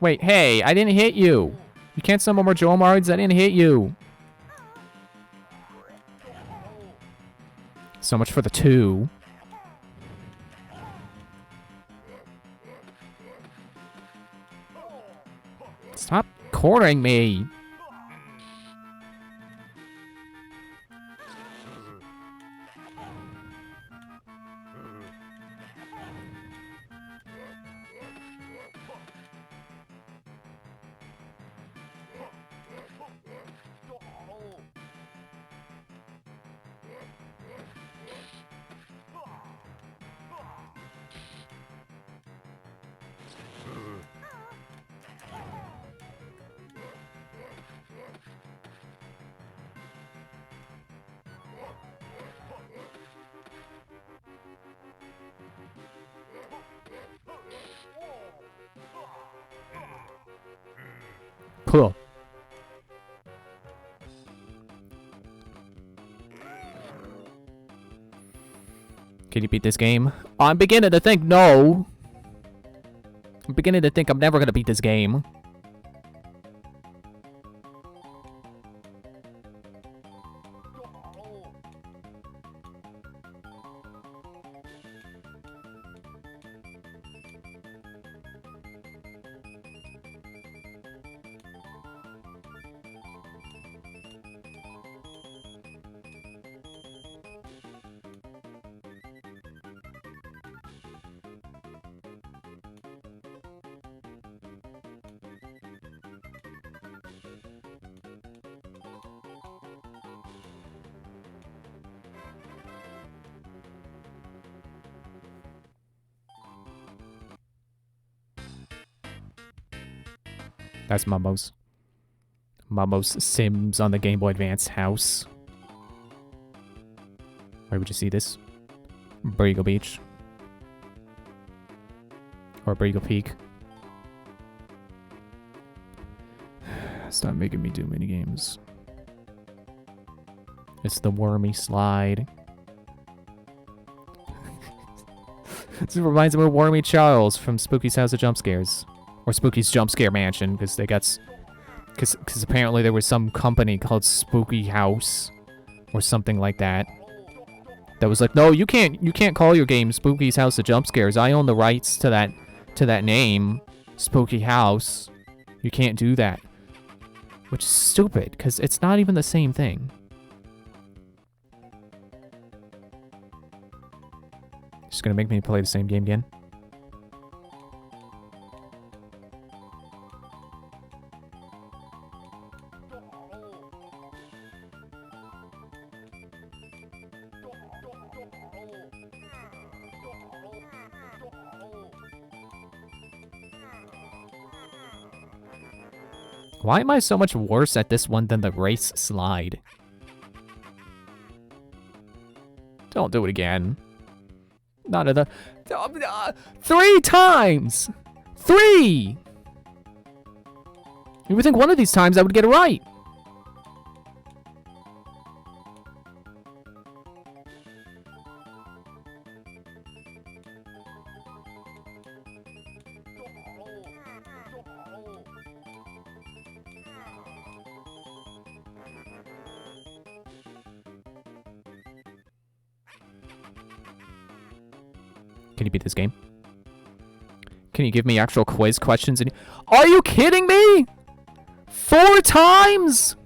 Wait, hey, I didn't hit you! You can't summon more Jomards? I didn't hit you! So much for the 2. Stop cornering me! Cool. Can you beat this game? I'm beginning to think no. I'm beginning to think I'm never gonna beat this game. That's Mumbo's. Mumbo's Sims on the Game Boy Advance house. Where would you see this? Briegel Beach. Or Briegel Peak. Stop making me do minigames. It's the wormy slide. This reminds me of Wormy Charles from Spooky's House of Jump Scares. Or Spooky's Jump Scare Mansion, because they got... Because apparently there was some company called Spooky House. Or something like that. That was like, no, you can't call your game Spooky's House of Jump Scares. I own the rights to that name. Spooky House. You can't do that. Which is stupid, because it's not even the same thing. Just gonna make me play the same game again. Why am I so much worse at this one than the race slide? Don't do it again. None of the... 3 times! 3! You would think one of these times I would get it right. Can you beat this game? Can you give me actual quiz questions? And are you kidding me? 4 times?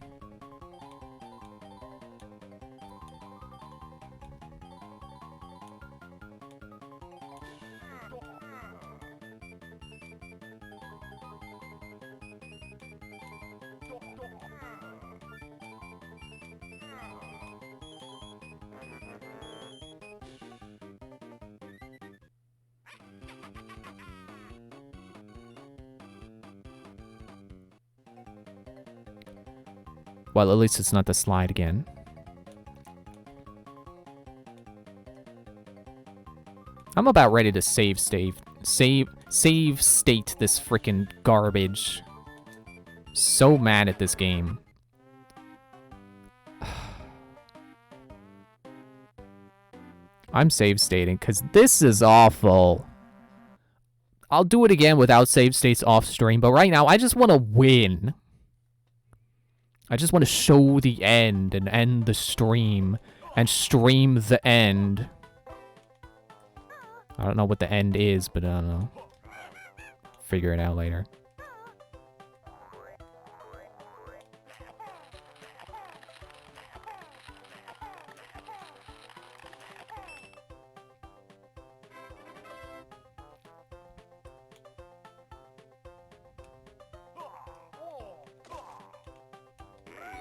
Well, at least it's not the slide again. I'm about ready to save state this freaking garbage. So mad at this game. I'm save stating because this is awful. I'll do it again without save states off stream, but right now I just want to win. I just want to show the end and end the stream and stream the end. I don't know what the end is, but I don't know. Figure it out later.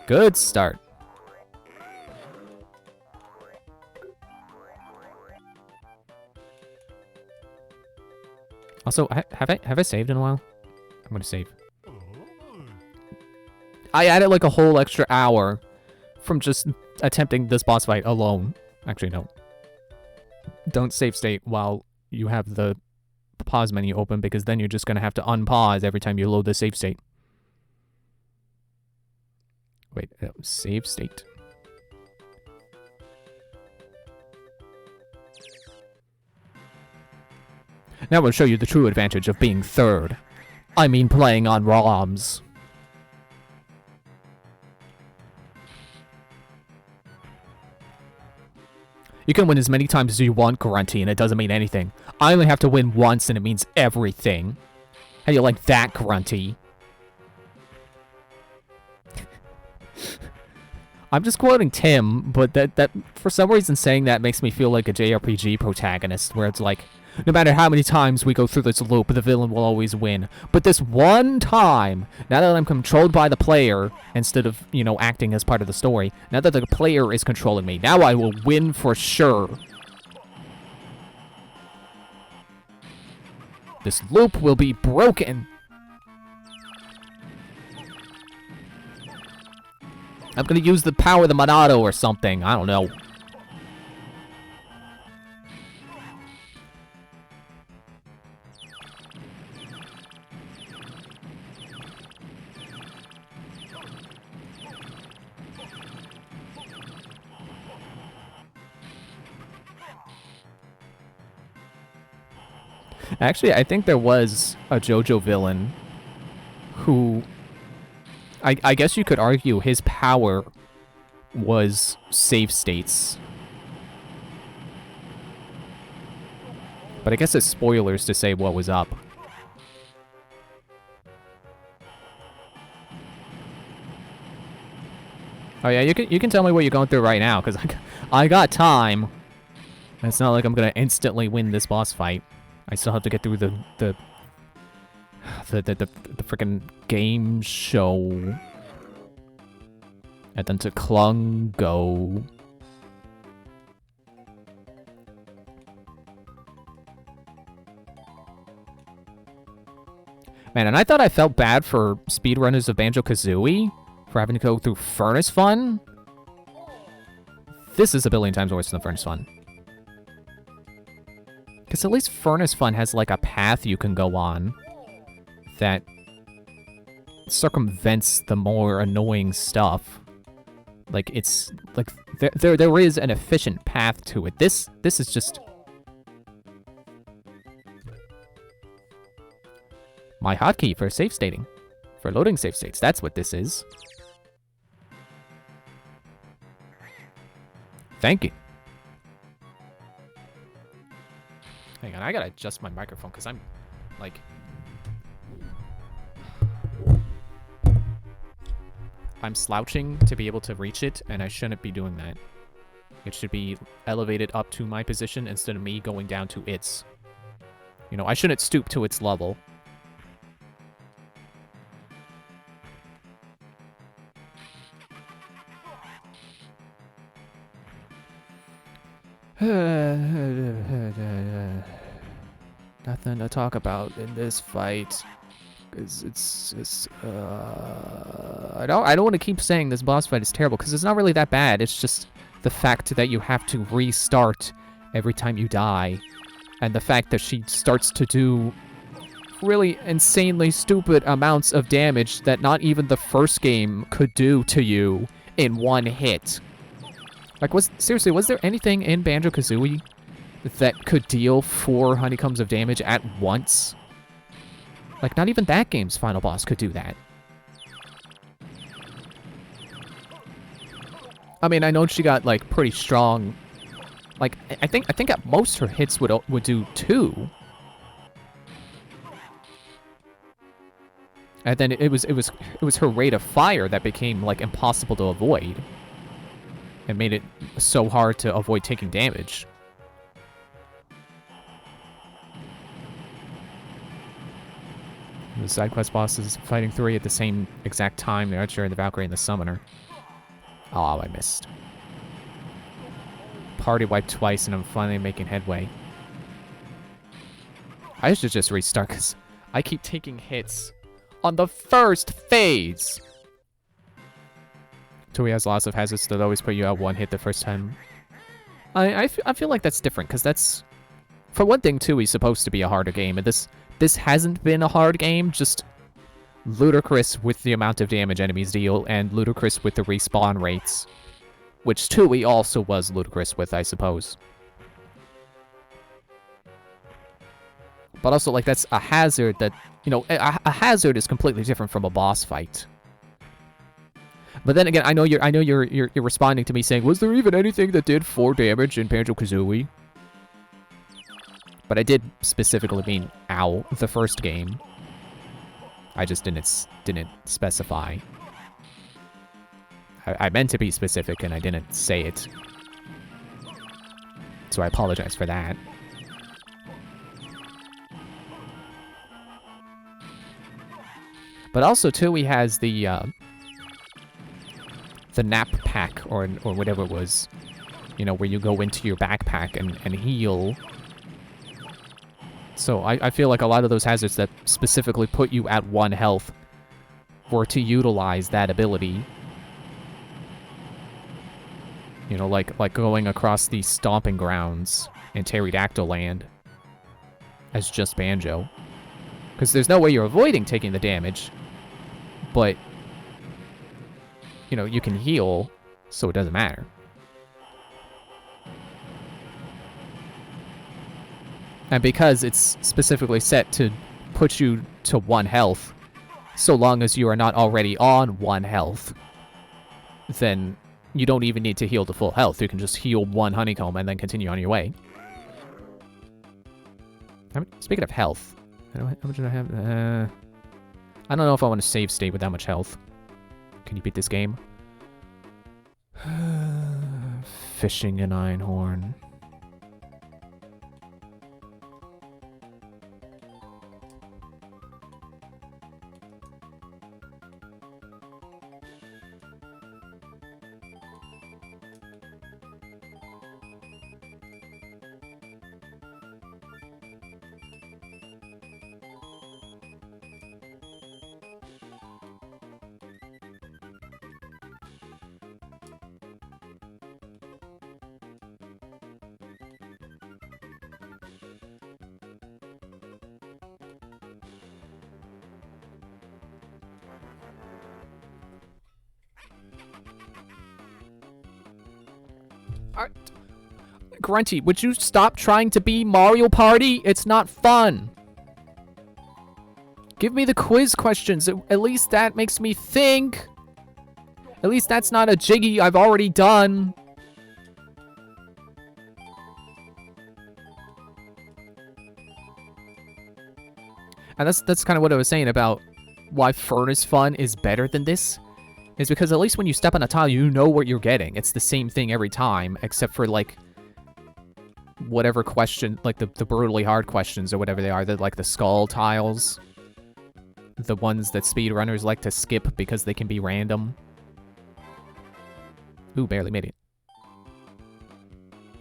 Good start. Also, have I saved in a while? I'm gonna save. I added like a whole extra hour from just attempting this boss fight alone. Actually, no. Don't save state while you have the pause menu open, because then you're just gonna have to unpause every time you load the save state. Wait, save state. Now I'll show you the true advantage of being third. I mean playing on ROMs. You can win as many times as you want, Grunty, and it doesn't mean anything. I only have to win once and it means everything. How do you like that, Grunty? I'm just quoting Tim, but that for some reason saying that makes me feel like a JRPG protagonist, where it's like, no matter how many times we go through this loop, the villain will always win. But this one time, now that I'm controlled by the player, instead of, you know, acting as part of the story, now that the player is controlling me, now I will win for sure. This loop will be broken. I'm gonna use the power of the Monado or something. I don't know. Actually, I think there was a JoJo villain who... I guess you could argue his power was save states. But I guess it's spoilers to say what was up. Oh yeah, you can tell me what you're going through right now, because I got time. It's not like I'm gonna instantly win this boss fight. I still have to get through the freaking game show. And then to Klungo. Man, and I thought I felt bad for speedrunners of Banjo-Kazooie for having to go through Furnace Fun. This is a billion times worse than Furnace Fun. Because at least Furnace Fun has like a path you can go on that circumvents the more annoying stuff. Like, it's like there is an efficient path to it. This is just my hotkey for save stating, for loading save states. That's what this is. Thank you. Hang on, I gotta adjust my microphone because I'm like... I'm slouching to be able to reach it, and I shouldn't be doing that. It should be elevated up to my position instead of me going down to its. You know, I shouldn't stoop to its level. Nothing to talk about in this fight. I don't want to keep saying this boss fight is terrible because it's not really that bad. It's just the fact that you have to restart every time you die, and the fact that she starts to do really insanely stupid amounts of damage that not even the first game could do to you in one hit. Like, seriously, was there anything in Banjo-Kazooie that could deal 4 honeycombs of damage at once? Like, not even that game's final boss could do that. I mean, I know she got, like, pretty strong. Like, I think at most her hits would do 2. And then it was her rate of fire that became, like, impossible to avoid. It made it so hard to avoid taking damage. The side quest bosses fighting 3 at the same exact time. The Archer, the Valkyrie, and the Summoner. Oh, I missed. Party wiped twice, and I'm finally making headway. I should just restart, because I keep taking hits on the first phase. Tui has lots of hazards that always put you out 1 hit the first time. I feel like that's different, because that's... For one thing, Tui's supposed to be a harder game, and this hasn't been a hard game, just ludicrous with the amount of damage enemies deal, and ludicrous with the respawn rates. Which Tui also was ludicrous with, I suppose. But also, like, that's a hazard that, you know, a hazard is completely different from a boss fight. But then again, I know you're responding to me saying, was there even anything that did 4 damage in Banjo-Kazooie? But I did specifically mean ow, the first game. I just didn't specify. I meant to be specific and I didn't say it. So I apologize for that. But also too, he has the nap pack or whatever it was. You know, where you go into your backpack and heal. So I feel like a lot of those hazards that specifically put you at 1 health were to utilize that ability. You know, like going across the stomping grounds in Pterodactyl Land as just Banjo. Because there's no way you're avoiding taking the damage, but, you know, you can heal, so it doesn't matter. And because it's specifically set to put you to 1 health, so long as you are not already on 1 health, then you don't even need to heal to full health. You can just heal 1 honeycomb and then continue on your way. Speaking of health, how much do I have? I don't know if I want to save state with that much health. Can you beat this game? Fishing an Einhorn. Grunty, would you stop trying to be Mario Party? It's not fun. Give me the quiz questions. At least that makes me think. At least that's not a jiggy I've already done. And that's kind of what I was saying about why Furnace Fun is better than this. Is because at least when you step on a tile, you know what you're getting. It's the same thing every time, except for, like, whatever question, like the brutally hard questions or whatever they are, like the skull tiles. The ones that speedrunners like to skip because they can be random. Ooh, barely made it.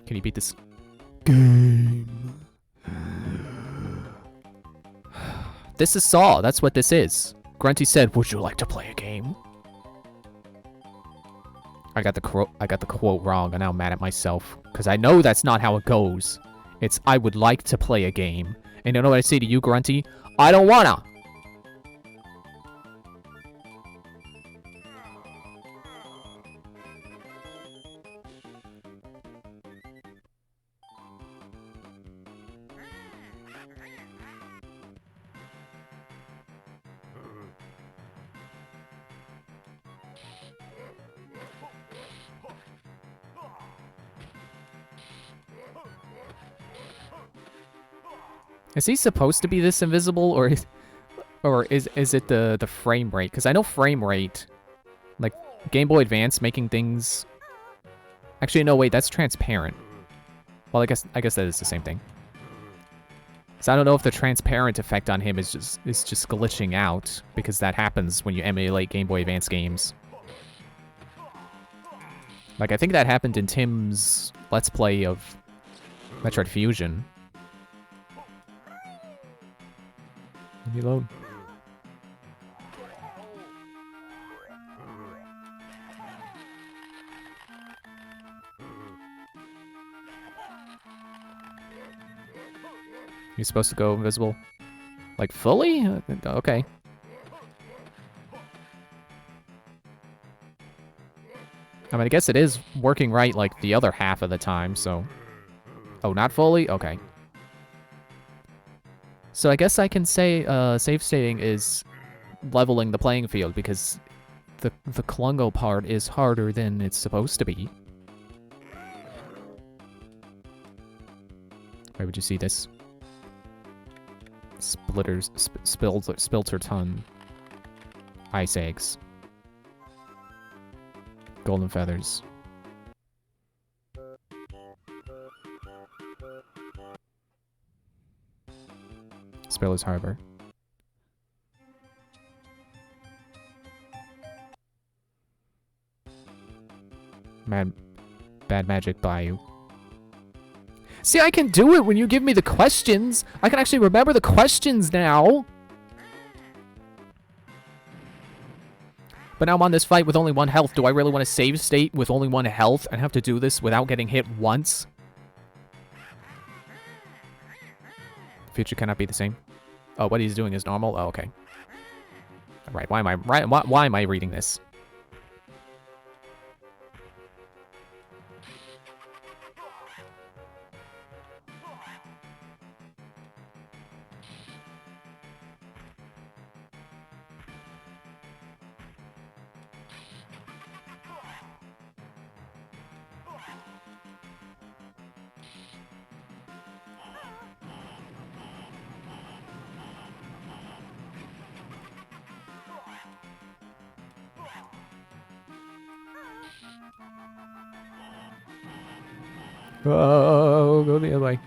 Can you beat this game? This is Saw. That's what this is. Grunty said, "Would you like to play a game?" I got the quote wrong, and now I'm mad at myself because I know that's not how it goes. It's "I would like to play a game," and you know what I say to you, Grunty? I don't wanna. Is he supposed to be this invisible, or is it the frame rate? Because I know frame rate, like Game Boy Advance making things. Actually, no, wait, that's transparent. Well, I guess that is the same thing. So I don't know if the transparent effect on him is just glitching out, because that happens when you emulate Game Boy Advance games. Like, I think that happened in Tim's Let's Play of Metroid Fusion. Reload. You're supposed to go invisible? Like, fully? Okay. I mean, I guess it is working right, like, the other half of the time, so... Oh, not fully? Okay. So I guess I can say, save stating is leveling the playing field, because the Klungo part is harder than it's supposed to be. Where would you see this? Splitters, Spilter ton. Ice eggs. Golden feathers. Spiller's Harbor. Bad Magic Bayou. See, I can do it when you give me the questions. I can actually remember the questions now. But now I'm on this fight with only 1 health. Do I really want to save state with only 1 health and have to do this without getting hit once? Future cannot be the same. Oh, what he's doing is normal? Oh, okay. Alright, why am I reading this? Oh, go the other way.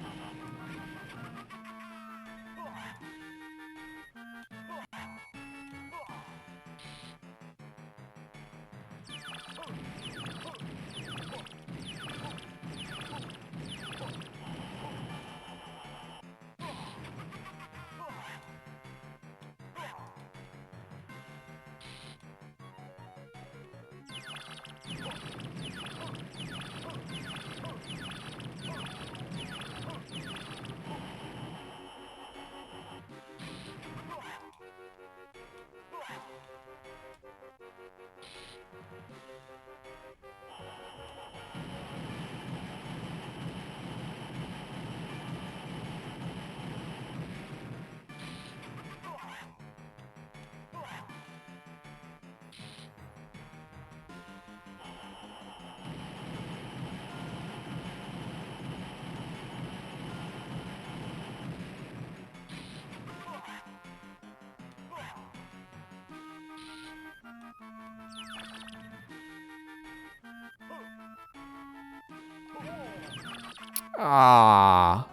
Ah.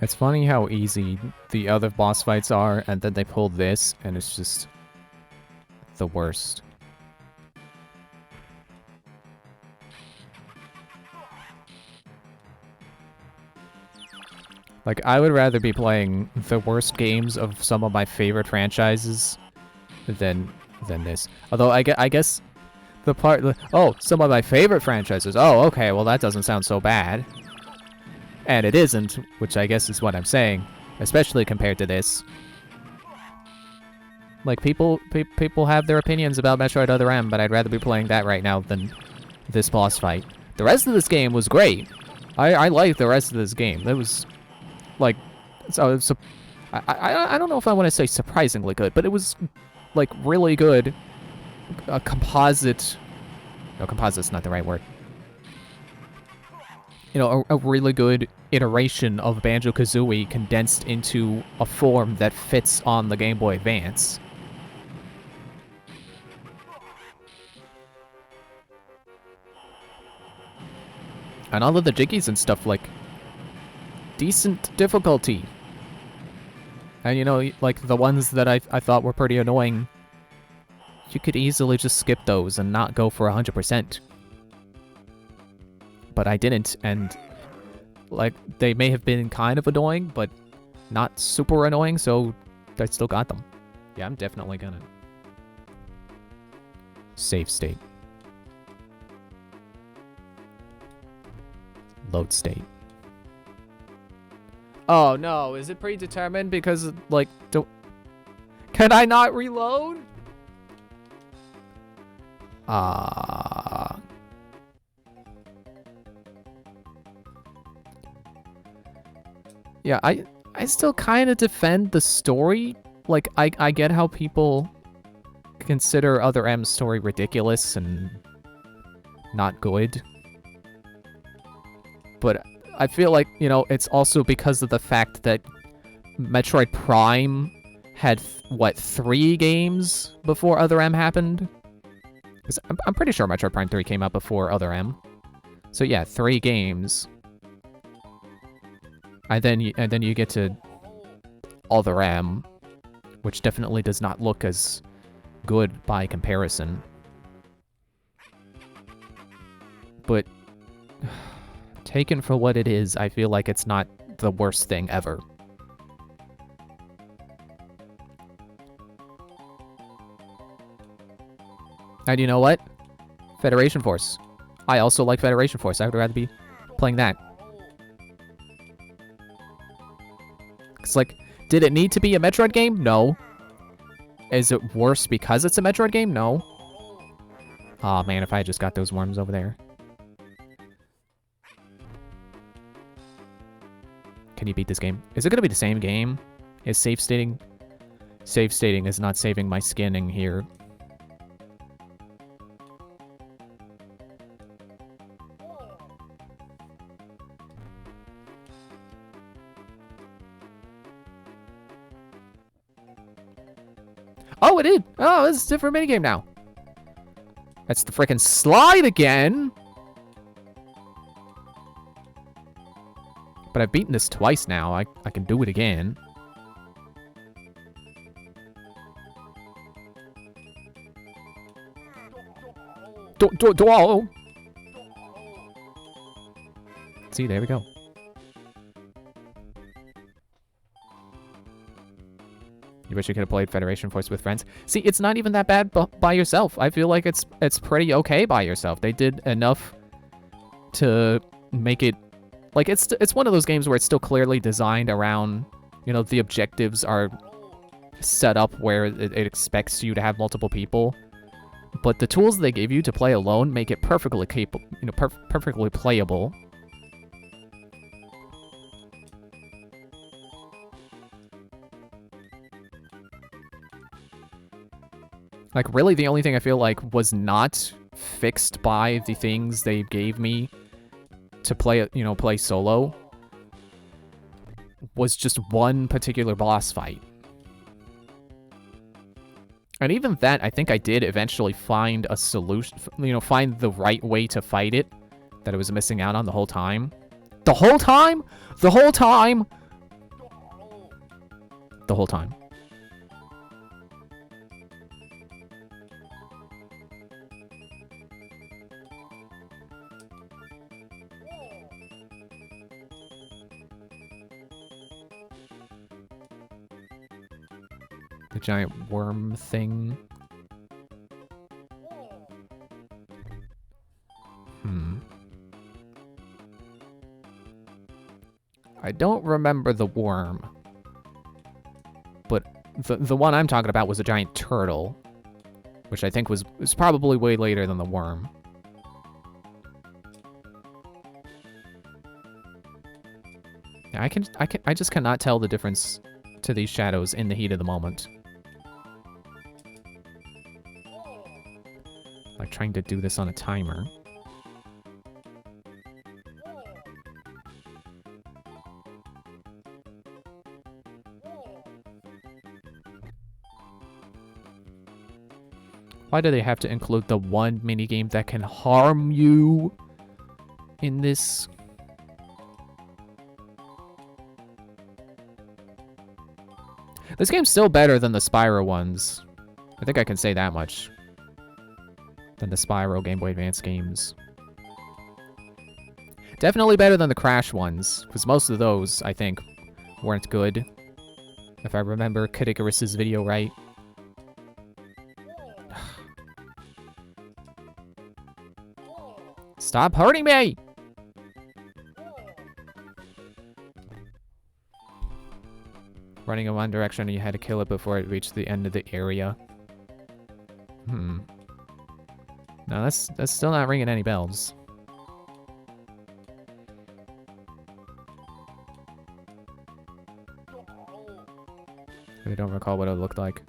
It's funny how easy the other boss fights are, and then they pull this, and it's just the worst. Like, I would rather be playing the worst games of some of my favorite franchises than this. Although, I guess the part... Oh, some of my favorite franchises. Oh, okay, well, that doesn't sound so bad. And it isn't, which I guess is what I'm saying, especially compared to this. Like, people have their opinions about Metroid Other M, but I'd rather be playing that right now than this boss fight. The rest of this game was great. I liked the rest of this game. It was, like, I don't know if I want to say surprisingly good, but it was, like, really good. A composite... No, composite's not the right word. You know, a really good iteration of Banjo-Kazooie condensed into a form that fits on the Game Boy Advance. And all of the jiggies and stuff, like, decent difficulty. And, you know, like, the ones that I thought were pretty annoying, you could easily just skip those and not go for 100%. But I didn't, and, like, they may have been kind of annoying, but not super annoying, so I still got them. Yeah, I'm definitely gonna... Save state. Load state. Oh, no, is it predetermined? Because, like, don't... Can I not reload? Yeah, I still kind of defend the story. Like, I get how people consider Other M's story ridiculous and not good. But I feel like, you know, it's also because of the fact that Metroid Prime had, what, 3 games before Other M happened? 'Cause I'm pretty sure Metroid Prime 3 came out before Other M. So yeah, 3 games. And then you get to Other M, which definitely does not look as good by comparison. But taken for what it is, I feel like it's not the worst thing ever. And you know what? Federation Force. I also like Federation Force. I would rather be playing that. It's like, did it need to be a Metroid game? No. Is it worse because it's a Metroid game? No. Aw, man, if I had just got those worms over there. Can you beat this game? Is it gonna be the same game? Is save stating? Save stating is not saving my skinning here. Oh, it did! Oh, this is a different minigame now. That's the frickin' slide again! But I've beaten this twice now. I can do it again. See, there we go. You wish you could have played Federation Force with friends. See, it's not even that bad by yourself. I feel like it's pretty okay by yourself. They did enough to make it... Like, it's one of those games where it's still clearly designed around, you know, the objectives are set up where it expects you to have multiple people. But the tools they gave you to play alone make it perfectly capable, you know, perfectly playable. Like, really, the only thing I feel like was not fixed by the things they gave me to play, you know, play solo was just one particular boss fight. And even that, I think I did eventually find a solution, you know, find the right way to fight it that I was missing out on the whole time. The whole time? The whole time? The whole time. The giant worm thing. I don't remember the worm. But the one I'm talking about was a giant turtle. Which I think was probably way later than the worm. Yeah, I just cannot tell the difference to these shadows in the heat of the moment. Like trying to do this on a timer. Why do they have to include the one minigame that can harm you in this? This game's still better than the Spyro ones. I think I can say that much. Than the Spyro Game Boy Advance games. Definitely better than the Crash ones, because most of those, I think, weren't good. If I remember Kadigarus's video right. Stop hurting me! Running in one direction and you had to kill it before it reached the end of the area. No, that's still not ringing any bells. I don't recall what it looked like.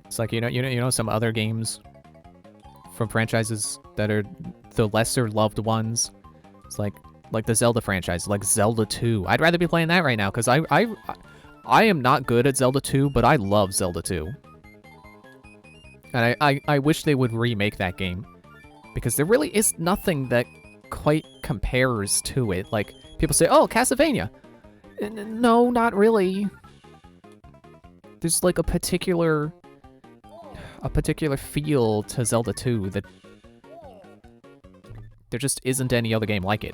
It's like, you know some other games from franchises that are the lesser loved ones. It's like the Zelda franchise, like Zelda 2. I'd rather be playing that right now because I am not good at Zelda 2, but I love Zelda 2. And I wish they would remake that game because there really is nothing that quite compares to it. Like, people say, "Oh, Castlevania." No, not really. There's like a particular feel to Zelda 2 that there just isn't any other game like it.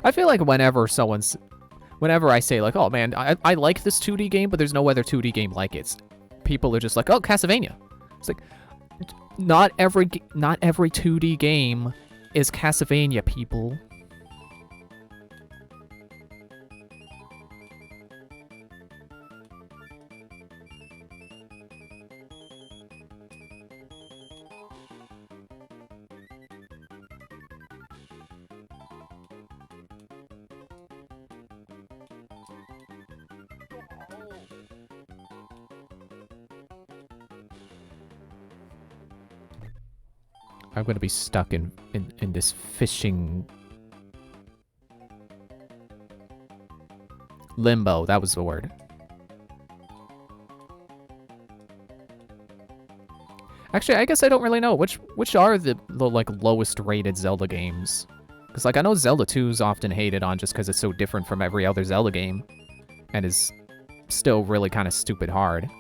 I feel like whenever I say like, "Oh man, I like this 2D game, but there's no other 2D game like it," people are just like, "Oh, Castlevania." It's like, not every 2D game is Castlevania, people. I'm gonna be stuck in this fishing limbo. That was the word. Actually, I guess I don't really know which are the like lowest rated Zelda games. Because like I know Zelda 2 is often hated on just because it's so different from every other Zelda game, and is still really kind of stupid hard.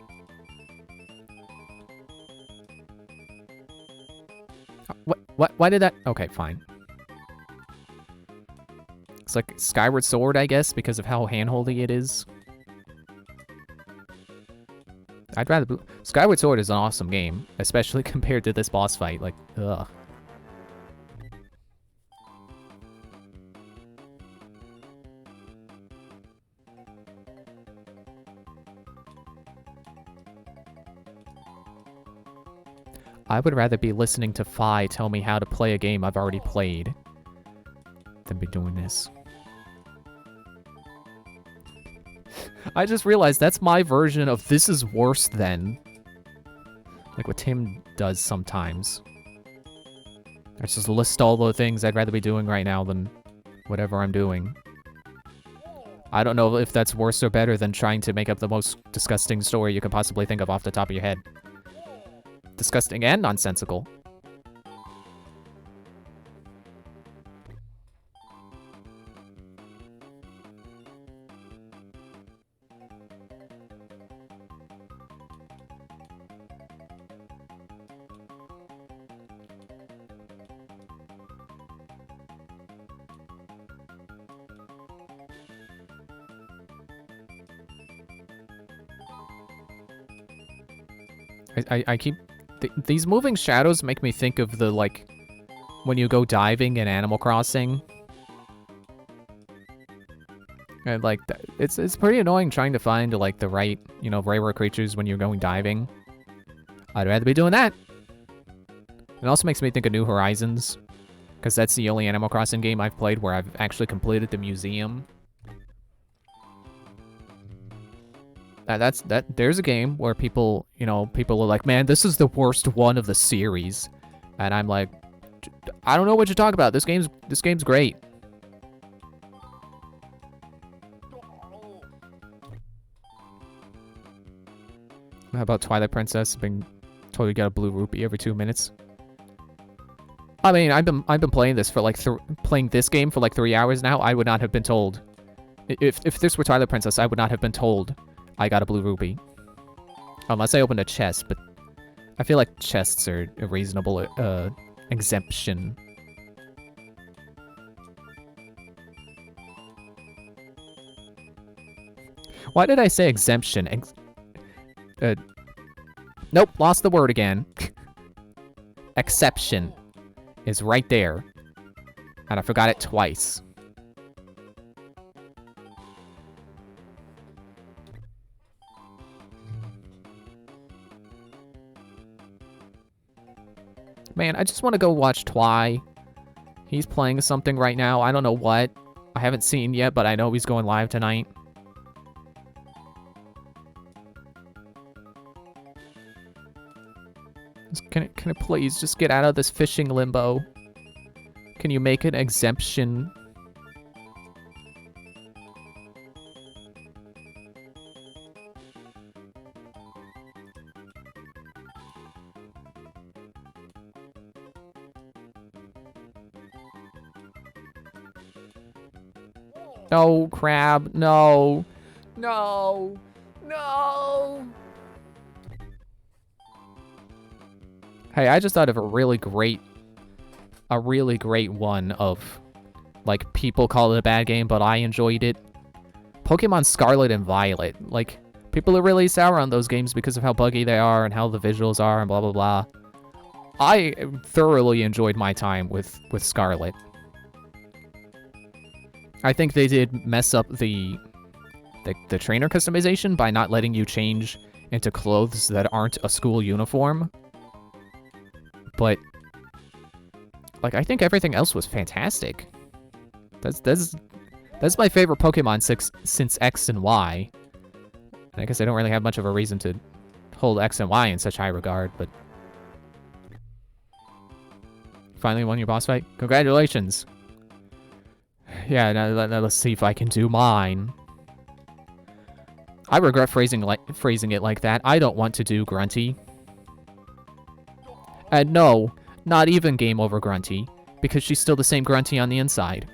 What? Why did that? Okay, fine. It's like Skyward Sword, I guess, because of how handholdy it is. I'd rather... Skyward Sword is an awesome game, especially compared to this boss fight. Like, ugh. I would rather be listening to Fi tell me how to play a game I've already played than be doing this. I just realized that's my version of this is worse than. Like what Tim does sometimes. I just list all the things I'd rather be doing right now than whatever I'm doing. I don't know if that's worse or better than trying to make up the most disgusting story you could possibly think of off the top of your head. Disgusting and nonsensical. I keep... these moving shadows make me think of the, like, when you go diving in Animal Crossing. And, like, it's pretty annoying trying to find, like, the right, you know, rarer creatures when you're going diving. I'd rather be doing that. It also makes me think of New Horizons, because that's the only Animal Crossing game I've played where I've actually completed the museum. There's a game where people, you know, people are like, man, this is the worst one of the series. And I'm like, I don't know what you're talking about. This game's great. How about Twilight Princess being told you got a blue rupee every 2 minutes? I mean, I've been playing this for like playing this game for like 3 hours now. I would not have been told. If this were Twilight Princess, I would not have been told I got a blue rupee. Unless I opened a chest, but I feel like chests are a reasonable exemption. Why did I say exemption? Nope, lost the word again. Exception is right there. And I forgot it twice. Man, I just want to go watch Twy. He's playing something right now. I don't know what. I haven't seen yet, but I know he's going live tonight. Can it please just get out of this fishing limbo? Can you make an exemption? No, crab. No. No. No. Hey, I just thought of a really great one of, like, people call it a bad game, but I enjoyed it. Pokemon Scarlet and Violet. Like, people are really sour on those games because of how buggy they are and how the visuals are and blah, blah, blah. I thoroughly enjoyed my time with Scarlet. I think they did mess up the trainer customization by not letting you change into clothes that aren't a school uniform. But, like, I think everything else was fantastic. That's my favorite Pokemon since X and Y. And I guess I don't really have much of a reason to hold X and Y in such high regard, but... Finally won your boss fight? Congratulations! Yeah, now let's see if I can do mine. I regret phrasing it like that. I don't want to do Grunty. And no, not even game over Grunty, because she's still the same Grunty on the inside.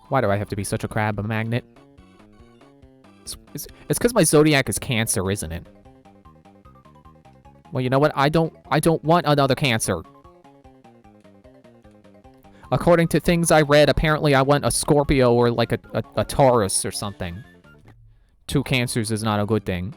Why do I have to be such a crab magnet? It's because my zodiac is Cancer, isn't it? Well, you know what? I don't want another Cancer. According to things I read, apparently I want a Scorpio or like a Taurus or something. 2 Cancers is not a good thing.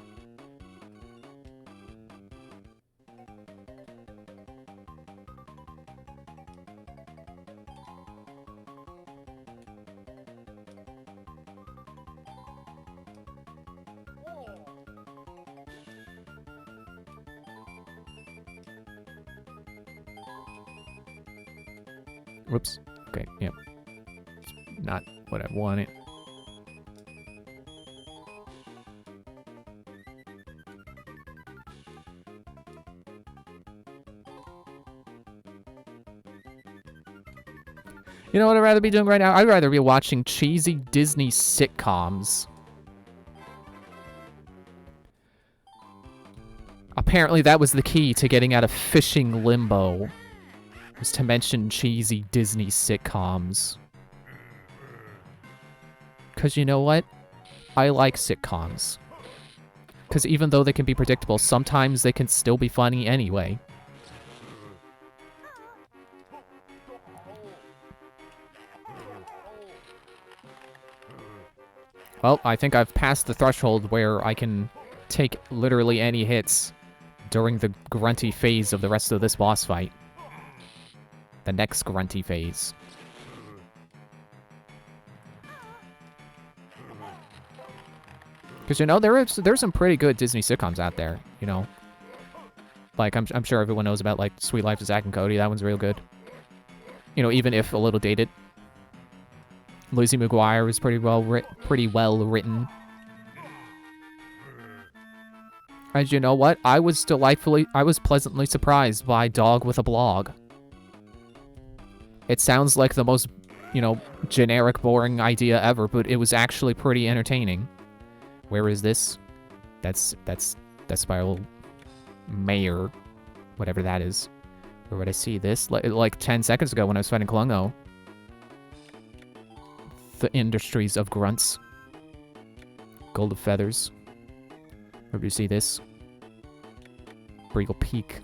Whoops. Okay, yep. Not what I wanted. You know what I'd rather be doing right now? I'd rather be watching cheesy Disney sitcoms. Apparently that was the key to getting out of fishing limbo. Was to mention cheesy Disney sitcoms. Because you know what? I like sitcoms. Because even though they can be predictable, sometimes they can still be funny anyway. Well, I think I've passed the threshold where I can take literally any hits during the grunty phase of the rest of this boss fight. The next grunty phase. Because, you know, there's some pretty good Disney sitcoms out there, you know. Like, I'm sure everyone knows about, like, Sweet Life of Zack and Cody. That one's real good. You know, even if a little dated. Lizzie McGuire is pretty well written. And you know what? I was pleasantly surprised by Dog with a Blog. It sounds like the most, you know, generic, boring idea ever, but it was actually pretty entertaining. Where is this? That's Spiral Mayor, whatever that is. Where would I see this? Like 10 seconds ago when I was fighting Klungo. The Industries of Grunts. Gold of Feathers. Where do you see this? Bregel Peak.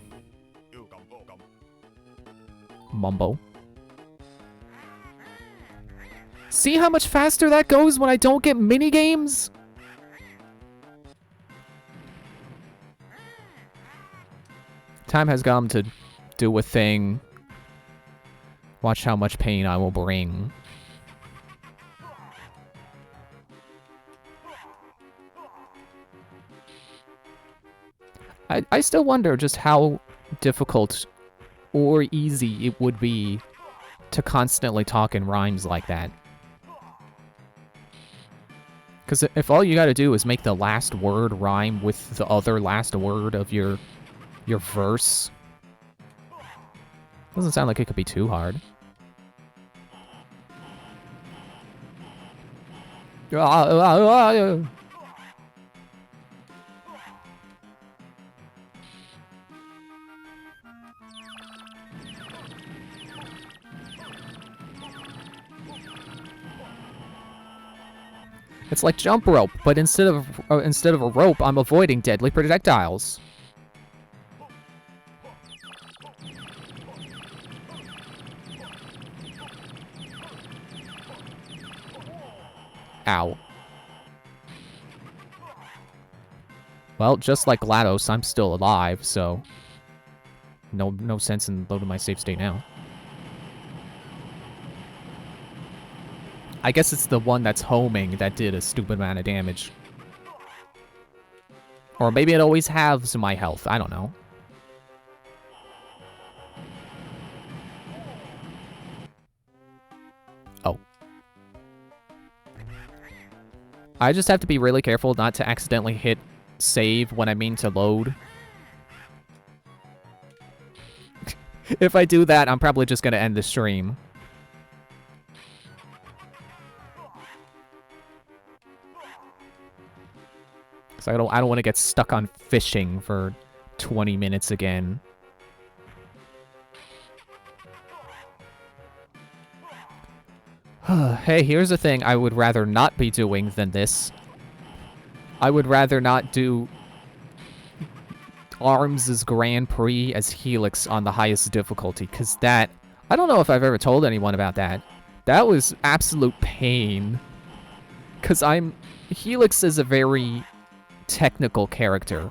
Mumbo. See how much faster that goes when I don't get minigames? Time has come to do a thing. Watch how much pain I will bring. I still wonder just how difficult or easy it would be to constantly talk in rhymes like that. Because if all you gotta do is make the last word rhyme with the other last word of your verse, doesn't sound like it could be too hard. It's like jump rope, but instead of a rope, I'm avoiding deadly projectiles. Ow. Well, just like GLaDOS, I'm still alive, so no sense in loading my save state now. I guess it's the one that's homing that did a stupid amount of damage. Or maybe it always halves my health. I don't know. Oh. I just have to be really careful not to accidentally hit save when I mean to load. If I do that, I'm probably just gonna end the stream. I don't want to get stuck on fishing for 20 minutes again. Hey, here's the thing I would rather not be doing than this. I would rather not do Arms' Grand Prix as Helix on the highest difficulty, because that... I don't know if I've ever told anyone about that. That was absolute pain. Because Helix is a very technical character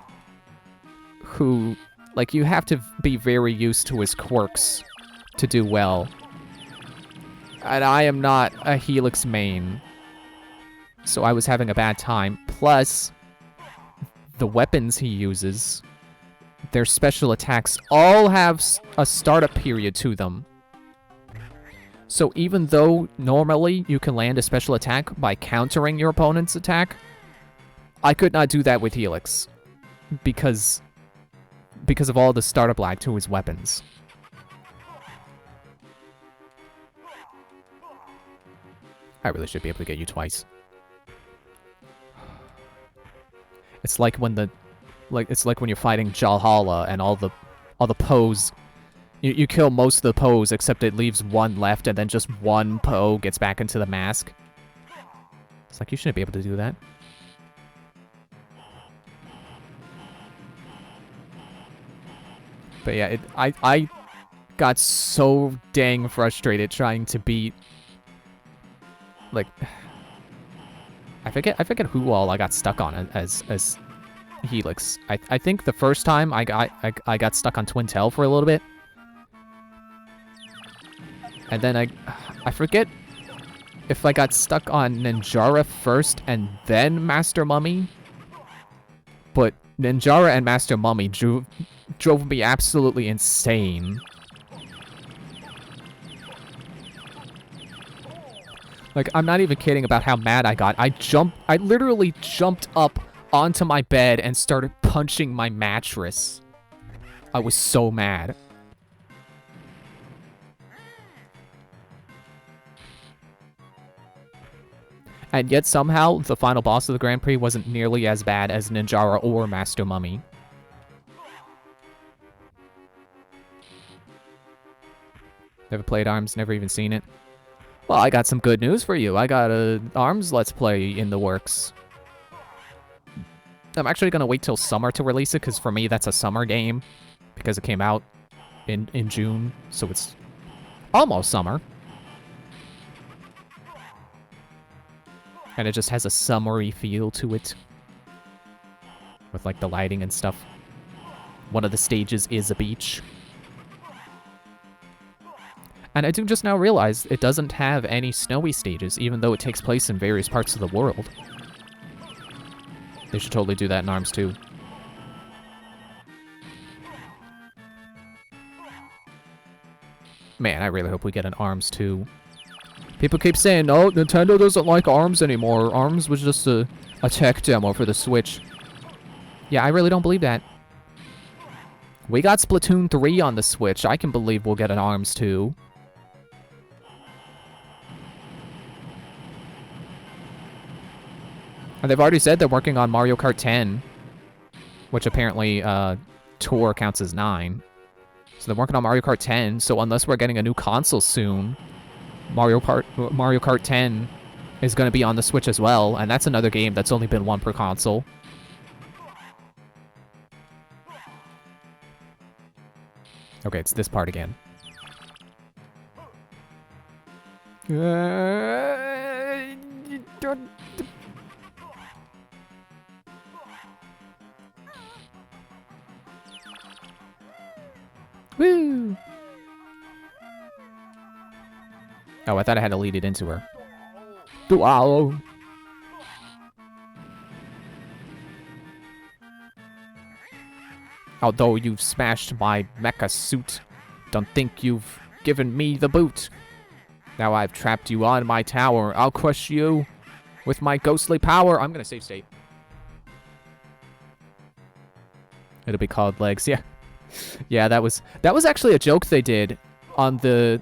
who, like, you have to be very used to his quirks to do well. And I am not a Helix main, so I was having a bad time. Plus, the weapons he uses, their special attacks, all have a startup period to them. So even though normally you can land a special attack by countering your opponent's attack, I could not do that with Helix because of all the startup lag to his weapons. I really should be able to get you twice. It's like when you're fighting Jalhala and all the Poes. You kill most of the Poes except it leaves one left and then just one Poe gets back into the mask. It's like you shouldn't be able to do that. But yeah, I got so dang frustrated trying to beat, like, I forget who all I got stuck on as Helix. I think the first time I got stuck on Twintel for a little bit. And then I forget if I got stuck on Ninjara first and then Master Mummy. But Ninjara and Master Mummy drove me absolutely insane. Like, I'm not even kidding about how mad I got. I literally jumped up onto my bed and started punching my mattress. I was so mad. And yet somehow, the final boss of the Grand Prix wasn't nearly as bad as Ninjara or Master Mummy. Never played ARMS, never even seen it. Well, I got some good news for you. I got a ARMS Let's Play in the works. I'm actually going to wait till summer to release it, because for me, that's a summer game. Because it came out in June, so it's almost summer. And it just has a summery feel to it. With, like, the lighting and stuff. One of the stages is a beach. And I do just now realize it doesn't have any snowy stages, even though it takes place in various parts of the world. They should totally do that in ARMS too. Man, I really hope we get an ARMS 2. People keep saying, oh, Nintendo doesn't like ARMS anymore. ARMS was just a tech demo for the Switch. Yeah, I really don't believe that. We got Splatoon 3 on the Switch. I can believe we'll get an ARMS 2. And they've already said they're working on Mario Kart 10. Which apparently, Tour counts as 9. So they're working on Mario Kart 10, so unless we're getting a new console soon, Mario Kart 10 is going to be on the Switch as well, and that's another game that's only been one per console. Okay, it's this part again. Woo! Oh, I thought I had to lead it into her. Wow. Although you've smashed my mecha suit, don't think you've given me the boot. Now I've trapped you on my tower. I'll crush you with my ghostly power. I'm gonna save state. It'll be called Legs, yeah. Yeah, that was actually a joke they did on the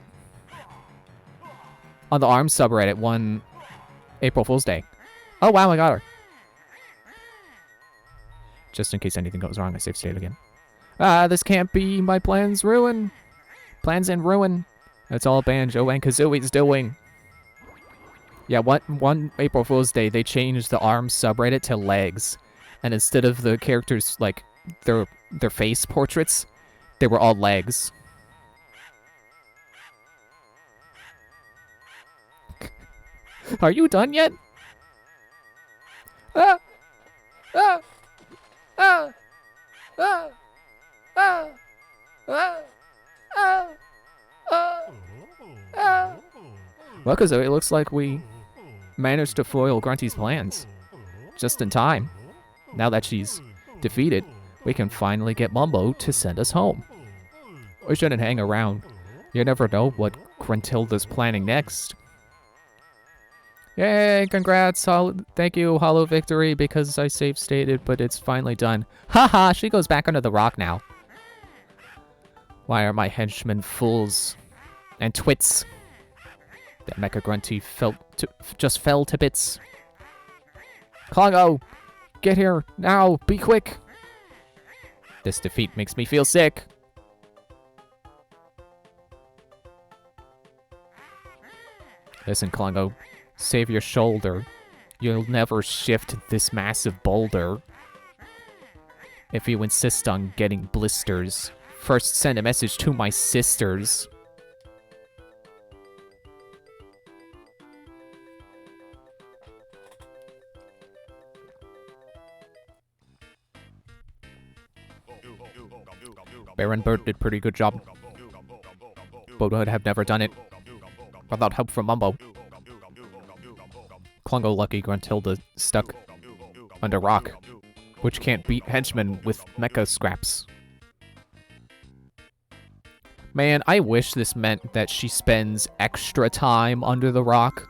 ARMS subreddit one April Fool's Day. Oh wow, I got her. Just in case anything goes wrong, I save state again. This can't be. My plans ruin. Plans in ruin. That's all Banjo-Kazooie's doing. Yeah, one April Fool's Day, they changed the ARMS subreddit to Legs. And instead of the characters, like, their face portraits, they were all legs. Are you done yet? Ah! Ah! Ah! Ah! Ah! Ah! Ah! Ah! Ah! Well, Kazooie, it looks like we managed to foil Grunty's plans. Just in time. Now that she's defeated, we can finally get Mumbo to send us home. We shouldn't hang around. You never know what Gruntilda's planning next. Yay, congrats, thank you, Hollow Victory, because I save stated, but it's finally done. Haha, she goes back under the rock now. Why are my henchmen fools and twits? That Mecha Grunty just fell to bits. Congo, get here, now, be quick. This defeat makes me feel sick. Listen, Congo, save your shoulder. You'll never shift this massive boulder. If you insist on getting blisters, first send a message to my sisters. Baron Bird did pretty good job, but would have never done it without help from Mumbo. Klungo lucky Gruntilda stuck under rock, which can't beat henchmen with mecha scraps. Man, I wish this meant that she spends extra time under the rock.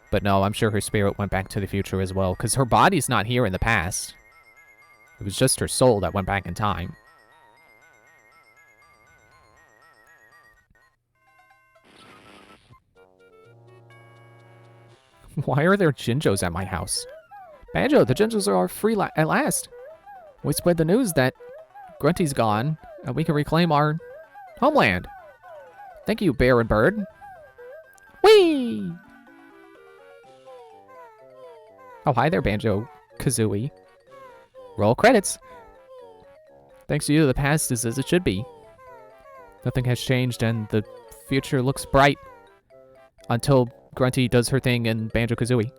But no, I'm sure her spirit went back to the future as well, because her body's not here in the past. It was just her soul that went back in time. Why are there Jinjos at my house? Banjo, the Jinjos are free at last. We spread the news that Grunty's gone, and we can reclaim our homeland. Thank you, Bear and Bird. Whee! Oh, hi there, Banjo-Kazooie. Roll credits. Thanks to you, the past is as it should be. Nothing has changed, and the future looks bright. Until Grunty does her thing in Banjo-Kazooie.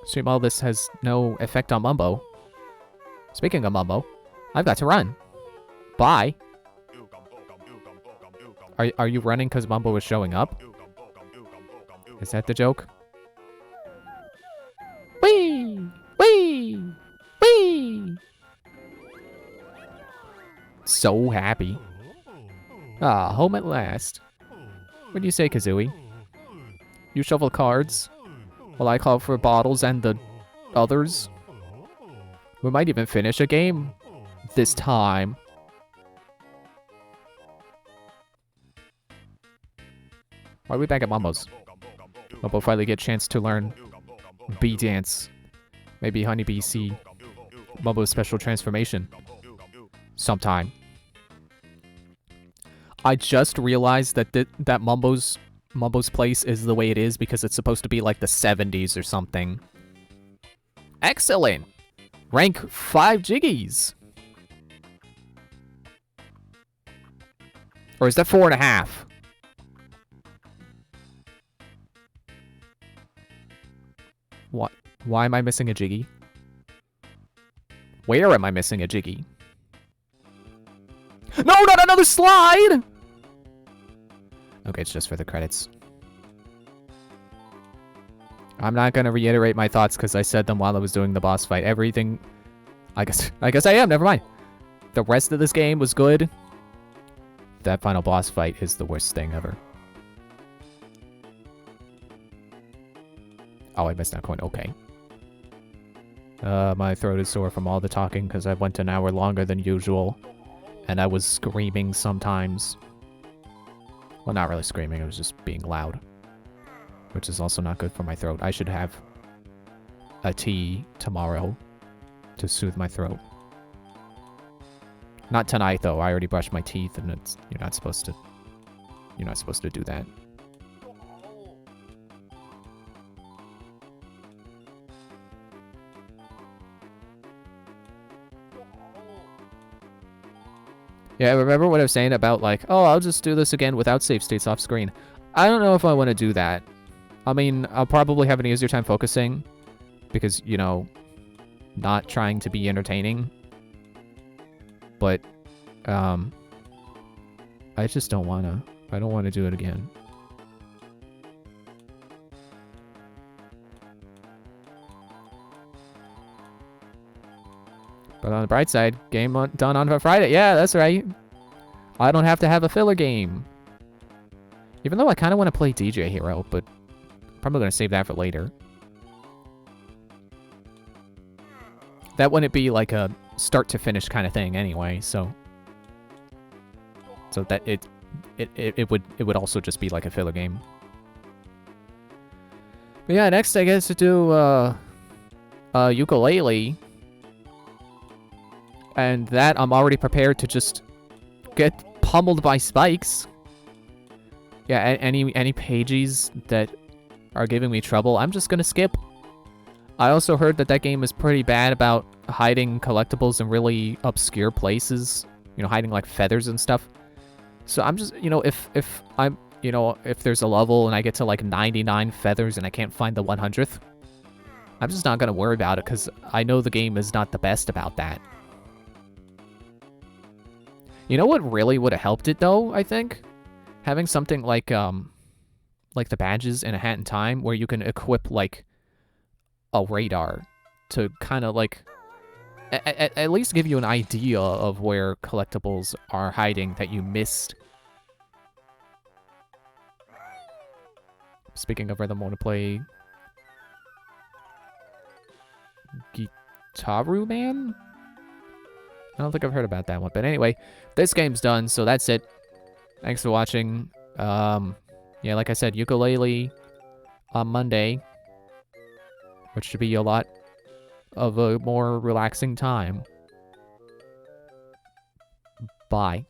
Stream all this has no effect on Mumbo. Speaking of Mumbo, I've got to run. Bye. Are you running because Mumbo is showing up? Is that the joke? Whee! Whee! Whee! So happy. Ah, home at last. What do you say, Kazooie? You shuffle cards, while I call for bottles and the others. We might even finish a game this time. Why are we back at Mumbo's? Mumbo finally get a chance to learn bee dance. Maybe Honeybee see Mumbo's special transformation sometime. I just realized that that Mumbo's place is the way it is because it's supposed to be like the 70s or something. Excellent! Rank 5 Jiggies! Or is that 4.5? What? Why am I missing a Jiggy? Where am I missing a Jiggy? No, not another slide! Okay, it's just for the credits. I'm not gonna reiterate my thoughts because I said them while I was doing the boss fight. Everything... I guess I am, never mind. The rest of this game was good. That final boss fight is the worst thing ever. Oh, I missed that coin. Okay. My throat is sore from all the talking because I went an hour longer than usual. And I was screaming sometimes. Well, not really screaming, I was just being loud. Which is also not good for my throat. I should have a tea tomorrow to soothe my throat. Not tonight, though. I already brushed my teeth, and you're not supposed to do that. Yeah, remember what I was saying about, like, oh, I'll just do this again without save states off screen. I don't know if I want to do that. I mean, I'll probably have an easier time focusing because, you know, not trying to be entertaining. But, I just don't want to. I don't want to do it again. But on the bright side, game done on Friday. Yeah, that's right. I don't have to have a filler game. Even though I kind of want to play DJ Hero, but probably going to save that for later. That wouldn't be like a start to finish kind of thing anyway, so that it would also just be like a filler game. But yeah, next I guess to do ukulele. And that I'm already prepared to just get pummeled by spikes. Yeah, any pages that are giving me trouble, I'm just gonna skip. I also heard that game is pretty bad about hiding collectibles in really obscure places. You know, hiding like feathers and stuff. So I'm just, you know, if I'm, you know, if there's a level and I get to like 99 feathers and I can't find the 100th, I'm just not gonna worry about it because I know the game is not the best about that. You know what really would have helped it though, I think? Having something like the badges in A Hat in Time where you can equip like a radar to kind of like at least give you an idea of where collectibles are hiding that you missed. Speaking of rhythm, I want to play Gitaru Man? I don't think I've heard about that one. But anyway, this game's done, so that's it. Thanks for watching. Yeah, like I said, ukulele on Monday, which should be a lot of a more relaxing time. Bye.